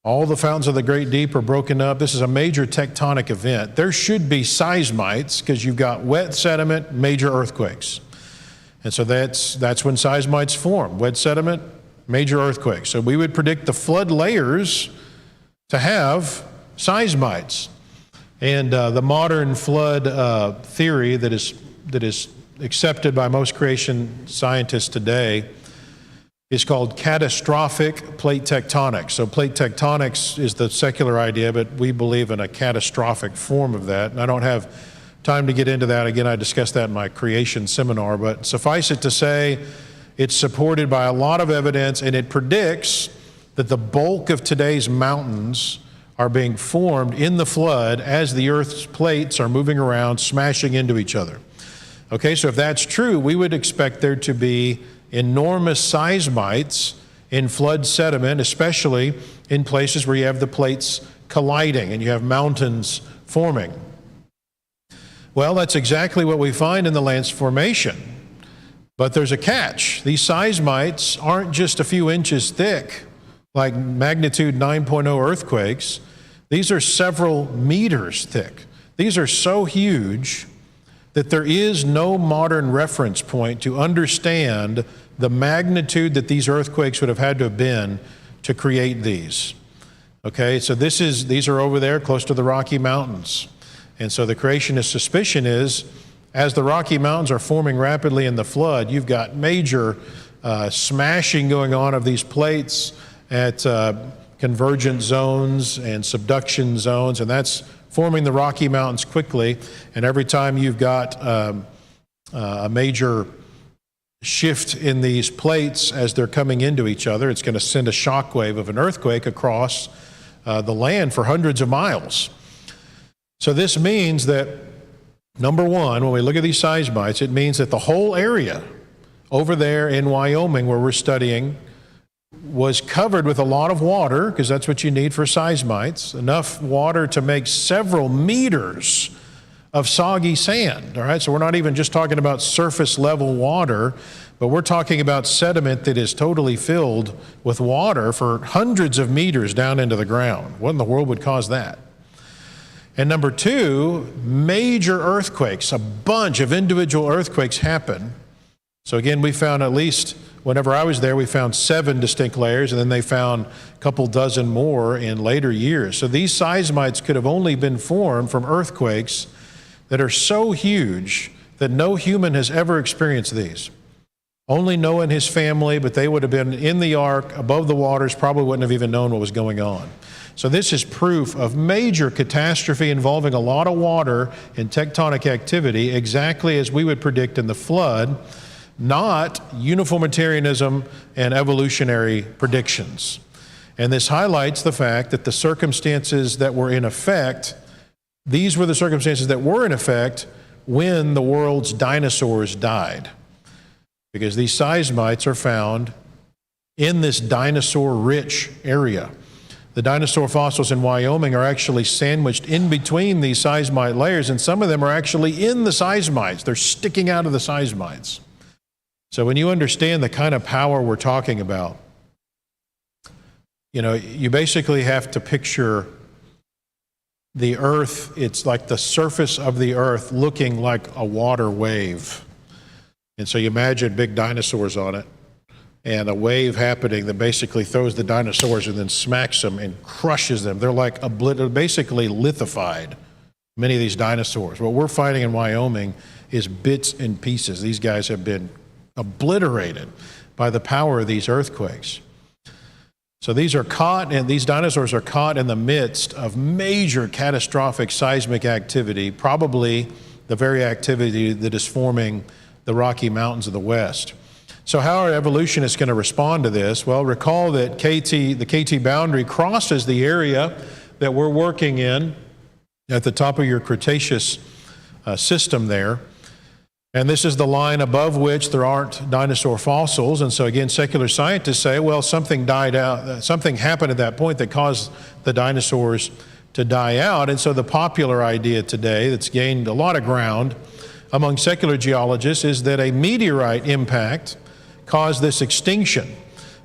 all the fountains of the Great Deep are broken up, this is a major tectonic event, there should be seismites because you've got wet sediment, major earthquakes. And so that's when seismites form, wet sediment, major earthquakes. So we would predict the flood layers to have seismites. And the modern flood theory that is accepted by most creation scientists today is called catastrophic plate tectonics. So plate tectonics is the secular idea, but we believe in a catastrophic form of that. And I don't have time to get into that. Again, I discussed that in my creation seminar, but suffice it to say, it's supported by a lot of evidence, and it predicts that the bulk of today's mountains are being formed in the flood as the Earth's plates are moving around, smashing into each other. Okay, so if that's true, we would expect there to be enormous seismites in flood sediment, especially in places where you have the plates colliding and you have mountains forming. Well, that's exactly what we find in the Lance Formation. But there's a catch. These seismites aren't just a few inches thick, like magnitude 9.0 earthquakes. These are several meters thick. These are so huge that there is no modern reference point to understand the magnitude that these earthquakes would have had to have been to create these. Okay, so these are over there close to the Rocky Mountains. And so the creationist suspicion is, as the Rocky Mountains are forming rapidly in the flood, you've got major smashing going on of these plates at convergent zones and subduction zones, and that's forming the Rocky Mountains quickly. And every time you've got a major shift in these plates as they're coming into each other, it's going to send a shock wave of an earthquake across the land for hundreds of miles. So this means that, number one, when we look at these seismites, it means that the whole area over there in Wyoming where we're studying was covered with a lot of water, because that's what you need for seismites, enough water to make several meters of soggy sand. All right, so we're not even just talking about surface level water, but we're talking about sediment that is totally filled with water for hundreds of meters down into the ground. What in the world would cause that? And number two, major earthquakes, a bunch of individual earthquakes happen. So again, we found at least, whenever I was there, we found 7 distinct layers, and then they found a couple dozen more in later years. So these seismites could have only been formed from earthquakes that are so huge that no human has ever experienced these. Only Noah and his family, but they would have been in the ark above the waters, probably wouldn't have even known what was going on. So this is proof of major catastrophe involving a lot of water and tectonic activity, exactly as we would predict in the flood, not uniformitarianism and evolutionary predictions. And this highlights the fact that the circumstances that were in effect, these were the circumstances that were in effect when the world's dinosaurs died. Because these seismites are found in this dinosaur-rich area. The dinosaur fossils in Wyoming are actually sandwiched in between these seismite layers, and some of them are actually in the seismites. They're sticking out of the seismites. So when you understand the kind of power we're talking about, you know, you basically have to picture the earth. It's like the surface of the earth looking like a water wave. And so you imagine big dinosaurs on it, and a wave happening that basically throws the dinosaurs and then smacks them and crushes them. They're like basically lithified, many of these dinosaurs. What we're finding in Wyoming is bits and pieces. These guys have been obliterated by the power of these earthquakes. So these dinosaurs are caught in the midst of major catastrophic seismic activity, probably the very activity that is forming the Rocky Mountains of the West. So how are evolutionists going to respond to this? Well, recall that the KT boundary crosses the area that we're working in at the top of your Cretaceous system there. And this is the line above which there aren't dinosaur fossils. And so again, secular scientists say, well, something died out, something happened at that point that caused the dinosaurs to die out. And so the popular idea today that's gained a lot of ground among secular geologists is that a meteorite impact caused this extinction,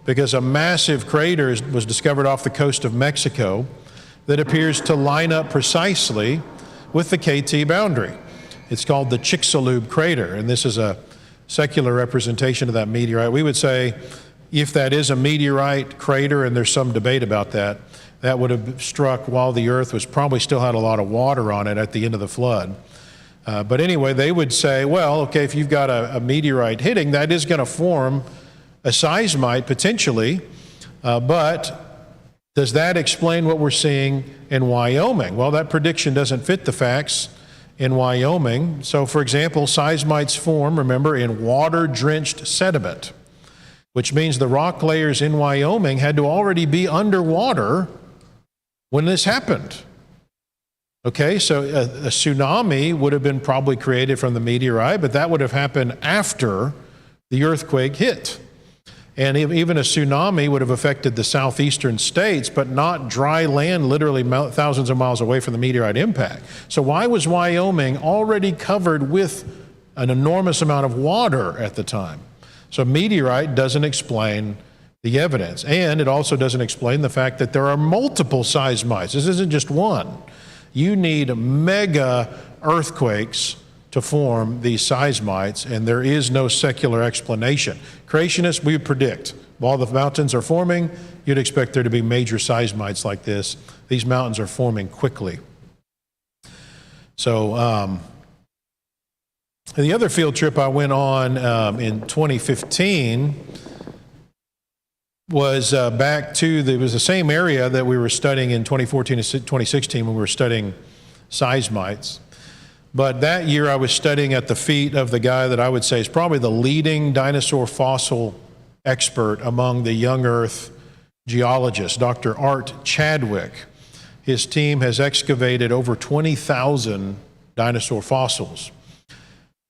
because a massive crater was discovered off the coast of Mexico that appears to line up precisely with the KT boundary. It's called the Chicxulub crater, and this is a secular representation of that meteorite. We would say if that is a meteorite crater, and there's some debate about that, that would have struck while the earth was probably still had a lot of water on it at the end of the flood. But anyway, they would say, well, okay, if you've got a meteorite hitting, that is going to form a seismite potentially, but does that explain what we're seeing in Wyoming? Well, that prediction doesn't fit the facts in Wyoming. So, for example, seismites form, remember, in water-drenched sediment, which means the rock layers in Wyoming had to already be underwater when this happened. Okay, so a tsunami would have been probably created from the meteorite, but that would have happened after the earthquake hit. And even a tsunami would have affected the southeastern states, but not dry land literally thousands of miles away from the meteorite impact. So why was Wyoming already covered with an enormous amount of water at the time? So meteorite doesn't explain the evidence. And it also doesn't explain the fact that there are multiple seismites. This isn't just one. You need mega earthquakes to form these seismites, and there is no secular explanation. Creationists, we predict, while the mountains are forming, you'd expect there to be major seismites like this. These mountains are forming quickly. So the other field trip I went on in 2015 was back to, it was the same area that we were studying in 2014 and 2016 when we were studying seismites. But that year I was studying at the feet of the guy that I would say is probably the leading dinosaur fossil expert among the young earth geologists, Dr. Art Chadwick. His team has excavated over 20,000 dinosaur fossils.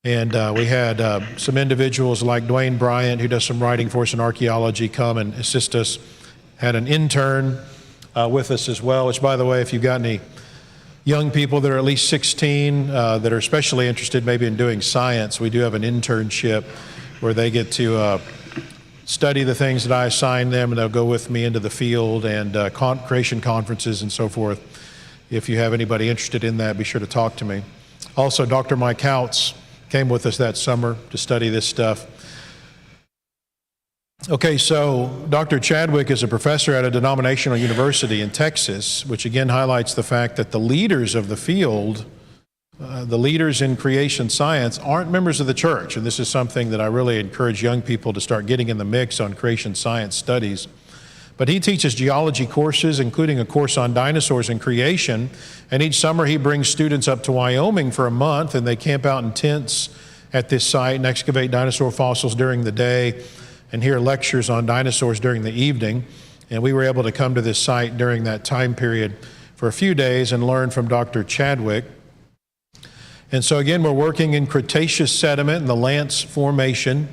And we had some individuals like Dwayne Bryant, who does some writing for us in archaeology, come and assist us. Had an intern with us as well, which, by the way, if you've got any young people that are at least 16 that are especially interested maybe in doing science, we do have an internship where they get to study the things that I assign them, and they'll go with me into the field and creation conferences and so forth. If you have anybody interested in that, be sure to talk to me. Also, Dr. Mike Houts came with us that summer to study this stuff. Okay, so Dr. Chadwick is a professor at a denominational university in Texas, which again highlights the fact that the leaders of the field, the leaders in creation science, aren't members of the church. And this is something that I really encourage young people to start getting in the mix on creation science studies. But he teaches geology courses, including a course on dinosaurs and creation. And each summer he brings students up to Wyoming for a month, and they camp out in tents at this site and excavate dinosaur fossils during the day and hear lectures on dinosaurs during the evening. And we were able to come to this site during that time period for a few days and learn from Dr. Chadwick. And so again, we're working in Cretaceous sediment and the Lance Formation.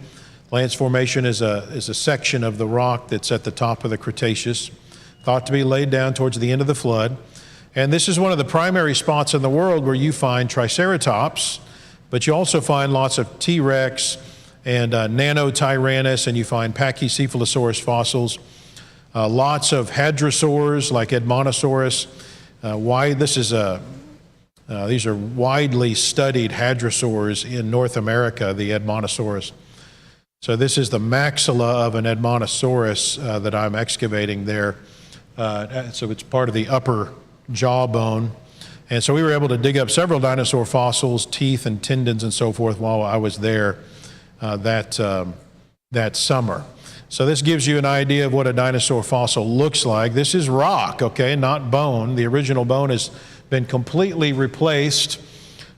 Lance Formation is a section of the rock that's at the top of the Cretaceous. thought to be laid down towards the end of the flood. And this is one of the primary spots in the world where you find Triceratops, but you also find lots of T-Rex and Nanotyrannus, and you find Pachycephalosaurus fossils, lots of hadrosaurs like Edmontosaurus. These are widely studied hadrosaurs in North America, the Edmontosaurus. So this is the maxilla of an Edmontosaurus that I'm excavating there. So it's part of the upper jawbone. And so we were able to dig up several dinosaur fossils, teeth and tendons and so forth while I was there that summer. So this gives you an idea of what a dinosaur fossil looks like. This is rock, okay, not bone. The original bone has been completely replaced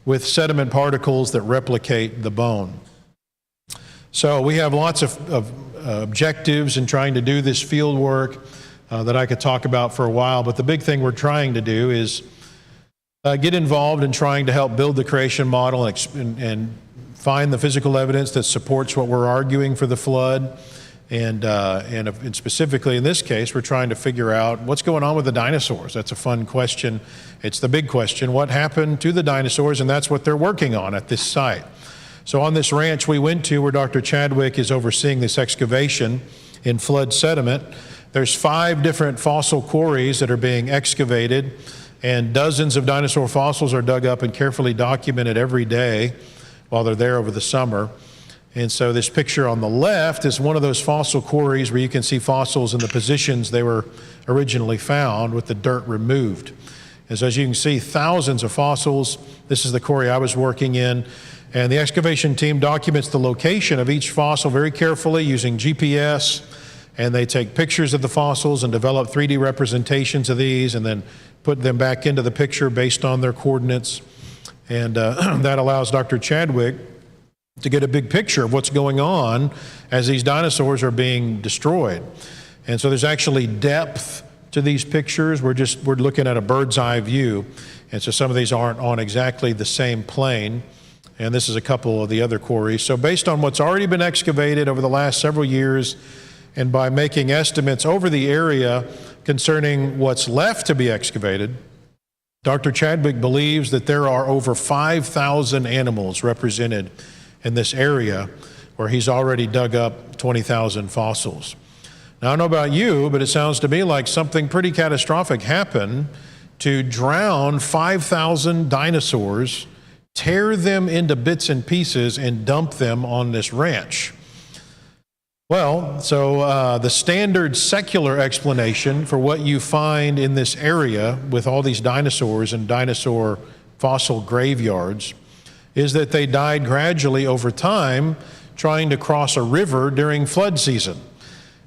with sediment particles that replicate the bone. So we have lots of objectives in trying to do this field work that I could talk about for a while, but the big thing we're trying to do is get involved in trying to help build the creation model and find the physical evidence that supports what we're arguing for the flood. And specifically in this case, we're trying to figure out what's going on with the dinosaurs. That's a fun question. It's the big question, what happened to the dinosaurs? And that's what they're working on at this site. So on this ranch we went to where Dr. Chadwick is overseeing this excavation in flood sediment, there's 5 different fossil quarries that are being excavated, and dozens of dinosaur fossils are dug up and carefully documented every day while they're there over the summer. And so this picture on the left is one of those fossil quarries where you can see fossils in the positions they were originally found with the dirt removed. And so as you can see, thousands of fossils. This is the quarry I was working in. And the excavation team documents the location of each fossil very carefully using GPS. And they take pictures of the fossils and develop 3D representations of these and then put them back into the picture based on their coordinates. And that allows Dr. Chadwick to get a big picture of what's going on as these dinosaurs are being destroyed. And so there's actually depth to these pictures. We're looking at a bird's eye view. And so some of these aren't on exactly the same plane. And this is a couple of the other quarries. So based on what's already been excavated over the last several years, and by making estimates over the area concerning what's left to be excavated, Dr. Chadwick believes that there are over 5,000 animals represented in this area where he's already dug up 20,000 fossils. Now, I don't know about you, but it sounds to me like something pretty catastrophic happened to drown 5,000 dinosaurs, tear them into bits and pieces, and dump them on this ranch. Well, so the standard secular explanation for what you find in this area with all these dinosaurs and dinosaur fossil graveyards is that they died gradually over time trying to cross a river during flood season.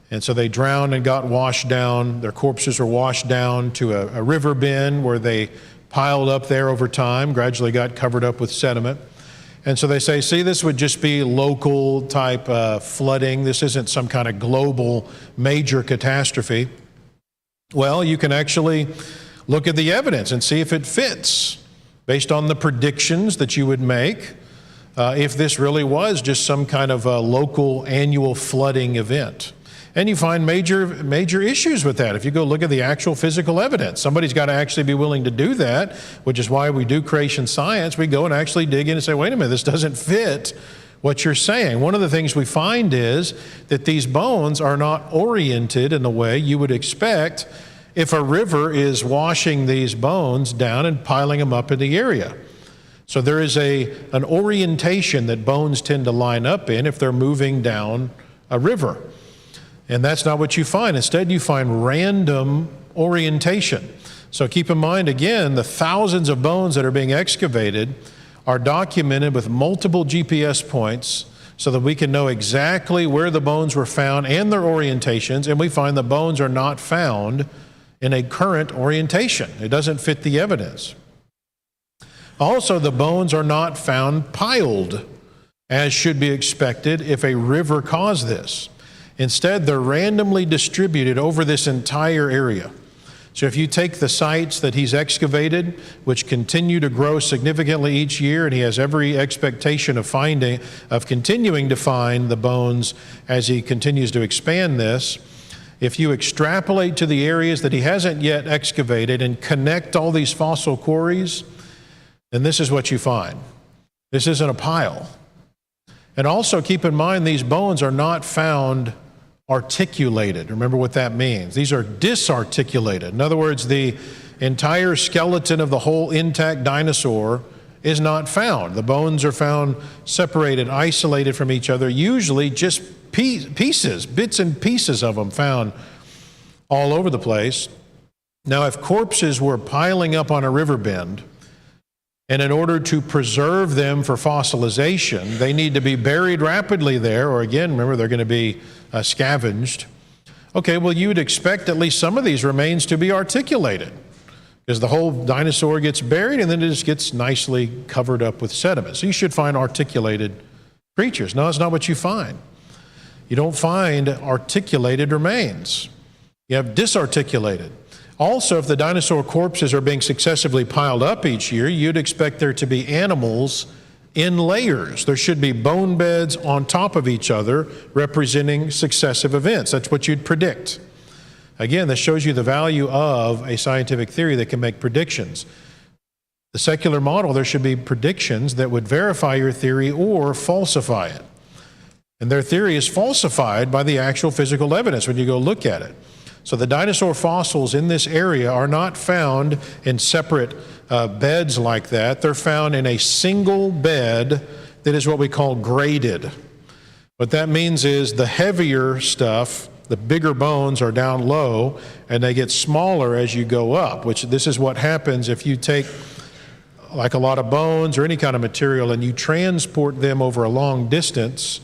And so they drowned and got washed down. Their corpses were washed down to a river bend where they piled up there over time, gradually got covered up with sediment. And so they say, see, this would just be local type flooding. This isn't some kind of global major catastrophe. Well, you can actually look at the evidence and see if it fits based on the predictions that you would make if this really was just some kind of a local annual flooding event. And you find major issues with that. If you go look at the actual physical evidence, somebody's got to actually be willing to do that, which is why we do creation science. We go and actually dig in and say, wait a minute, this doesn't fit what you're saying. One of the things we find is that these bones are not oriented in the way you would expect if a river is washing these bones down and piling them up in the area. So there is an orientation that bones tend to line up in if they're moving down a river. And that's not what you find. Instead, you find random orientation. So keep in mind, again, the thousands of bones that are being excavated are documented with multiple GPS points so that we can know exactly where the bones were found and their orientations, and we find the bones are not found in a current orientation. It doesn't fit the evidence. Also, the bones are not found piled, as should be expected if a river caused this. Instead, they're randomly distributed over this entire area. So if you take the sites that he's excavated, which continue to grow significantly each year, and he has every expectation of continuing to find the bones as he continues to expand this, if you extrapolate to the areas that he hasn't yet excavated and connect all these fossil quarries, then this is what you find. This isn't a pile. And also keep in mind, these bones are not found articulated. Remember what that means. These are disarticulated. In other words, the entire skeleton of the whole intact dinosaur is not found. The bones are found separated, isolated from each other, usually just pieces, bits and pieces of them found all over the place. Now, if corpses were piling up on a river bend, and in order to preserve them for fossilization, they need to be buried rapidly there, or again, remember, they're going to be scavenged. Okay, well, you would expect at least some of these remains to be articulated, because the whole dinosaur gets buried and then it just gets nicely covered up with sediment. So you should find articulated creatures. No, that's not what you find. You don't find articulated remains. You have disarticulated. Also, if the dinosaur corpses are being successively piled up each year, you'd expect there to be animals in layers. There should be bone beds on top of each other representing successive events. That's what you'd predict. Again, this shows you the value of a scientific theory that can make predictions. The secular model, there should be predictions that would verify your theory or falsify it. And their theory is falsified by the actual physical evidence when you go look at it. So the dinosaur fossils in this area are not found in separate beds like that. They're found in a single bed that is what we call graded. What that means is the heavier stuff, the bigger bones, are down low, and they get smaller as you go up, which this is what happens if you take like a lot of bones or any kind of material and you transport them over a long distance.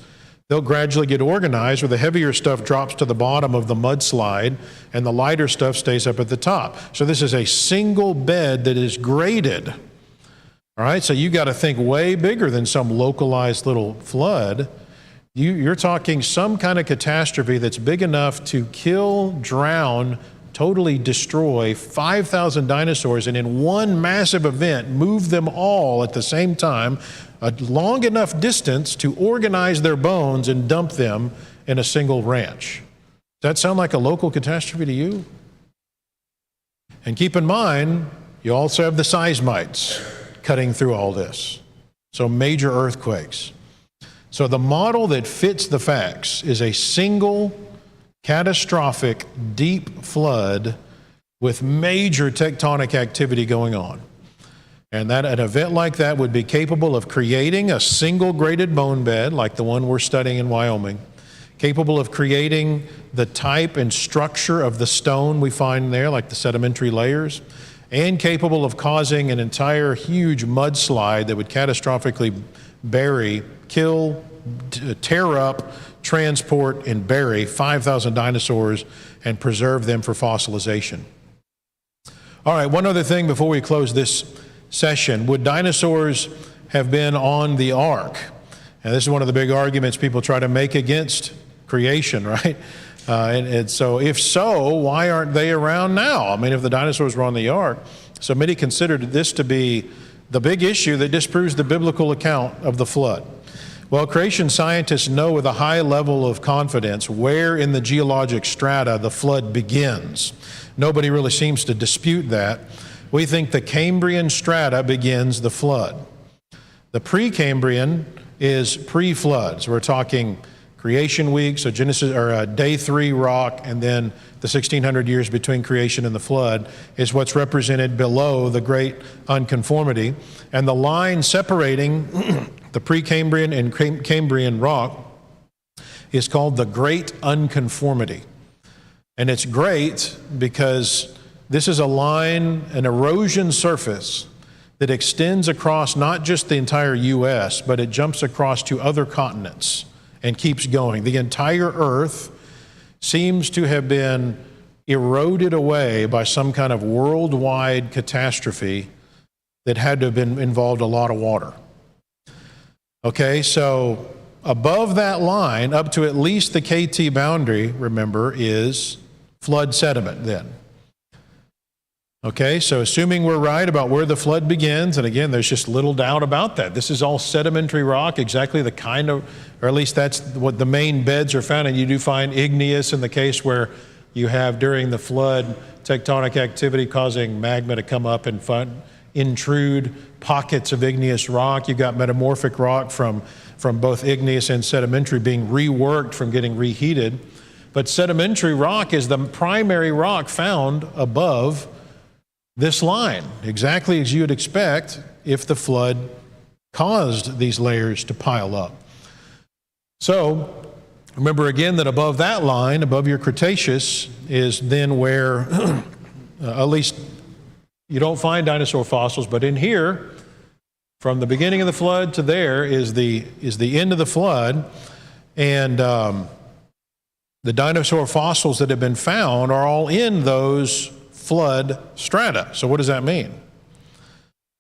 They'll gradually get organized where the heavier stuff drops to the bottom of the mudslide and the lighter stuff stays up at the top. So this is a single bed that is graded. All right, so you got to think way bigger than some localized little flood. You're talking some kind of catastrophe that's big enough to kill, drown, totally destroy 5,000 dinosaurs, and in one massive event move them all at the same time a long enough distance to organize their bones and dump them in a single ranch. Does that sound like a local catastrophe to you? And keep in mind, you also have the seismites cutting through all this. So major earthquakes. So the model that fits the facts is a single catastrophic deep flood with major tectonic activity going on. And that an event like that would be capable of creating a single graded bone bed like the one we're studying in Wyoming, capable of creating the type and structure of the stone we find there, like the sedimentary layers, and capable of causing an entire huge mudslide that would catastrophically bury, kill, tear up, transport, and bury 5,000 dinosaurs and preserve them for fossilization. All right, one other thing before we close this session. Would dinosaurs have been on the ark? And this is one of the big arguments people try to make against creation, right? And so if so, why aren't they around now? I mean, if the dinosaurs were on the ark, so many considered this to be the big issue that disproves the biblical account of the flood. Well, creation scientists know with a high level of confidence where in the geologic strata the flood begins. Nobody really seems to dispute that. We think the Cambrian strata begins the flood. The Precambrian is pre-flood. So we're talking creation week, so Genesis, or day 3 rock, and then the 1600 years between creation and the flood is what's represented below the great unconformity. And the line separating the Precambrian and Cambrian rock is called the Great Unconformity. And it's great because this is a line, an erosion surface that extends across not just the entire U.S., but it jumps across to other continents and keeps going. The entire Earth seems to have been eroded away by some kind of worldwide catastrophe that had to have been involved a lot of water. Okay, so above that line, up to at least the KT boundary, remember, is flood sediment then. Okay, so assuming we're right about where the flood begins, and again, there's just little doubt about that. This is all sedimentary rock, exactly the kind of, or at least that's what the main beds are found, and you do find igneous in the case where You have during the flood tectonic activity causing magma to come up and intrude pockets of igneous rock. You've got metamorphic rock from both igneous and sedimentary being reworked from getting reheated. But sedimentary rock is the primary rock found above this line, exactly as you would expect if the flood caused these layers to pile up. So remember again that above that line, above your Cretaceous, is then where, at least you don't find dinosaur fossils, but in here, from the beginning of the flood to there is the end of the flood, and the dinosaur fossils that have been found are all in those flood strata. So what does that mean?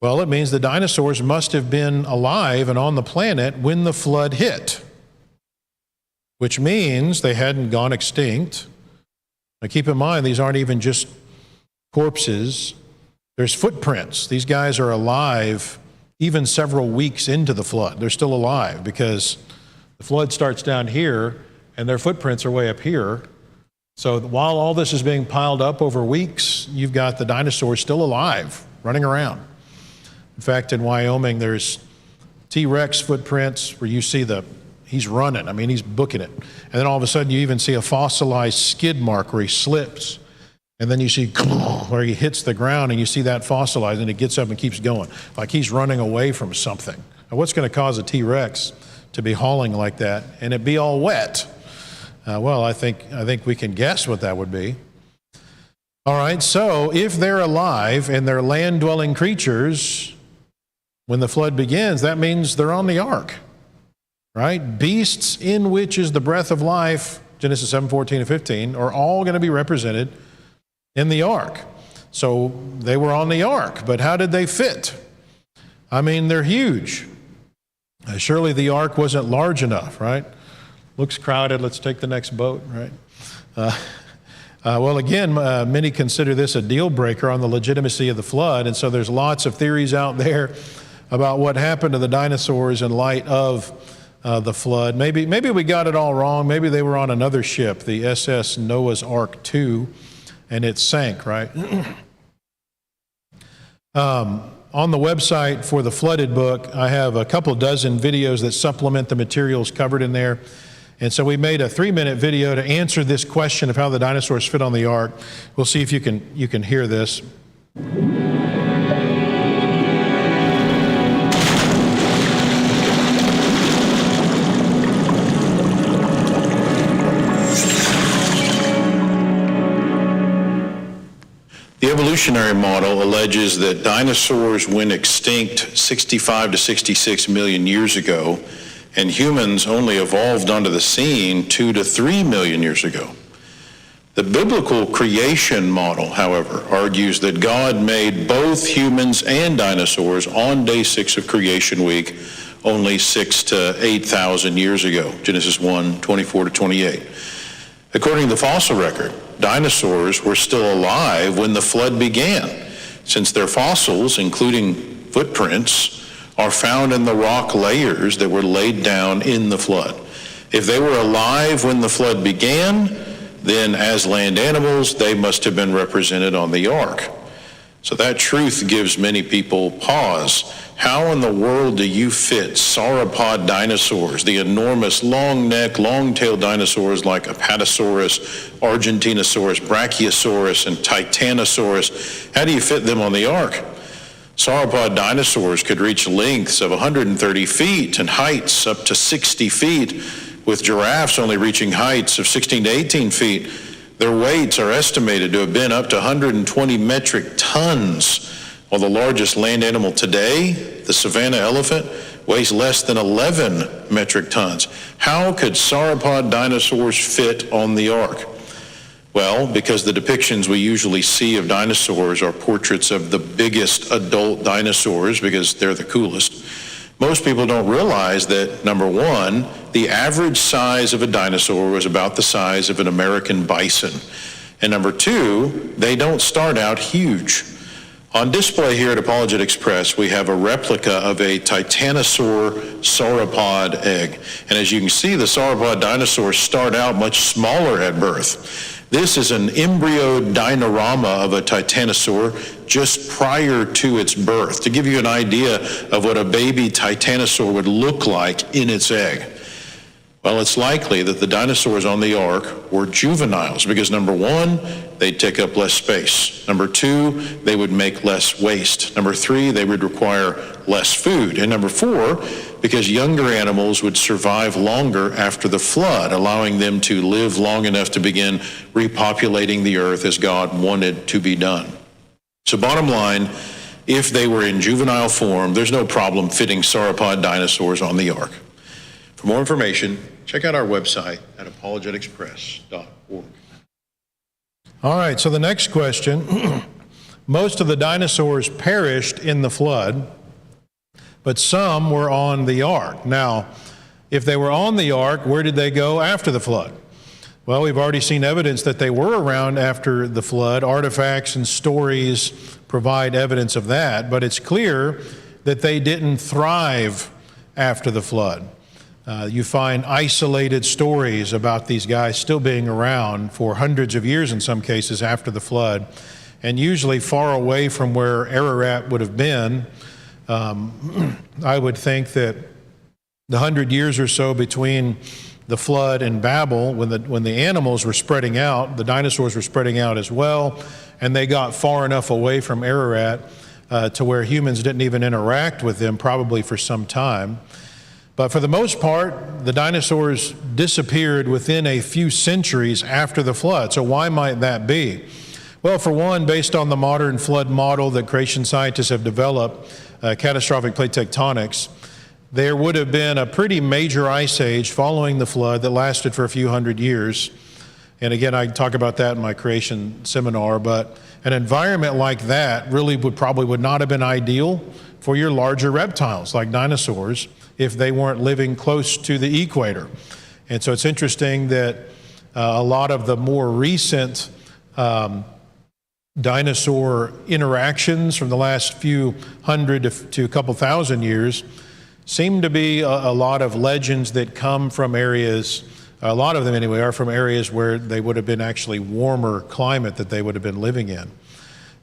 Well, it means the dinosaurs must have been alive and on the planet when the flood hit, which means they hadn't gone extinct. Now keep in mind, these aren't even just corpses. There's footprints. These guys are alive even several weeks into the flood. They're still alive because the flood starts down here and their footprints are way up here. So while all this is being piled up over weeks, you've got the dinosaurs still alive, running around. In fact, in Wyoming, there's T-Rex footprints where you see he's running. I mean, he's booking it. And then all of a sudden, you even see a fossilized skid mark where he slips. And then you see where he hits the ground, and you see that fossilized, and it gets up and keeps going, like he's running away from something. Now, what's going to cause a T-Rex to be hauling like that and it be all wet? Well, I think we can guess what that would be. All right, so if they're alive and they're land-dwelling creatures, when the flood begins, that means they're on the ark, right? Beasts in which is the breath of life, Genesis 7:14 and 15, are all going to be represented in the ark. So they were on the ark, but how did they fit? I mean, they're huge. Surely the ark wasn't large enough, right? Looks crowded, let's take the next boat, right? Well, again, many consider this a deal breaker on the legitimacy of the flood, and so there's lots of theories out there about what happened to the dinosaurs in light of the flood. Maybe we got it all wrong. Maybe they were on another ship, the SS Noah's Ark II, and it sank, right? On the website for the flooded book, I have a couple dozen videos that supplement the materials covered in there. And so we made a 3-minute video to answer this question of how the dinosaurs fit on the ark. We'll see if you can hear this. The evolutionary model alleges that dinosaurs went extinct 65 to 66 million years ago, and humans only evolved onto the scene 2 to 3 million years ago. The biblical creation model, however, argues that God made both humans and dinosaurs on day 6 of creation week only 6 to 8,000 years ago, Genesis 1:24 to 28. According to the fossil record, dinosaurs were still alive when the flood began, since their fossils, including footprints, are found in the rock layers that were laid down in the flood. If they were alive when the flood began, then as land animals, they must have been represented on the ark. So that truth gives many people pause. How in the world do you fit sauropod dinosaurs, the enormous long-necked, long-tailed dinosaurs like Apatosaurus, Argentinosaurus, Brachiosaurus, and Titanosaurus? How do you fit them on the ark? Sauropod dinosaurs could reach lengths of 130 feet and heights up to 60 feet, with giraffes only reaching heights of 16 to 18 feet. Their weights are estimated to have been up to 120 metric tons, while the largest land animal today, the savanna elephant, weighs less than 11 metric tons. How could sauropod dinosaurs fit on the ark? Well, because the depictions we usually see of dinosaurs are portraits of the biggest adult dinosaurs because they're the coolest. Most people don't realize that, number one, the average size of a dinosaur was about the size of an American bison. And number two, they don't start out huge. On display here at Apologetics Press, we have a replica of a Titanosaur sauropod egg. And as you can see, the sauropod dinosaurs start out much smaller at birth. This is an embryo dinorama of a titanosaur just prior to its birth, to give you an idea of what a baby titanosaur would look like in its egg. Well, it's likely that the dinosaurs on the ark were juveniles because, number one, they'd take up less space. Number two, they would make less waste. Number three, they would require less food. And number four, because younger animals would survive longer after the flood, allowing them to live long enough to begin repopulating the earth as God wanted to be done. So bottom line, if they were in juvenile form, there's no problem fitting sauropod dinosaurs on the ark. For more information, check out our website at apologeticspress.org. All right, so the next question. Most of the dinosaurs perished in the flood, but some were on the ark. Now, if they were on the ark, where did they go after the flood? Well, we've already seen evidence that they were around after the flood. Artifacts and stories provide evidence of that, but it's clear that they didn't thrive after the flood. You find isolated stories about these guys still being around for hundreds of years in some cases after the flood, and usually far away from where Ararat would have been. I would think that the 100 years or so between the flood and Babel, when the animals were spreading out, the dinosaurs were spreading out as well, and they got far enough away from Ararat to where humans didn't even interact with them probably for some time. But for the most part, the dinosaurs disappeared within a few centuries after the flood. So why might that be? Well, for one, based on the modern flood model that creation scientists have developed, catastrophic plate tectonics, there would have been a pretty major ice age following the flood that lasted for a few hundred years. And again, I talk about that in my creation seminar, but an environment like that really would not have been ideal for your larger reptiles like dinosaurs if they weren't living close to the equator. And so it's interesting that a lot of the more recent dinosaur interactions from the last few hundred to a couple thousand years seem to be a lot of legends that come from areas, a lot of them anyway, are from areas where they would have been actually warmer climate that they would have been living in.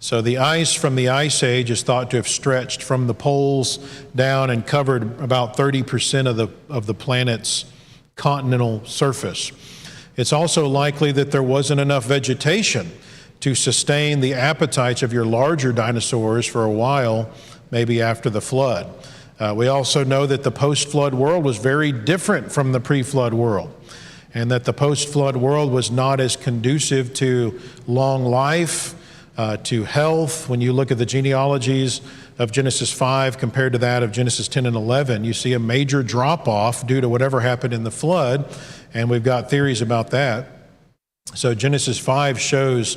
So the ice from the Ice Age is thought to have stretched from the poles down and covered about 30% of the planet's continental surface. It's also likely that there wasn't enough vegetation to sustain the appetites of your larger dinosaurs for a while, maybe after the flood. We also know that the post-flood world was very different from the pre-flood world, and that the post-flood world was not as conducive to long life, to health. When you look at the genealogies of Genesis 5 compared to that of Genesis 10 and 11, you see a major drop-off due to whatever happened in the flood, and we've got theories about that. So Genesis 5 shows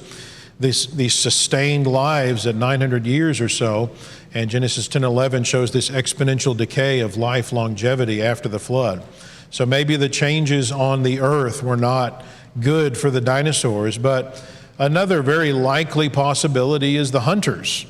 these sustained lives at 900 years or so, and Genesis 10 and 11 shows this exponential decay of life longevity after the flood. So maybe the changes on the earth were not good for the dinosaurs, but another very likely possibility is the hunters.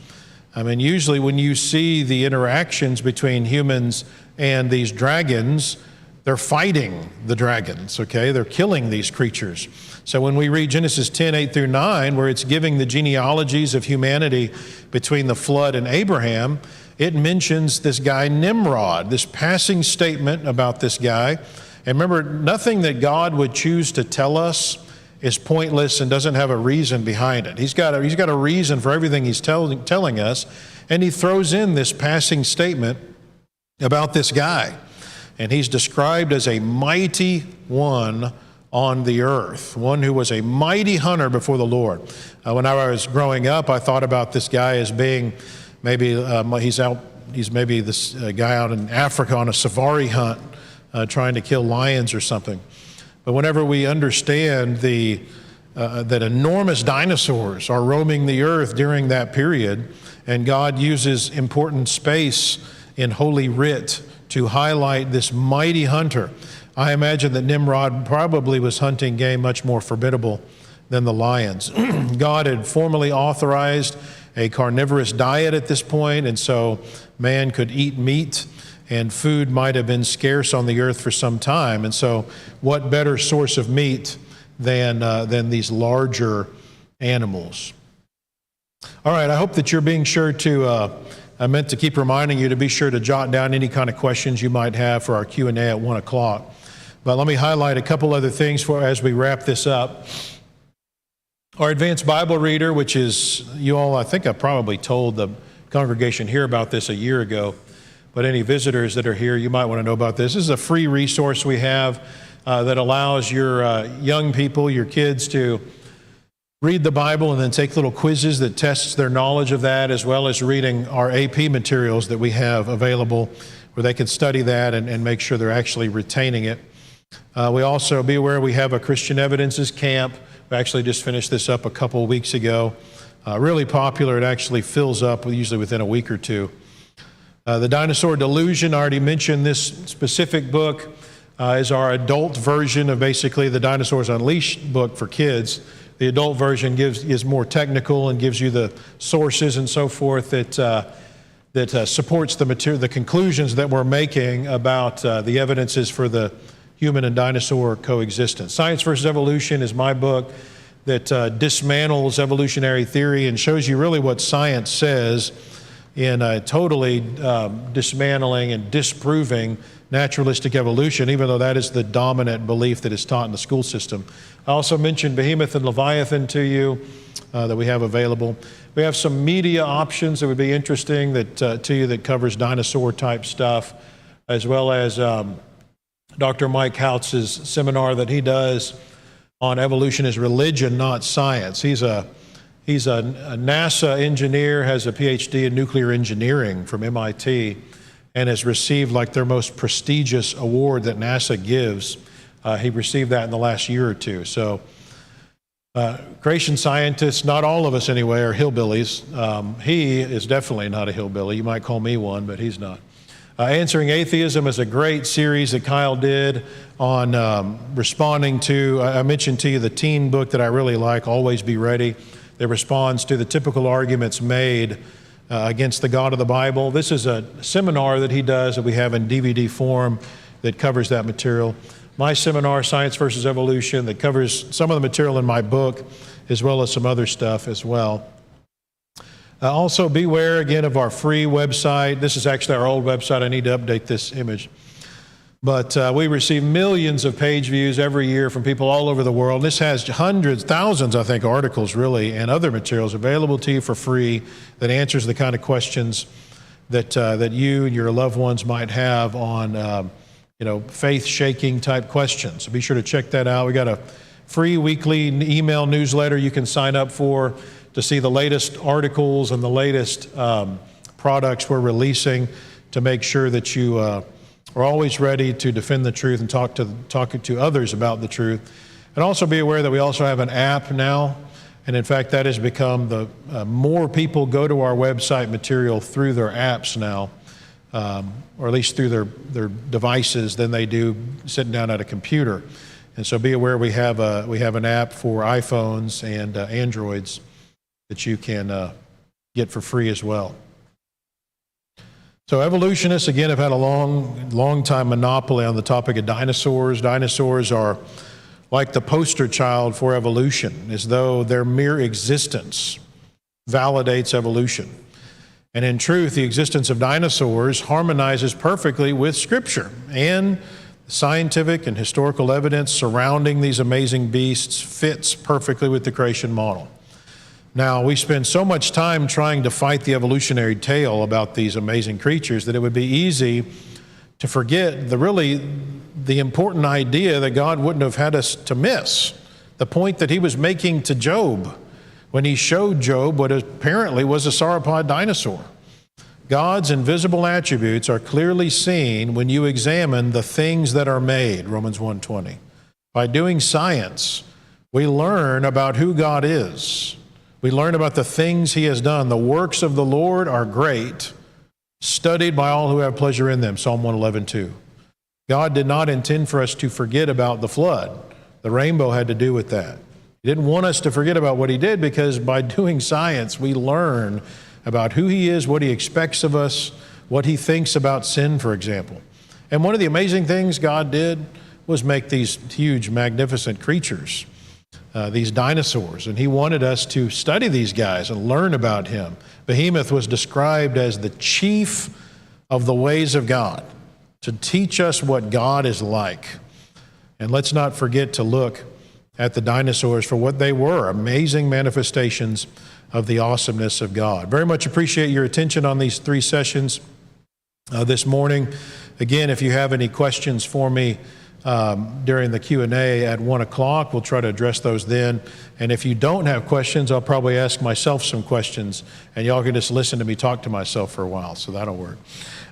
I mean, usually when you see the interactions between humans and these dragons, they're fighting the dragons, okay? They're killing these creatures. So when we read Genesis 10, 8 through 9, where it's giving the genealogies of humanity between the flood and Abraham, it mentions this guy Nimrod, this passing statement about this guy. And remember, nothing that God would choose to tell us is pointless and doesn't have a reason behind it. He's got a reason for everything he's telling us, and he throws in this passing statement about this guy. And he's described as a mighty one on the earth, one who was a mighty hunter before the Lord. When I was growing up, I thought about this guy as being maybe he's maybe this guy out in Africa on a safari hunt, trying to kill lions or something. But whenever we understand that enormous dinosaurs are roaming the earth during that period, and God uses important space in Holy Writ to highlight this mighty hunter, I imagine that Nimrod probably was hunting game much more formidable than the lions. God had formally authorized a carnivorous diet at this point, and so man could eat meat, and food might have been scarce on the earth for some time. And so what better source of meat than these larger animals. All right, I hope that you're being sure to, I meant to keep reminding you to be sure to jot down any kind of questions you might have for our Q&A at 1 o'clock. But let me highlight a couple other things as we wrap this up. Our Advanced Bible Reader, which is, you all, I think I probably told the congregation here about this a year ago, but any visitors that are here, you might want to know about this. This is a free resource we have that allows your young people, your kids, to read the Bible and then take little quizzes that tests their knowledge of that, as well as reading our AP materials that we have available where they can study that and make sure they're actually retaining it. We also, be aware, we have a Christian Evidences camp. We actually just finished this up a couple of weeks ago. Really popular. It actually fills up usually within a week or two. The Dinosaur Delusion, I already mentioned this specific book, is our adult version of basically the Dinosaurs Unleashed book for kids. The adult version is more technical and gives you the sources and so forth that supports the conclusions that we're making about the evidences for the human and dinosaur coexistence. Science versus Evolution is my book that dismantles evolutionary theory and shows you really what science says in totally dismantling and disproving naturalistic evolution, even though that is the dominant belief that is taught in the school system. I also mentioned Behemoth and Leviathan to you that we have available. We have some media options that would be interesting to you that covers dinosaur type stuff, as well as Dr. Mike Houtz's seminar that he does on evolution as religion, not science. He's a NASA engineer, has a PhD in nuclear engineering from MIT, and has received like their most prestigious award that NASA gives. He received that in the last year or two. So creation scientists, not all of us anyway, are hillbillies. He is definitely not a hillbilly. You might call me one, but he's not. Answering Atheism is a great series that Kyle did on responding to, I mentioned to you the teen book that I really like, Always Be Ready, that responds to the typical arguments made against the God of the Bible. This is a seminar that he does that we have in DVD form that covers that material. My seminar, Science versus Evolution, that covers some of the material in my book, as well as some other stuff as well. Also, beware again of our free website. This is actually our old website. I need to update this image. But we receive millions of page views every year from people all over the world. This has hundreds, thousands, I think, articles really, and other materials available to you for free that answers the kind of questions that you and your loved ones might have on faith-shaking type questions. So be sure to check that out. We got a free weekly email newsletter you can sign up for to see the latest articles and the latest products we're releasing, to make sure that you are always ready to defend the truth and talk to others about the truth. And also be aware that we also have an app now, and in fact that has become more people go to our website material through their apps now, or at least through their devices, than they do sitting down at a computer. And so be aware we have an app for iPhones and Androids that you can get for free as well. So evolutionists, again, have had a long time monopoly on the topic of dinosaurs. Dinosaurs are like the poster child for evolution, as though their mere existence validates evolution. And in truth, the existence of dinosaurs harmonizes perfectly with Scripture and scientific and historical evidence surrounding these amazing beasts fits perfectly with the creation model. Now, we spend so much time trying to fight the evolutionary tale about these amazing creatures that it would be easy to forget the important idea that God wouldn't have had us to miss, the point that he was making to Job when he showed Job what apparently was a sauropod dinosaur. God's invisible attributes are clearly seen when you examine the things that are made, Romans 1:20. By doing science, we learn about who God is. We learn about the things he has done. The works of the Lord are great, studied by all who have pleasure in them, Psalm 111:2. God did not intend for us to forget about the flood. The rainbow had to do with that. He didn't want us to forget about what he did, because by doing science, we learn about who he is, what he expects of us, what he thinks about sin, for example. And one of the amazing things God did was make these huge, magnificent creatures. these dinosaurs, and he wanted us to study these guys and learn about him. Behemoth was described as the chief of the ways of God, to teach us what God is like. And let's not forget to look at the dinosaurs for what they were, amazing manifestations of the awesomeness of God. Very much appreciate your attention on these 3 sessions this morning. Again, if you have any questions for me during the Q&A at 1 o'clock, we'll try to address those then. And if you don't have questions, I'll probably ask myself some questions, and y'all can just listen to me talk to myself for a while, so that'll work.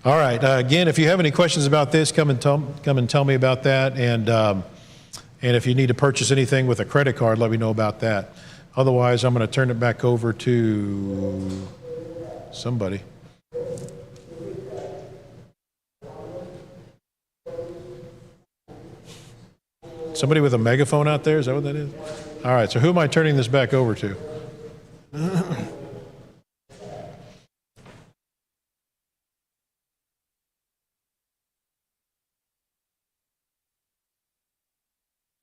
All right, again, if you have any questions about this, come and tell me about that. And if you need to purchase anything with a credit card, let me know about that. Otherwise, I'm going to turn it back over to somebody. Somebody with a megaphone out there? Is that what that is? All right, so who am I turning this back over to?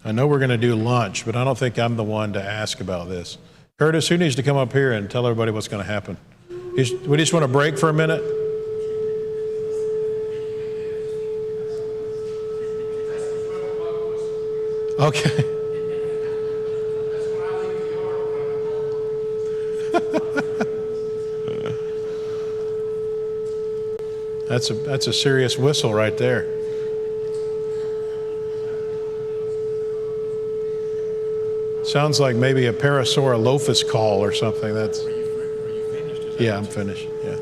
I know we're going to do lunch, but I don't think I'm the one to ask about this. Curtis, who needs to come up here and tell everybody what's going to happen? We just want to break for a minute? Okay. That's a serious whistle right there. Sounds like maybe a Parasaurolophus call or something. That's. Are you finished? Yeah, I'm finished. Yeah.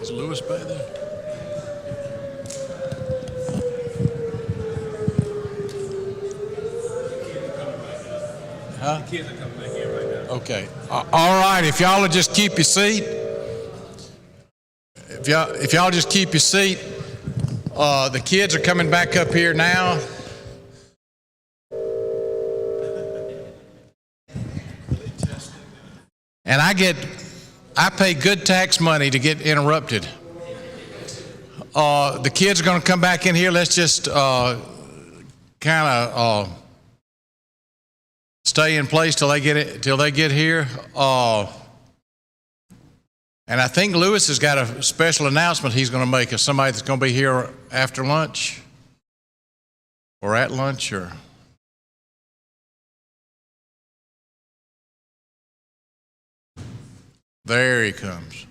Is Lewis back there? Huh? Kids are coming back here right now. Okay. All right. If y'all will just keep your seat. If y'all just keep your seat. The kids are coming back up here now. And I pay good tax money to get interrupted. The kids are going to come back in here. Let's just kind of stay in place till they get here. And I think Lewis has got a special announcement he's going to make of somebody that's going to be here after lunch or at lunch or. There he comes.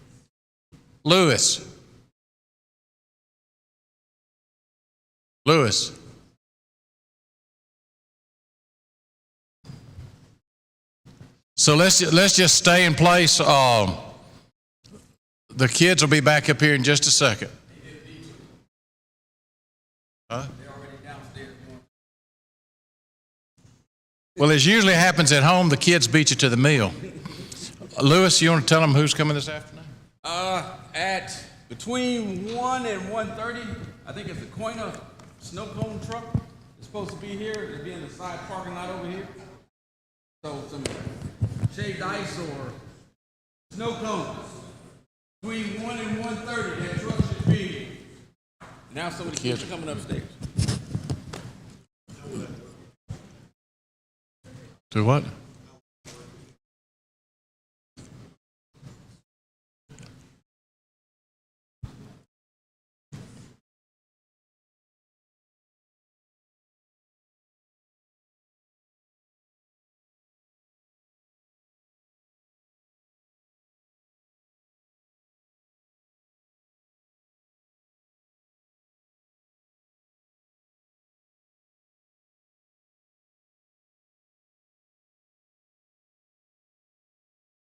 Lewis. Lewis. So let's just stay in place. The kids will be back up here in just a second. Huh? They're already downstairs. Well, as usually happens at home, the kids beat you to the meal. Lewis, you want to tell them who's coming this afternoon? At between 1 and 1:30, I think it's the Koina snow cone truck. It's supposed to be here. It'll be in the side parking lot over here. So some shaved ice or snow cones. Between 1 and 1:30, that truck should be here. Now some of the kids are coming upstairs. Do what?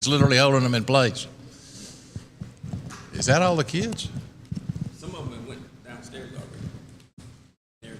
Literally holding them in place. Is that all the kids? Some of them went downstairs already.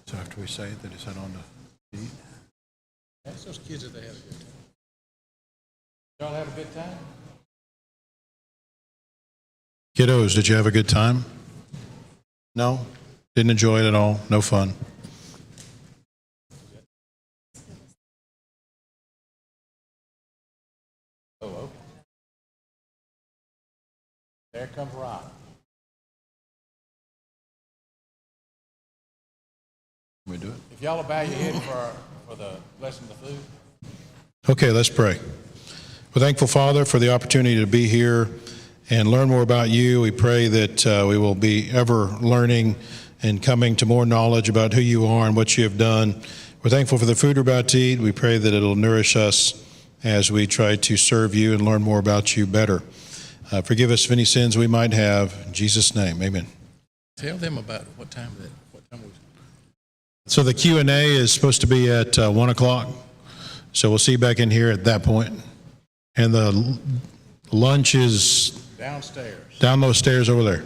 So after we say it, they just head on to eat. Ask those kids if they had a good time. Y'all have a good time? Kiddos, did you have a good time? No? Didn't enjoy it at all? No fun? Oh, okay. There comes Rob. Can we do it? If y'all will bow your head for the blessing of the food. Okay, let's pray. We're thankful, Father, for the opportunity to be here and learn more about you. We pray that we will be ever learning and coming to more knowledge about who you are and what you have done. We're thankful for the food we're about to eat. We pray that it'll nourish us as we try to serve you and learn more about you better. Forgive us of any sins we might have. In Jesus' name, amen. Tell them about what time was. So the Q&A is supposed to be at 1 o'clock. So we'll see you back in here at that point. And the lunch is Downstairs. down those stairs over there.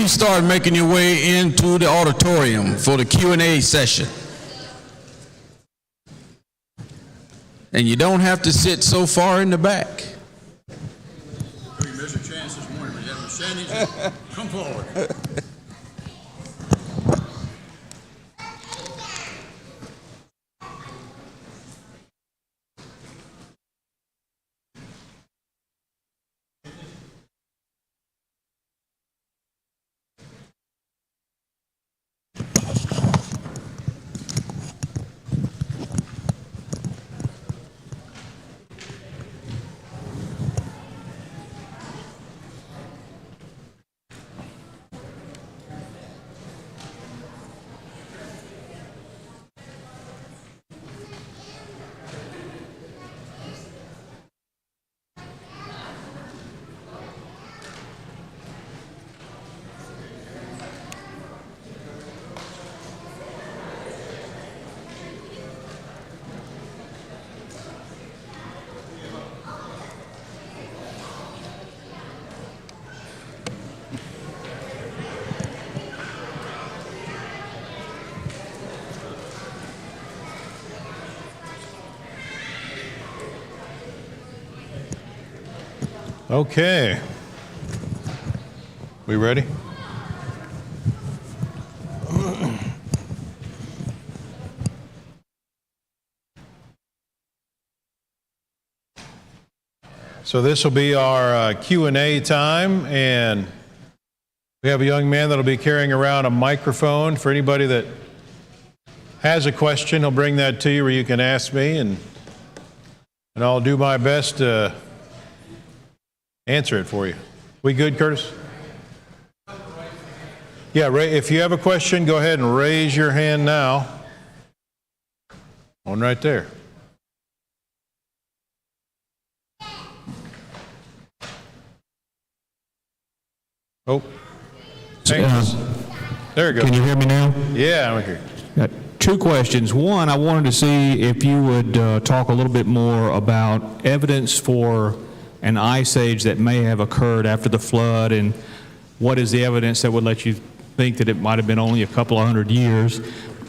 please start making your way into the auditorium for the Q&A session. And you don't have to sit so far in the back. You miss a chance this morning, but you have a Shandy's. Come forward. Okay. We ready? So this will be our Q&A time, and we have a young man that'll be carrying around a microphone for anybody that has a question. He'll bring that to you where you can ask me, and I'll do my best to answer it for you. We good, Curtis? Yeah, if you have a question, go ahead and raise your hand now. One right there. Oh, there it goes. Can you hear me now? Yeah, I'm here. Got two questions. One, I wanted to see if you would talk a little bit more about evidence for an ice age that may have occurred after the flood, and what is the evidence that would let you think that it might have been only a couple of hundred years?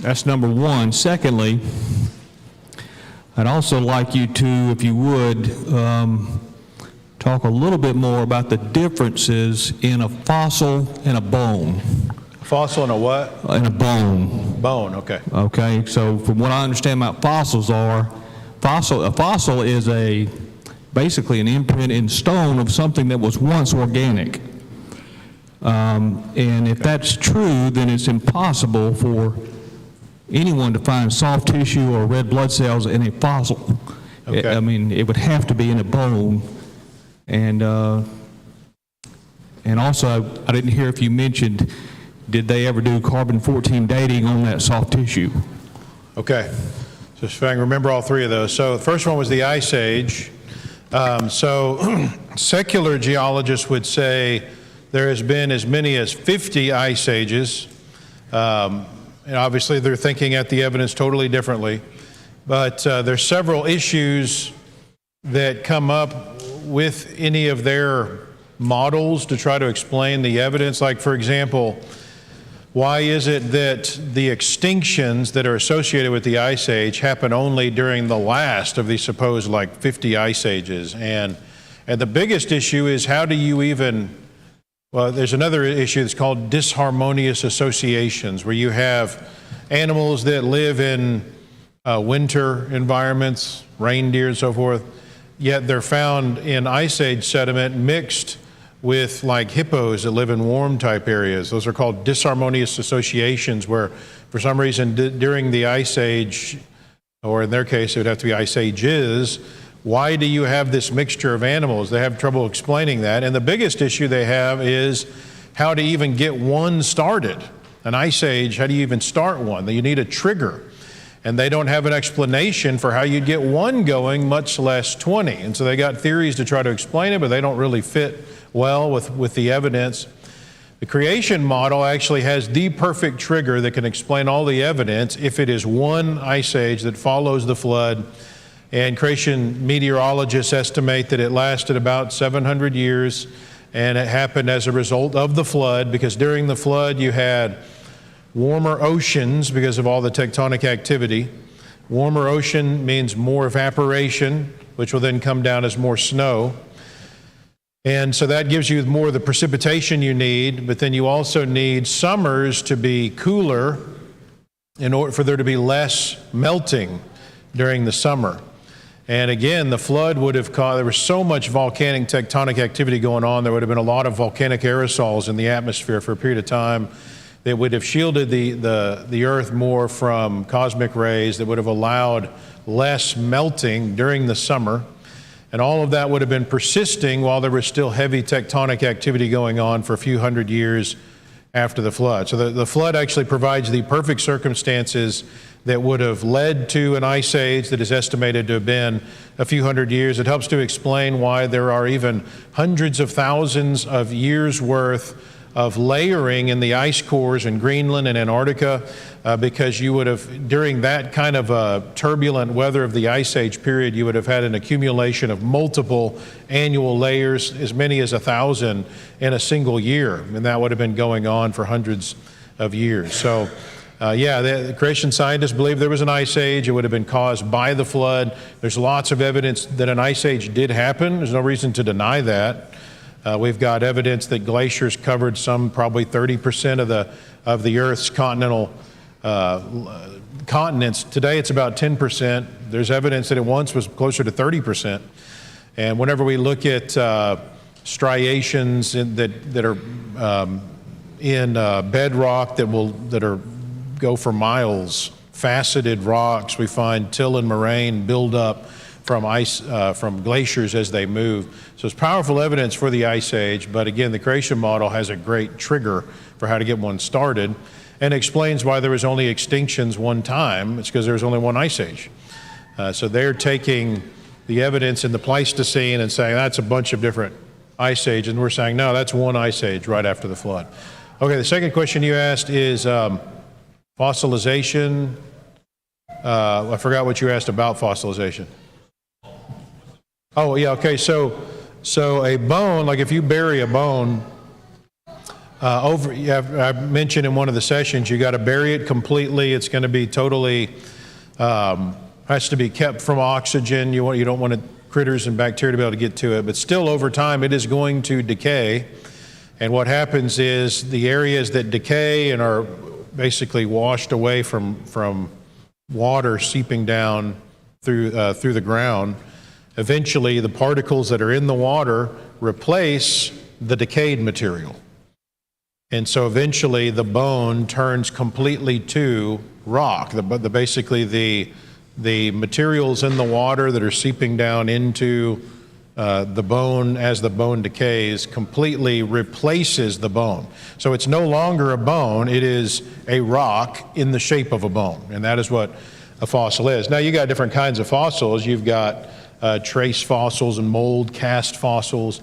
That's number one. Secondly, I'd also like you to, if you would, talk a little bit more about the differences in a fossil and a bone. Fossil and a what? In a bone. Bone, okay. Okay, so from what I understand about fossils a fossil is basically an imprint in stone of something that was once organic. And if that's true, then it's impossible for anyone to find soft tissue or red blood cells in a fossil. Okay. I mean, it would have to be in a bone. And also, I didn't hear if you mentioned, did they ever do carbon-14 dating on that soft tissue? Okay, so if I can remember all three of those. So the first one was the Ice Age. So secular geologists would say there has been as many as 50 ice ages. And obviously they're thinking at the evidence totally differently. But there's several issues that come up with any of their models to try to explain the evidence. Like, for example, why is it that the extinctions that are associated with the Ice Age happen only during the last of these supposed like 50 ice ages? And the biggest issue is, how do you even, well, there's another issue that's called disharmonious associations, where you have animals that live in winter environments, reindeer and so forth, yet they're found in Ice Age sediment mixed with like hippos that live in warm type areas. Those are called disharmonious associations, where for some reason during the Ice Age, or in their case it would have to be Ice Ages, why do you have this mixture of animals? They have trouble explaining that. And the biggest issue they have is how to even get one started. An Ice Age, how do you even start one? You need a trigger. And they don't have an explanation for how you'd get one going, much less 20. And so they got theories to try to explain it, but they don't really fit well with the evidence. The creation model actually has the perfect trigger that can explain all the evidence if it is one ice age that follows the flood. And creation meteorologists estimate that it lasted about 700 years. and it happened as a result of the flood, because during the flood you had warmer oceans because of all the tectonic activity. Warmer ocean means more evaporation, which will then come down as more snow. And so that gives you more of the precipitation you need, but then you also need summers to be cooler in order for there to be less melting during the summer. And again, the flood would have caused, there was so much volcanic tectonic activity going on, there would have been a lot of volcanic aerosols in the atmosphere for a period of time that would have shielded the Earth more from cosmic rays, that would have allowed less melting during the summer. And all of that would have been persisting while there was still heavy tectonic activity going on for a few hundred years after the flood. So the flood actually provides the perfect circumstances that would have led to an ice age that is estimated to have been a few hundred years. It helps to explain why there are even hundreds of thousands of years worth of layering in the ice cores in Greenland and Antarctica, because you would have, during that kind of turbulent weather of the Ice Age period, you would have had an accumulation of multiple annual layers, as many as 1,000 in a single year, and that would have been going on for hundreds of years. So, yeah, the creation scientists believe there was an ice age. It would have been caused by the flood. There's lots of evidence that an ice age did happen. There's no reason to deny that. We've got evidence that glaciers covered some, probably 30% of the Earth's continental continents. Today it's about 10%. There's evidence that it once was closer to 30%. And whenever we look at striations that are in bedrock that go for miles, faceted rocks, we find till and moraine build up from ice, from glaciers as they move. So it's powerful evidence for the Ice Age, but again, the creation model has a great trigger for how to get one started, and explains why there was only extinctions one time. It's because there was only one Ice Age. So they're taking the evidence in the Pleistocene and saying that's a bunch of different Ice Ages, and we're saying no, that's one Ice Age right after the flood. Okay, the second question you asked is fossilization. I forgot what you asked about fossilization. Oh, yeah, okay, so a bone, like if you bury a bone, I mentioned in one of the sessions, you got to bury it completely. It's going to be totally, has to be kept from oxygen. You don't want critters and bacteria to be able to get to it, but still over time it is going to decay. And what happens is the areas that decay and are basically washed away from water seeping down through the ground, eventually the particles that are in the water replace the decayed material. And so eventually the bone turns completely to rock. Basically the materials in the water that are seeping down into the bone as the bone decays completely replaces the bone. So it's no longer a bone, it is a rock in the shape of a bone. And that is what a fossil is. Now you got different kinds of fossils. You've got trace fossils and mold cast fossils.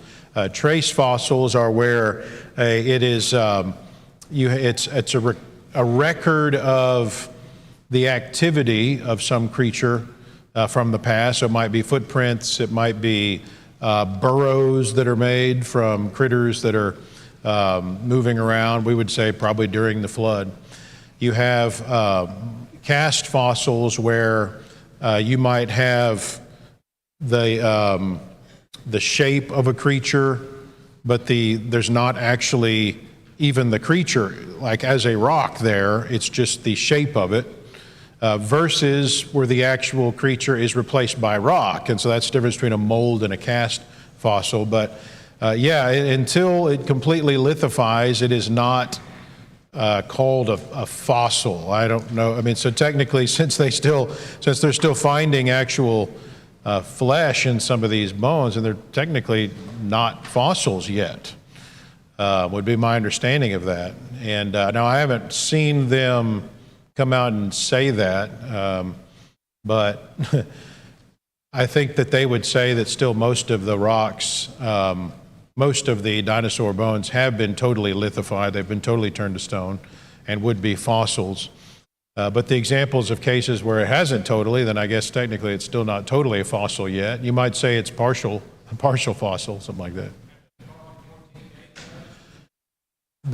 Trace fossils are where it is it's a record of the activity of some creature from the past. So it might be footprints, it might be burrows that are made from critters that are moving around. We would say probably during the flood. You have cast fossils where you might have the shape of a creature, but there's not actually even the creature, like as a rock there, it's just the shape of it, versus where the actual creature is replaced by rock. And so that's the difference between a mold and a cast fossil. But yeah, until it completely lithifies, it is not called a fossil. I don't know. I mean, so technically, since they're still finding actual flesh in some of these bones, and they're technically not fossils yet, would be my understanding of that. And now I haven't seen them come out and say that, but I think that they would say that still most of the rocks, most of the dinosaur bones have been totally lithified. They've been totally turned to stone and would be fossils. But the examples of cases where it hasn't totally, then I guess technically it's still not totally a fossil yet. You might say it's partial fossil, something like that.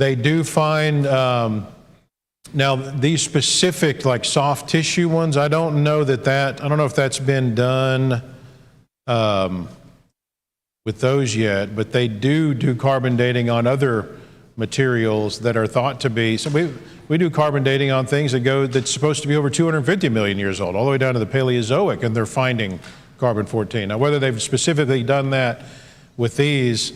They do find, now these specific like soft tissue ones, I don't know I don't know if that's been done with those yet, but they do carbon dating on other materials that are thought to be, so we do carbon dating on things that's supposed to be over 250 million years old, all the way down to the Paleozoic, and they're finding carbon-14. Now, whether they've specifically done that with these,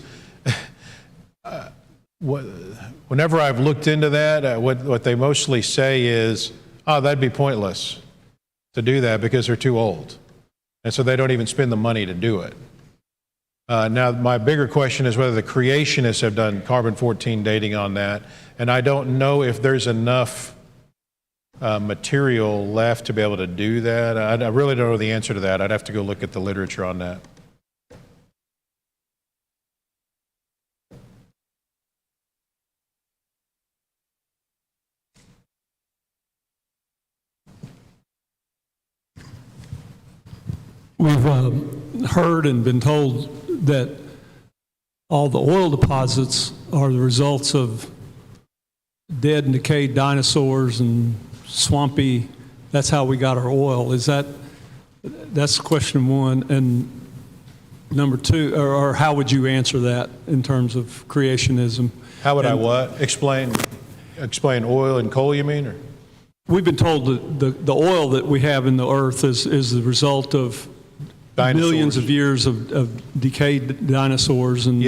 whenever I've looked into that, what they mostly say is, oh, that'd be pointless to do that because they're too old. And so they don't even spend the money to do it. Now, my bigger question is whether the creationists have done carbon-14 dating on that, and I don't know if there's enough material left to be able to do that. I really don't know the answer to that. I'd have to go look at the literature on that. We've heard and been told that all the oil deposits are the results of dead and decayed dinosaurs and swampy, that's how we got our oil. That's question one. And number two, or how would you answer that in terms of creationism? How would I what? Explain oil and coal, you mean? Or? We've been told that the oil that we have in the earth is the result of Dinosaurs. Millions of years of decayed dinosaurs and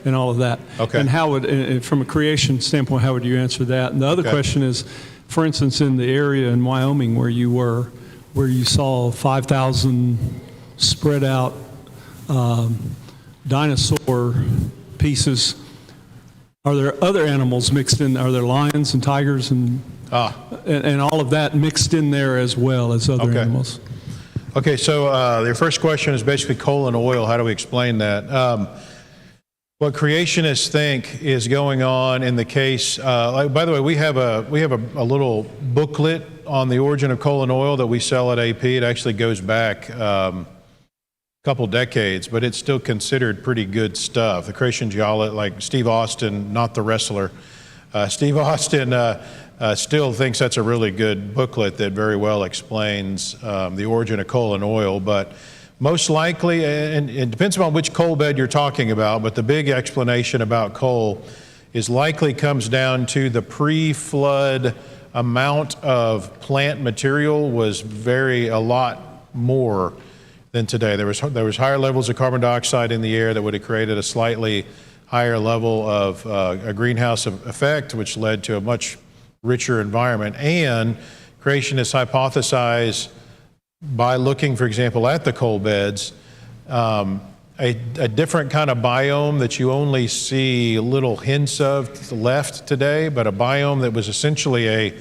all of that. Okay. And how would, from a creation standpoint, how would you answer that? And the other question is, for instance, in the area in Wyoming where you were, where you saw 5,000 spread out dinosaur pieces, are there other animals mixed in? Are there lions and tigers and all of that mixed in there as well as other animals? Okay, so your first question is basically coal and oil. How do we explain that? What creationists think is going on in the case, by the way, we have a little booklet on the origin of coal and oil that we sell at AP. It actually goes back a couple decades, but it's still considered pretty good stuff. The creation geologist, like Steve Austin, not the wrestler, Steve Austin still thinks that's a really good booklet that very well explains the origin of coal and oil, but most likely, and it depends upon which coal bed you're talking about, but the big explanation about coal is likely comes down to the pre-flood amount of plant material was a lot more than today. There was higher levels of carbon dioxide in the air that would have created a slightly higher level of a greenhouse effect, which led to a much richer environment. And creationists hypothesize, by looking, for example, at the coal beds, a different kind of biome that you only see little hints of left today, but a biome that was essentially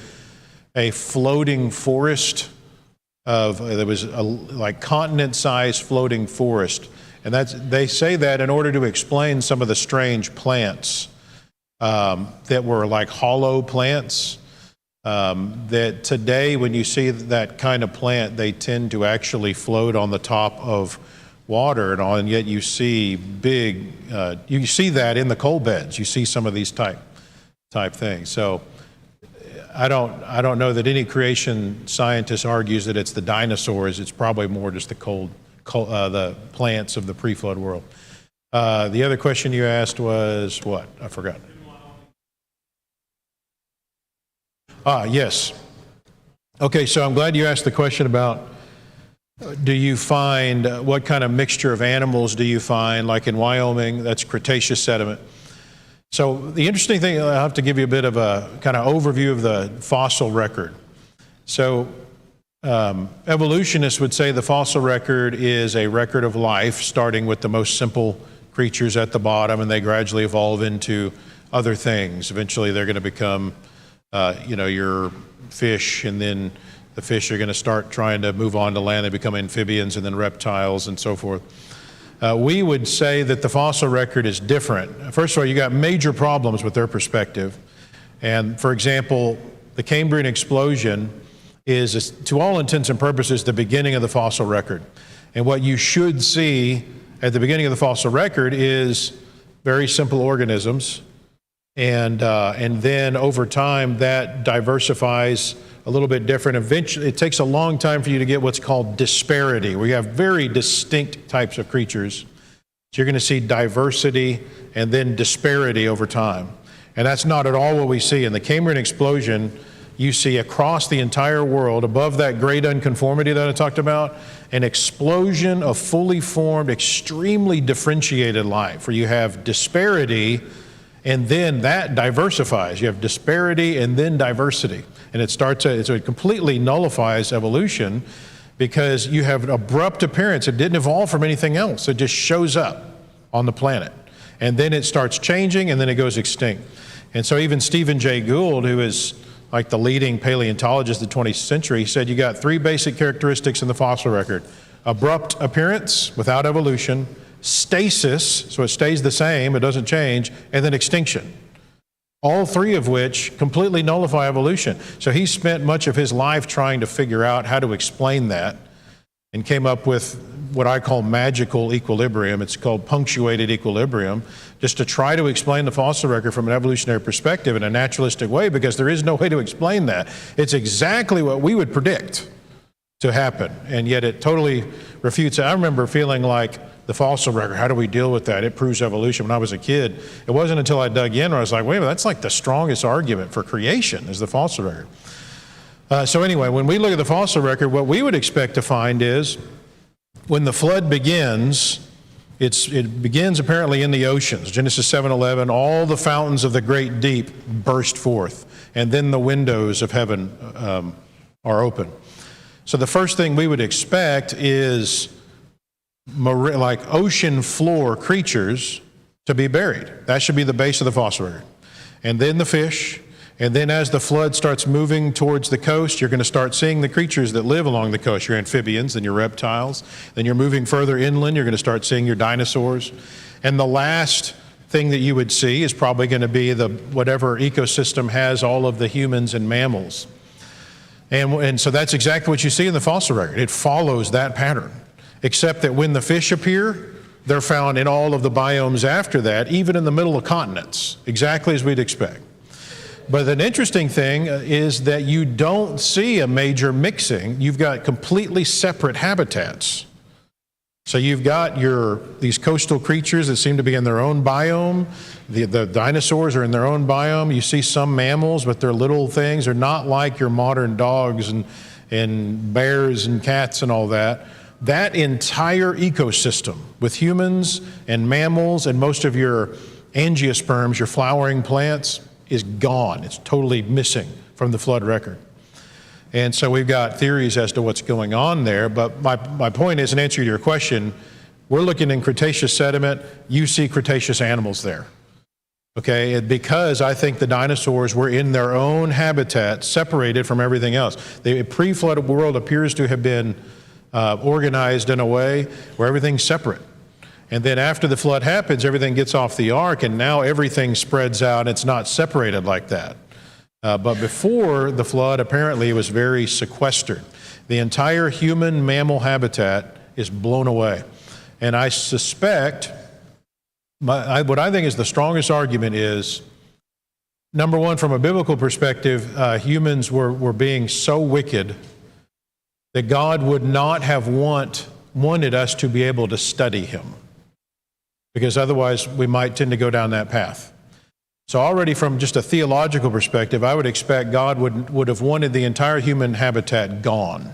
a floating forest there was like continent-sized floating forest. And they say that in order to explain some of the strange plants that were like hollow plants, that today when you see that kind of plant, they tend to actually float on the top of water and all, and yet you see you see that in the coal beds. You see some of these type things. So I don't know that any creation scientist argues that it's the dinosaurs. It's probably more just the plants of the pre-flood world. The other question you asked was what? I forgot. Yes. Okay, so I'm glad you asked the question about do you find, what kind of mixture of animals do you find, like in Wyoming, that's Cretaceous sediment. So the interesting thing, I'll have to give you a bit of a kind of overview of the fossil record. So evolutionists would say the fossil record is a record of life, starting with the most simple creatures at the bottom, and they gradually evolve into other things. Eventually they're going to become your fish, and then the fish are going to start trying to move on to land. They become amphibians and then reptiles and so forth. We would say that the fossil record is different. First of all, you got major problems with their perspective. And for example, the Cambrian explosion is, to all intents and purposes, the beginning of the fossil record. And what you should see at the beginning of the fossil record is very simple organisms And then over time, that diversifies a little bit different. Eventually, it takes a long time for you to get what's called disparity, where you have very distinct types of creatures. So you're going to see diversity and then disparity over time. And that's not at all what we see. In the Cambrian explosion, you see across the entire world, above that great unconformity that I talked about, an explosion of fully formed, extremely differentiated life, where you have disparity and then that diversifies. You have disparity and then diversity. And it completely nullifies evolution because you have an abrupt appearance. It didn't evolve from anything else. It just shows up on the planet. And then it starts changing and then it goes extinct. And so even Stephen Jay Gould, who is like the leading paleontologist of the 20th century, he said you got three basic characteristics in the fossil record: abrupt appearance without evolution, stasis, so it stays the same, it doesn't change, and then extinction. All three of which completely nullify evolution. So he spent much of his life trying to figure out how to explain that and came up with what I call magical equilibrium. It's called punctuated equilibrium, just to try to explain the fossil record from an evolutionary perspective in a naturalistic way, because there is no way to explain that. It's exactly what we would predict to happen, and yet it totally refutes it. I remember feeling like the fossil record, how do we deal with that? It proves evolution. When I was a kid, it wasn't until I dug in where I was like, wait a minute, that's like the strongest argument for creation is the fossil record. So anyway, when we look at the fossil record, what we would expect to find is when the flood begins, it begins apparently in the oceans. Genesis 7:11, all the fountains of the great deep burst forth, and then the windows of heaven are open. So the first thing we would expect is like ocean floor creatures to be buried. That should be the base of the fossil record. And then the fish, and then as the flood starts moving towards the coast, you're going to start seeing the creatures that live along the coast, your amphibians and your reptiles. Then you're moving further inland, you're going to start seeing your dinosaurs. And the last thing that you would see is probably going to be whatever ecosystem has all of the humans and mammals. And so that's exactly what you see in the fossil record. It follows that pattern, except that when the fish appear, they're found in all of the biomes after that, even in the middle of continents, exactly as we'd expect. But an interesting thing is that you don't see a major mixing. You've got completely separate habitats. So you've got these coastal creatures that seem to be in their own biome. The dinosaurs are in their own biome. You see some mammals, but they're little things. They're not like your modern dogs and bears and cats and all that. That entire ecosystem with humans and mammals and most of your angiosperms, your flowering plants, is gone. It's totally missing from the flood record. And so we've got theories as to what's going on there, but my point is, in answer to your question, we're looking in Cretaceous sediment, you see Cretaceous animals there. Okay, because I think the dinosaurs were in their own habitat, separated from everything else. The pre-flood world appears to have been organized in a way where everything's separate. And then after the flood happens, everything gets off the ark, and now everything spreads out. It's not separated like that. But before the flood, apparently it was very sequestered. The entire human mammal habitat is blown away. And I suspect, what I think is the strongest argument is, number one, from a biblical perspective, humans were being so wicked that God would not have wanted us to be able to study him, because otherwise we might tend to go down that path. So already from just a theological perspective, I would expect God would have wanted the entire human habitat gone.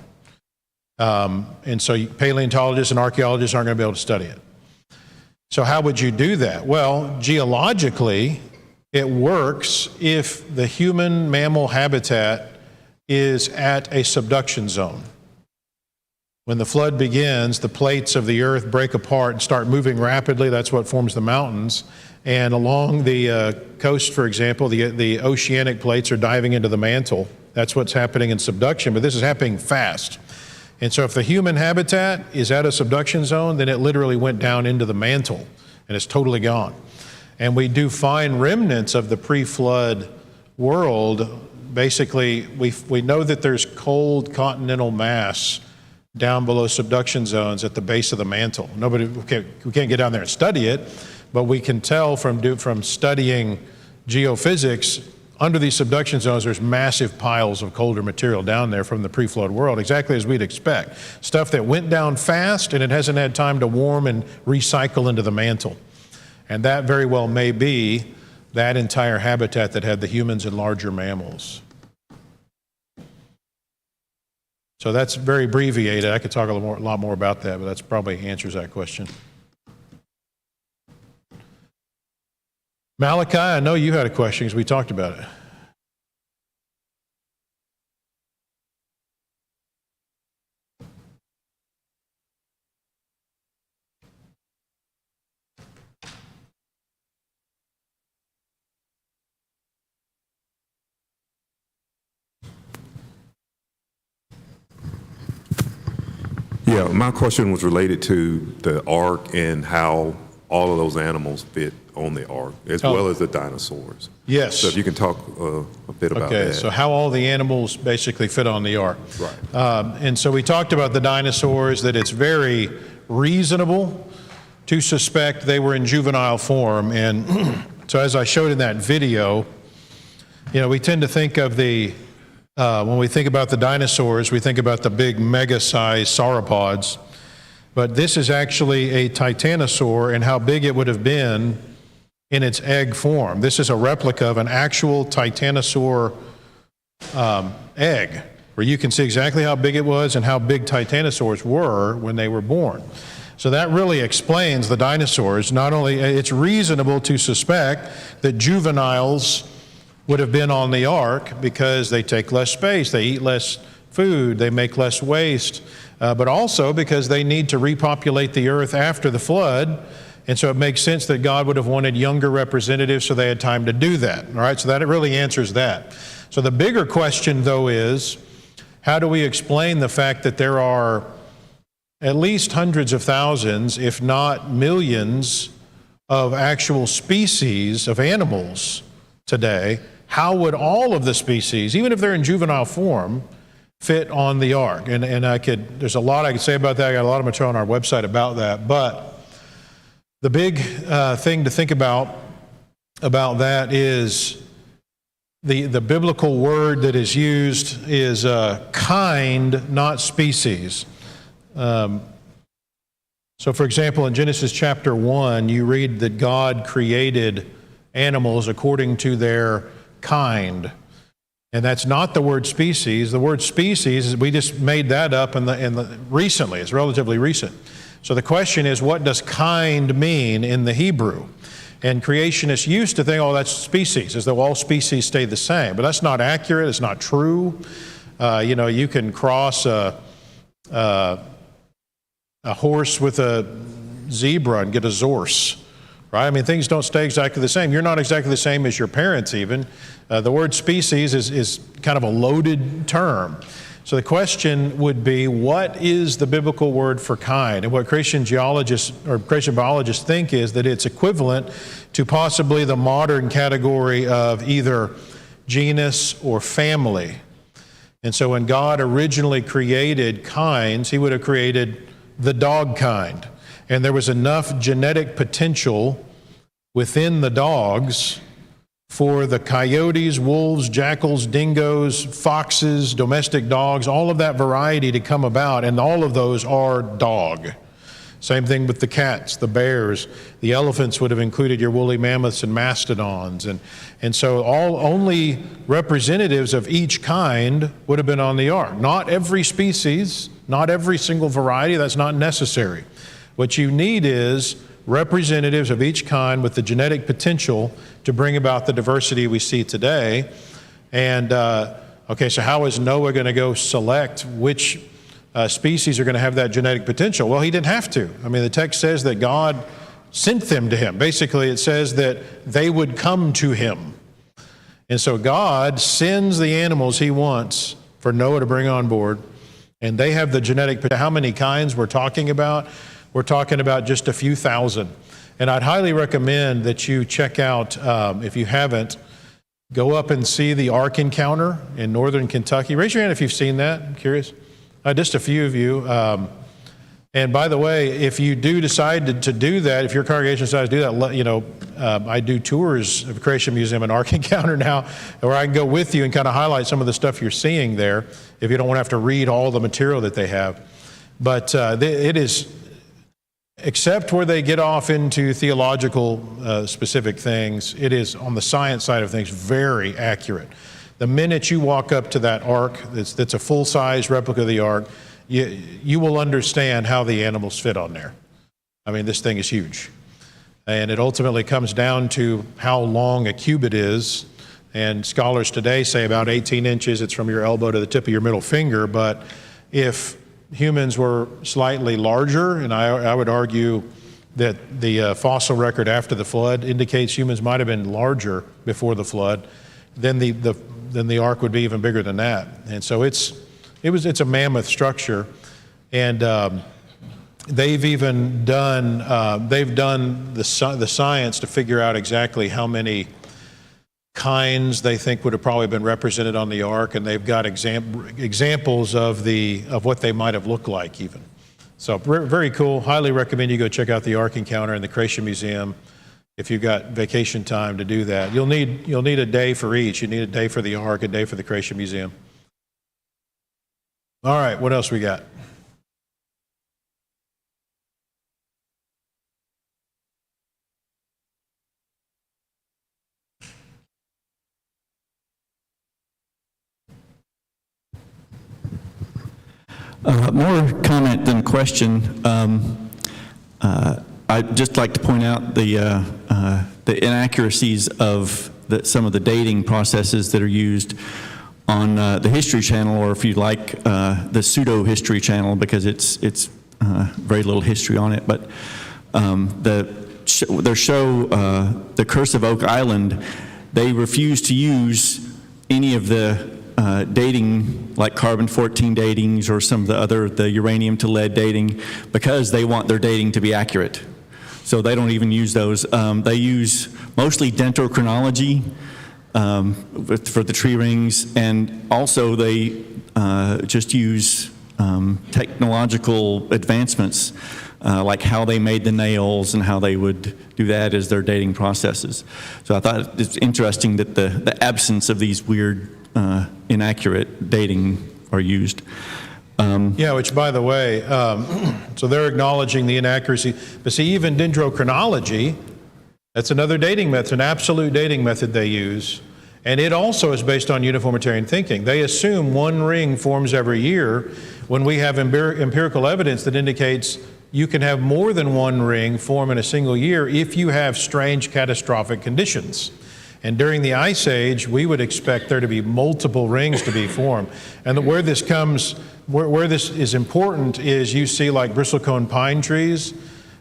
And so paleontologists and archaeologists aren't going to be able to study it. So how would you do that? Well, geologically, it works if the human mammal habitat is at a subduction zone. When the flood begins, the plates of the earth break apart and start moving rapidly. That's what forms the mountains. And along the coast, for example, the oceanic plates are diving into the mantle. That's what's happening in subduction, but this is happening fast. And so if the human habitat is at a subduction zone, then it literally went down into the mantle and it's totally gone. And we do find remnants of the pre-flood world. Basically, we know that there's cold continental mass down below subduction zones at the base of the mantle. We can't get down there and study it, but we can tell from studying geophysics, under these subduction zones, there's massive piles of colder material down there from the pre-flood world, exactly as we'd expect. Stuff that went down fast and it hasn't had time to warm and recycle into the mantle. And that very well may be that entire habitat that had the humans and larger mammals. So that's very abbreviated. I could talk a lot more about that, but that's probably answers that question. Malachi, I know you had a question because we talked about it. Yeah, my question was related to the ark and how all of those animals fit on the ark, as well as the dinosaurs. Yes. So if you can talk a bit about that. Okay, so how all the animals basically fit on the ark. Right. And so we talked about the dinosaurs, that it's very reasonable to suspect they were in juvenile form. And so as I showed in that video, you know, we tend to think of when we think about the dinosaurs, we think about the big mega-sized sauropods. But this is actually a titanosaur, and how big it would have been in its egg form. This is a replica of an actual titanosaur egg, where you can see exactly how big it was and how big titanosaurs were when they were born. So that really explains the dinosaurs. Not only, it's reasonable to suspect that juveniles would have been on the ark because they take less space, they eat less food, they make less waste, but also because they need to repopulate the earth after the flood. And so it makes sense that God would have wanted younger representatives so they had time to do that. All right, so that it really answers that. So the bigger question, though, is how do we explain the fact that there are at least hundreds of thousands, if not millions, of actual species of animals today? How would all of the species, even if they're in juvenile form, fit on the ark? And there's a lot I could say about that. I got a lot of material on our website about that. But the big thing to think about that is the biblical word that is used is kind, not species. So for example, in Genesis chapter 1, you read that God created animals according to their kind. And that's not the word species. The word species, we just made that up recently. It's relatively recent. So the question is, what does kind mean in the Hebrew? And creationists used to think, oh, that's species, as though all species stay the same. But that's not accurate. It's not true. You can cross a horse with a zebra and get a zorse. Right? I mean, things don't stay exactly the same. You're not exactly the same as your parents even. The word species is kind of a loaded term. So the question would be, what is the biblical word for kind? And what creation geologists or creation biologists think is that it's equivalent to possibly the modern category of either genus or family. And so when God originally created kinds, he would have created the dog kind. And there was enough genetic potential within the dogs for the coyotes, wolves, jackals, dingoes, foxes, domestic dogs, all of that variety to come about, and all of those are dog. Same thing with the cats, the bears. The elephants would have included your woolly mammoths and mastodons. And so only representatives of each kind would have been on the ark. Not every species, not every single variety, that's not necessary. What you need is representatives of each kind with the genetic potential to bring about the diversity we see today. And, okay, so how is Noah going to go select which species are going to have that genetic potential? Well, he didn't have to. I mean, the text says that God sent them to him. Basically, it says that they would come to him. And so God sends the animals he wants for Noah to bring on board, and they have the genetic potential. How many kinds we're talking about? We're talking about just a few thousand. And I'd highly recommend that you check out, if you haven't, go up and see the Ark Encounter in northern Kentucky. Raise your hand if you've seen that. I'm curious. Just a few of you. And by the way, if you do decide to do that, if your congregation decides to do that, I do tours of Creation Museum and Ark Encounter now, where I can go with you and kind of highlight some of the stuff you're seeing there, if you don't want to have to read all the material that they have. But it is, except where they get off into theological specific things, it is, on the science side of things, very accurate. The minute you walk up to that ark that's a full-size replica of the ark, you will understand how the animals fit on there. I mean, this thing is huge. And it ultimately comes down to how long a cubit is. And scholars today say about 18 inches. It's from your elbow to the tip of your middle finger. But if humans were slightly larger, and I would argue that the fossil record after the flood indicates humans might have been larger before the flood, then the ark would be even bigger than that. And so it's a mammoth structure, and they've even done the science to figure out exactly how many kinds they think would have probably been represented on the ark, and they've got examples of what they might have looked like even. So very cool. Highly recommend you go check out the Ark Encounter in the Creation Museum if you've got vacation time to do that. You'll need a day for each. You need a day for the Ark, a day for the Creation Museum. All right, what else we got? More comment than question. I'd just like to point out the inaccuracies of some of the dating processes that are used on the History Channel, or if you like, the pseudo History Channel, because it's very little history on it. But their show, The Curse of Oak Island, they refuse to use any of the dating, like carbon-14 datings or some of the uranium to lead dating, because they want their dating to be accurate. So they don't even use those. They use mostly dendrochronology for the tree rings, and also they just use technological advancements, like how they made the nails and how they would do that as their dating processes. So I thought it's interesting that the absence of these weird inaccurate dating are used. Yeah, which, by the way, so they're acknowledging the inaccuracy. But see, even dendrochronology, that's another dating method, an absolute dating method they use. And it also is based on uniformitarian thinking. They assume one ring forms every year when we have empirical evidence that indicates you can have more than one ring form in a single year if you have strange catastrophic conditions. And during the Ice Age, we would expect there to be multiple rings to be formed. And where this is important is you see like bristlecone pine trees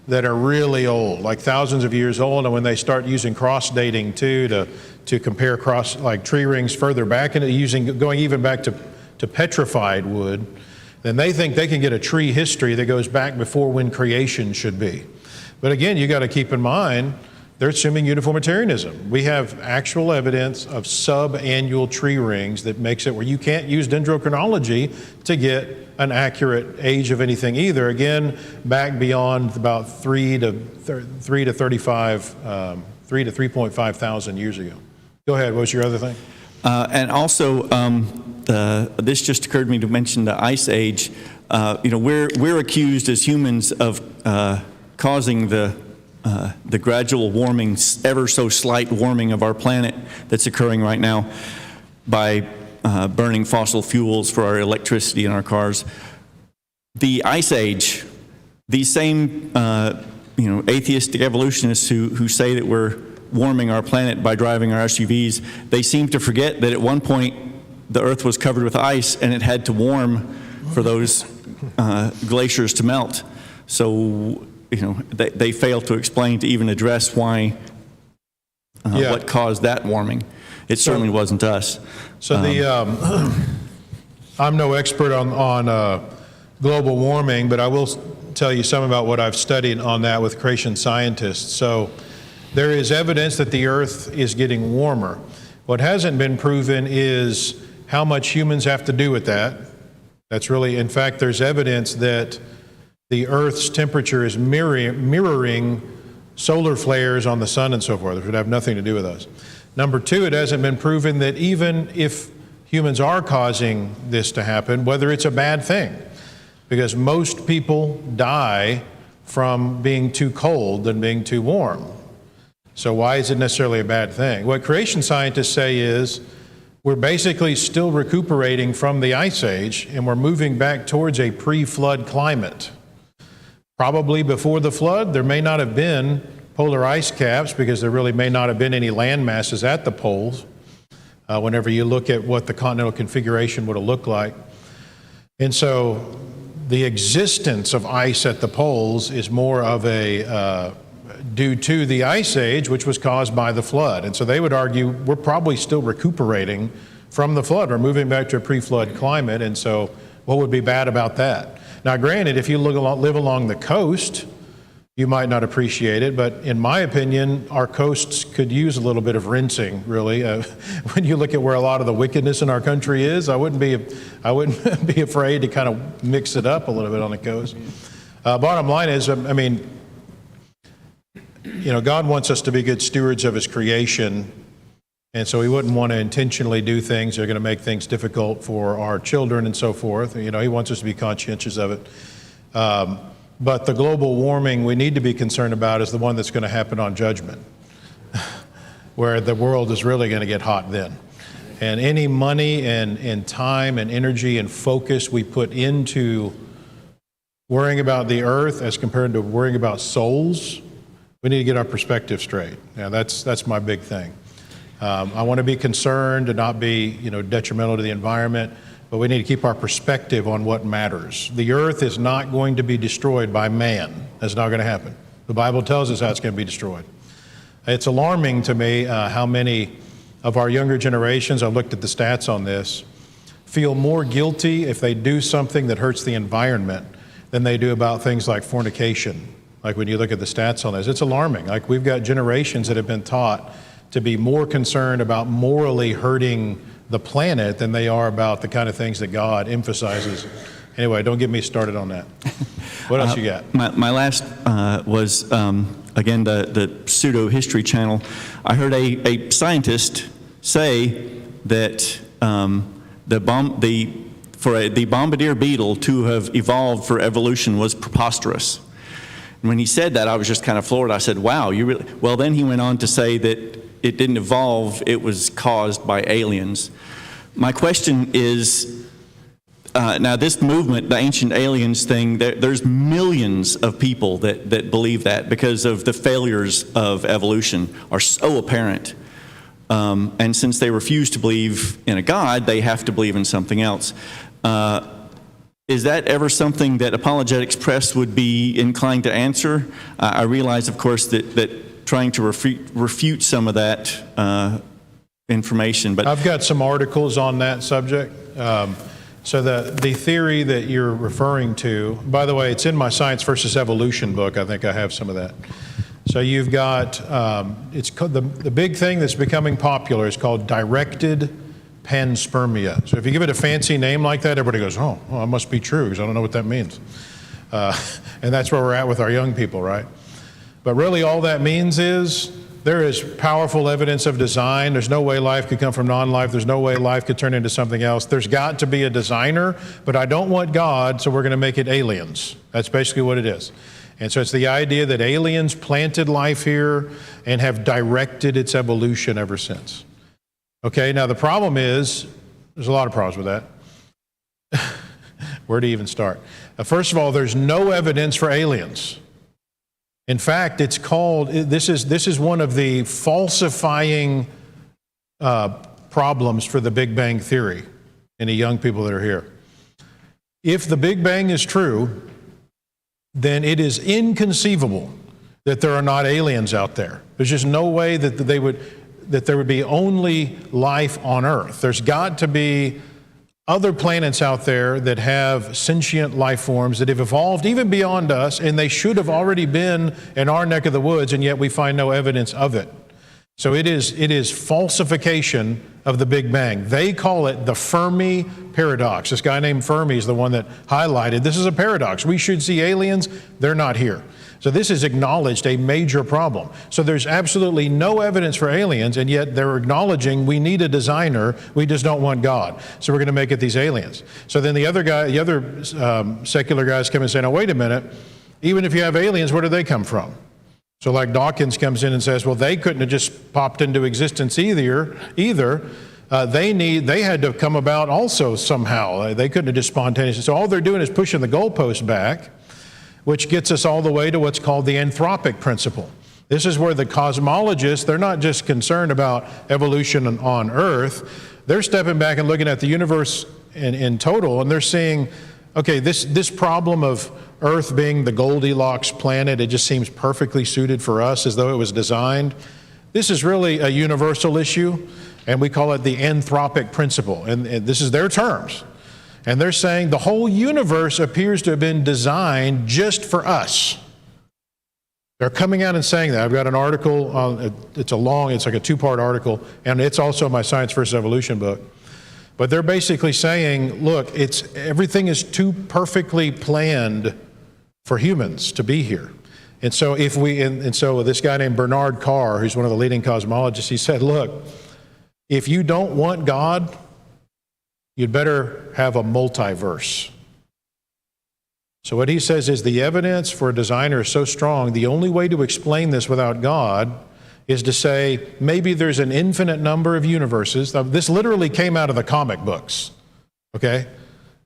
that are really old, like thousands of years old. And when they start using cross dating too, to compare like tree rings further back, and going even back to petrified wood, then they think they can get a tree history that goes back before when creation should be. But again, you got to keep in mind, they're assuming uniformitarianism. We have actual evidence of sub-annual tree rings that makes it where you can't use dendrochronology to get an accurate age of anything either. Again, back beyond about 3 to 3.5 thousand years ago. Go ahead, what was your other thing? And also, this just occurred to me to mention the Ice Age. We're accused as humans of causing the gradual warming, ever so slight warming of our planet that's occurring right now by burning fossil fuels for our electricity in our cars. The Ice Age, these same atheistic evolutionists who say that we're warming our planet by driving our SUVs, they seem to forget that at one point the Earth was covered with ice and it had to warm for those glaciers to melt. So they fail to explain, to even address why, what caused that warming. It certainly wasn't us. So I'm no expert on global warming, but I will tell you some about what I've studied on that with creation scientists. So there is evidence that the Earth is getting warmer. What hasn't been proven is how much humans have to do with that. That's really, in fact, there's evidence that the Earth's temperature is mirroring solar flares on the sun and so forth. It would have nothing to do with us. Number two, it hasn't been proven that even if humans are causing this to happen, whether it's a bad thing, because most people die from being too cold than being too warm. So why is it necessarily a bad thing? What creation scientists say is we're basically still recuperating from the Ice Age, and we're moving back towards a pre-flood climate. Probably before the flood, there may not have been polar ice caps because there really may not have been any land masses at the poles whenever you look at what the continental configuration would have looked like. And so the existence of ice at the poles is more of a due to the Ice Age, which was caused by the flood. And so they would argue we're probably still recuperating from the flood. We're moving back to a pre-flood climate, and so what would be bad about that? Now, granted, if you live along the coast, you might not appreciate it, but in my opinion, our coasts could use a little bit of rinsing, really. When you look at where a lot of the wickedness in our country is, I wouldn't be afraid to kind of mix it up a little bit on the coast. Bottom line is, I mean, you know, God wants us to be good stewards of His creation, and so He wouldn't want to intentionally do things that are going to make things difficult for our children and so forth. You know, He wants us to be conscientious of it. But the global warming we need to be concerned about is the one that's going to happen on Judgment, where the world is really going to get hot then. And any money and time and energy and focus we put into worrying about the earth as compared to worrying about souls, we need to get our perspective straight. Now, that's my big thing. I want to be concerned and not be, you know, detrimental to the environment, but we need to keep our perspective on what matters. The earth is not going to be destroyed by man. That's not going to happen. The Bible tells us how it's going to be destroyed. It's alarming to me how many of our younger generations, I looked at the stats on this, feel more guilty if they do something that hurts the environment than they do about things like fornication. Like when you look at the stats on this, it's alarming. Like we've got generations that have been taught to be more concerned about morally hurting the planet than they are about the kind of things that God emphasizes. Anyway, don't get me started on that. What else you got? My last was, again, the pseudo-history channel. I heard a scientist say that the bombardier beetle to have evolved for evolution was preposterous. And when he said that, I was just kind of floored. I said, wow, you really? Well, then he went on to say that it didn't evolve, it was caused by aliens. My question is, now this movement, the ancient aliens thing, there's millions of people that believe that because of the failures of evolution are so apparent. And since they refuse to believe in a God, they have to believe in something else. Is that ever something that apologetics press would be inclined to answer? I realize, of course, that trying to refute some of that information, but I've got some articles on that subject. So the theory that you're referring to, by the way, it's in my Science versus Evolution book. I think I have some of that. So you've got, it's called, the big thing that's becoming popular is called directed panspermia. So if you give it a fancy name like that, everybody goes, oh, well, it must be true, because I don't know what that means. And that's where we're at with our young people, right? But really all that means is there is powerful evidence of design. There's no way life could come from non-life. There's no way life could turn into something else. There's got to be a designer, but I don't want God, so we're going to make it aliens. That's basically what it is. And so it's the idea that aliens planted life here and have directed its evolution ever since. Okay, now the problem is, there's a lot of problems with that. Where do you even start? First of all, there's no evidence for aliens. In fact, it's called, this is one of the falsifying problems for the Big Bang Theory and the young people that are here. If the Big Bang is true, then it is inconceivable that there are not aliens out there. There's just no way that there would be only life on Earth. There's got to be other planets out there that have sentient life forms that have evolved even beyond us, and they should have already been in our neck of the woods, and yet we find no evidence of it. So it is falsification of the Big Bang. They call it the Fermi paradox. This guy named Fermi is the one that highlighted, this is a paradox. We should see aliens, they're not here. So this is acknowledged a major problem. So there's absolutely no evidence for aliens, and yet they're acknowledging we need a designer, we just don't want God. So we're going to make it these aliens. So then the other secular guys come and say, now wait a minute, even if you have aliens, where do they come from? So like Dawkins comes in and says, well, they couldn't have just popped into existence either. They had to come about also somehow. They couldn't have just spontaneously. So all they're doing is pushing the goalpost back, which gets us all the way to what's called the anthropic principle. This is where the cosmologists, they're not just concerned about evolution on Earth. They're stepping back and looking at the universe in total, and they're seeing, okay, this problem of Earth being the Goldilocks planet, it just seems perfectly suited for us as though it was designed. This is really a universal issue, and we call it the anthropic principle. And this is their terms. And they're saying the whole universe appears to have been designed just for us. They're coming out and saying that. I've got an article, it's like a two-part article, and it's also my Science versus Evolution book. But they're basically saying, look, everything is too perfectly planned for humans to be here. And so so this guy named Bernard Carr, who's one of the leading cosmologists, he said, look, if you don't want God, you'd better have a multiverse. So what he says is the evidence for a designer is so strong, the only way to explain this without God is to say maybe there's an infinite number of universes. This literally came out of the comic books, okay?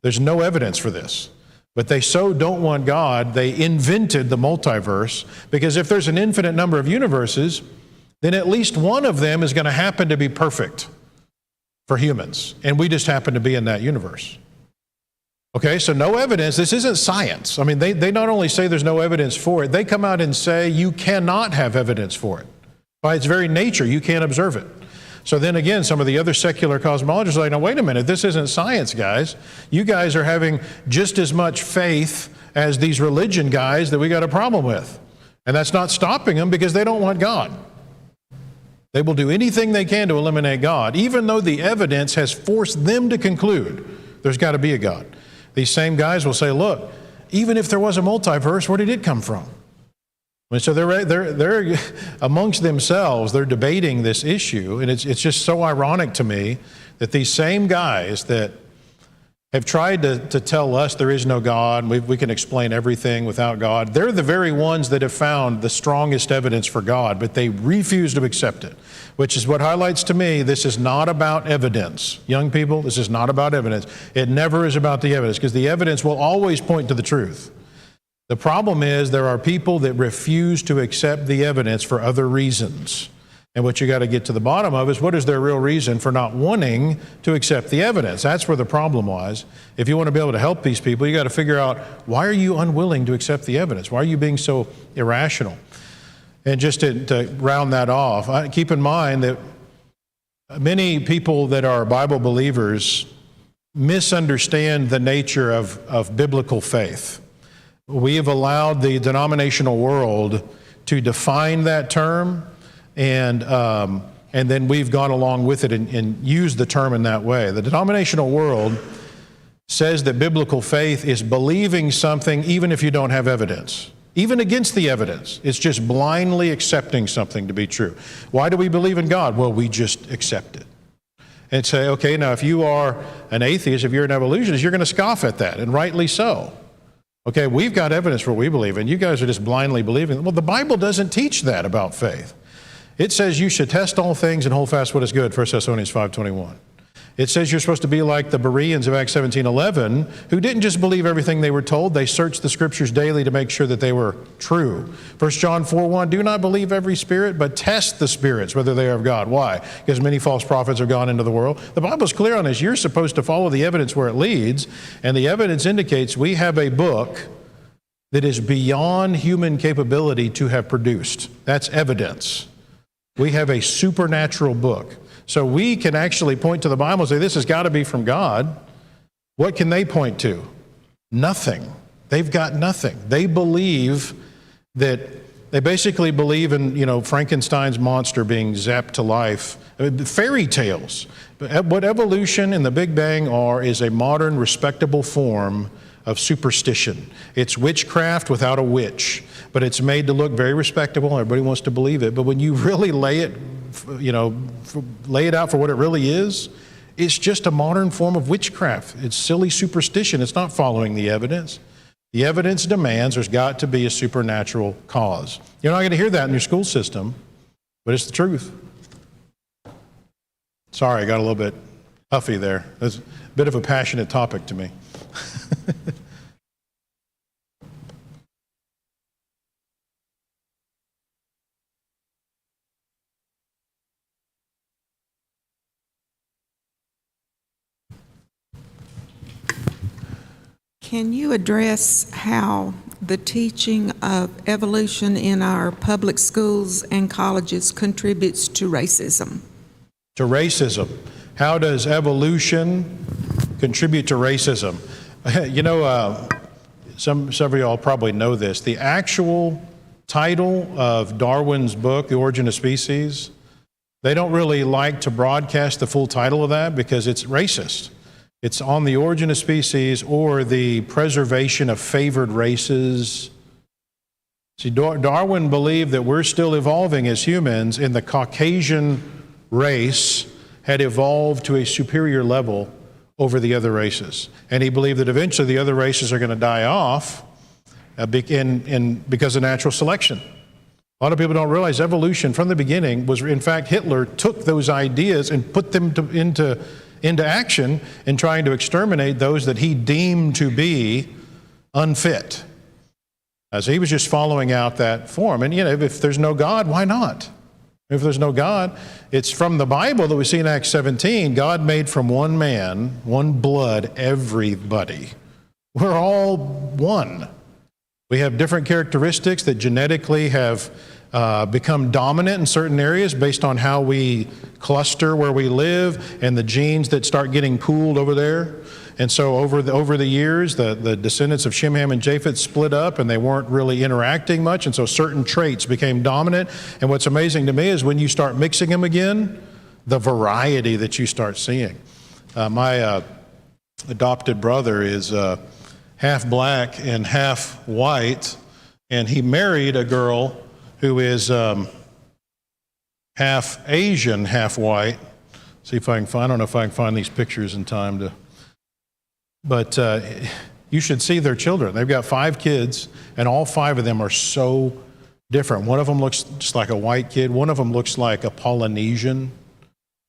There's no evidence for this. But they so don't want God, they invented the multiverse, because if there's an infinite number of universes, then at least one of them is going to happen to be perfect for humans, and we just happen to be in that universe. Okay, so no evidence. This isn't science. I mean, they not only say there's no evidence for it, they come out and say you cannot have evidence for it. By its very nature, you can't observe it. So then again, some of the other secular cosmologists are like, now wait a minute, this isn't science, guys. You guys are having just as much faith as these religion guys that we got a problem with. And that's not stopping them because they don't want God. They will do anything they can to eliminate God, even though the evidence has forced them to conclude there's got to be a God. These same guys will say, look, even if there was a multiverse, where did it come from? And so they're amongst themselves, they're debating this issue, and it's just so ironic to me that these same guys that have tried to tell us there is no God, we can explain everything without God, they're the very ones that have found the strongest evidence for God, but they refuse to accept it, which is what highlights to me this is not about evidence. Young people, this is not about evidence. It never is about the evidence, because the evidence will always point to the truth. The problem is there are people that refuse to accept the evidence for other reasons. And what you got to get to the bottom of is what is their real reason for not wanting to accept the evidence? That's where the problem lies. If you want to be able to help these people, you got to figure out, why are you unwilling to accept the evidence? Why are you being so irrational? And just to round that off, keep in mind that many people that are Bible believers misunderstand the nature of biblical faith. We have allowed the denominational world to define that term, and then we've gone along with it and used the term in that way. The denominational world says that biblical faith is believing something even if you don't have evidence, even against the evidence. It's just blindly accepting something to be true. Why do we believe in God? Well, we just accept it. And say, okay, now if you are an atheist, if you're an evolutionist, you're going to scoff at that, and rightly so. Okay, we've got evidence for what we believe in. You guys are just blindly believing. Well, the Bible doesn't teach that about faith. It says you should test all things and hold fast what is good, 1 Thessalonians 5:21. It says you're supposed to be like the Bereans of Acts 17:11, who didn't just believe everything they were told. They searched the scriptures daily to make sure that they were true. 1 John 4:1, do not believe every spirit, but test the spirits, whether they are of God. Why? Because many false prophets have gone into the world. The Bible's clear on this. You're supposed to follow the evidence where it leads, and the evidence indicates we have a book that is beyond human capability to have produced. That's evidence. We have a supernatural book. So we can actually point to the Bible and say, this has got to be from God. What can they point to? Nothing. They've got nothing. They believe that They basically believe in, Frankenstein's monster being zapped to life. Fairy tales. But what evolution and the Big Bang are is a modern, respectable form of superstition. It's witchcraft without a witch, but it's made to look very respectable. Everybody wants to believe it. But when you really lay it out for what it really is, it's just a modern form of witchcraft. It's silly superstition. It's not following the evidence. The evidence demands there's got to be a supernatural cause. You're not going to hear that in your school system, but it's the truth. Sorry, I got a little bit huffy there. That's a bit of a passionate topic to me. Can you address how the teaching of evolution in our public schools and colleges contributes to racism? To racism. How does evolution contribute to racism? Some of y'all probably know this. The actual title of Darwin's book, The Origin of Species, they don't really like to broadcast the full title of that because it's racist. It's On the Origin of Species or the Preservation of Favored Races. See, Darwin believed that we're still evolving as humans, and the Caucasian race had evolved to a superior level over the other races. And he believed that eventually the other races are going to die off because of natural selection. A lot of people don't realize evolution from the beginning was, in fact, Hitler took those ideas and put them into action in trying to exterminate those that he deemed to be unfit. So he was just following out that form. And if there's no God, why not? If there's no God, it's from the Bible that we see in Acts 17, God made from one man, one blood, everybody. We're all one. We have different characteristics that genetically have become dominant in certain areas based on how we cluster where we live and the genes that start getting pooled over there. And so over the years, the descendants of Shem, Ham, and Japheth split up, and they weren't really interacting much, and so certain traits became dominant. And what's amazing to me is when you start mixing them again, the variety that you start seeing. My adopted brother is half black and half white, and he married a girl who is half Asian, half white. See if I can find, I don't know if I can find these pictures in time to, but you should see their children. They've got 5 kids, and all 5 of them are so different. One of them looks just like a white kid. One of them looks like a Polynesian.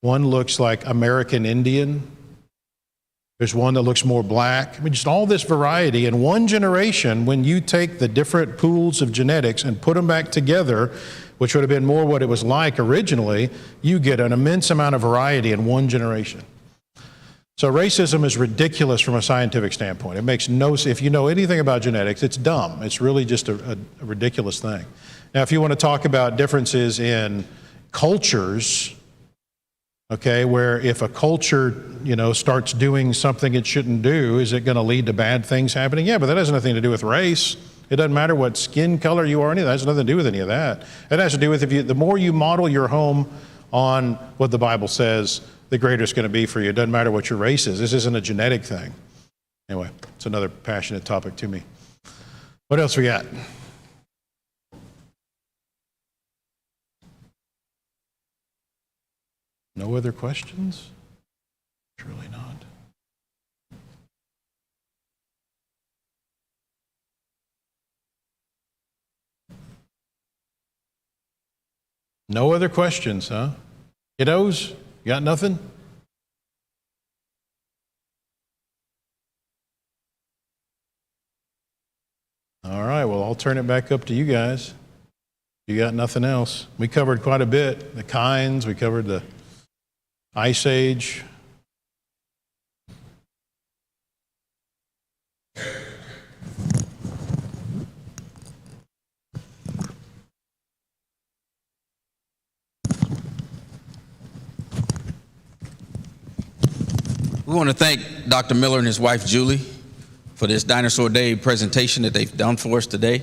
One looks like American Indian. There's one that looks more black. I mean, just all this variety. In one generation, when you take the different pools of genetics and put them back together, which would have been more what it was like originally, you get an immense amount of variety in one generation. So racism is ridiculous from a scientific standpoint. It makes no sense. If you know anything about genetics, it's dumb. It's really just a ridiculous thing. Now, if you want to talk about differences in cultures, okay, where if a culture, starts doing something it shouldn't do, is it going to lead to bad things happening? Yeah, but that has nothing to do with race. It doesn't matter what skin color you are, any of that. It has nothing to do with any of that. It has to do with the more you model your home on what the Bible says, the greater it's going to be for you. It doesn't matter what your race is. This isn't a genetic thing. Anyway, it's another passionate topic to me. What else we got? No other questions? Surely not. No other questions, huh? Kiddos, you got nothing? All right, well, I'll turn it back up to you guys. You got nothing else. We covered quite a bit. The kinds, we covered the Ice Age. We want to thank Dr. Miller and his wife, Julie, for this Dinosaur Day presentation that they've done for us today.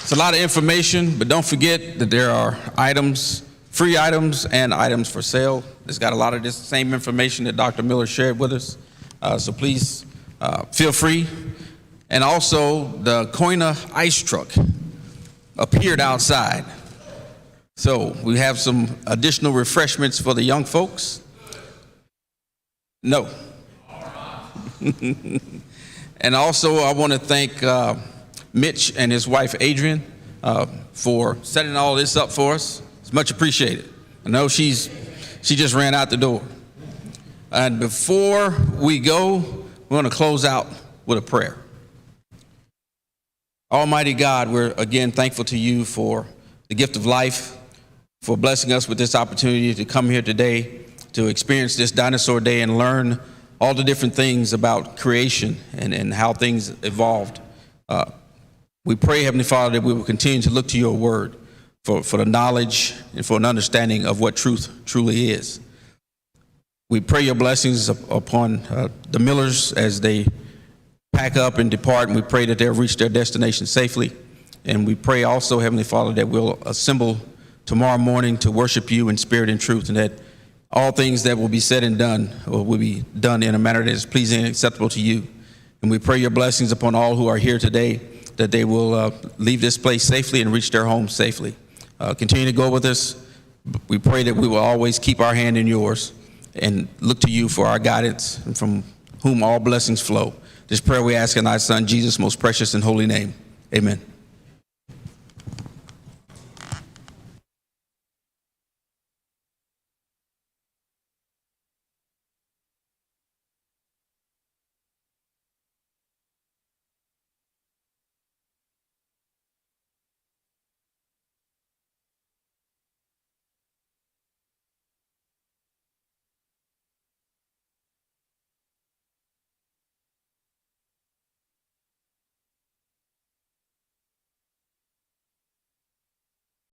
It's a lot of information, but don't forget that there are items, free items and items for sale. It's got a lot of this same information that Dr. Miller shared with us. So please feel free. And also the Koina ice truck appeared outside. So we have some additional refreshments for the young folks. No. And also I want to thank Mitch and his wife Adrian for setting all this up for us. It's much appreciated. I know she just ran out the door. And before we go, we're going to close out with a prayer. Almighty God, we're again thankful to you for the gift of life, for blessing us with this opportunity to come here today to experience this Dinosaur Day and learn all the different things about creation and how things evolved. We pray, Heavenly Father, that we will continue to look to your word for the knowledge and for an understanding of what truth truly is. We pray your blessings upon the Millers as they pack up and depart, and we pray that they'll reach their destination safely. And we pray also, Heavenly Father, that we'll assemble tomorrow morning to worship you in spirit and truth, and that all things that will be said and done will be done in a manner that is pleasing and acceptable to you. And we pray your blessings upon all who are here today, that they will leave this place safely and reach their homes safely. Continue to go with us. We pray that we will always keep our hand in yours and look to you for our guidance, and from whom all blessings flow. This prayer we ask in thy Son, Jesus' most precious and holy name. Amen.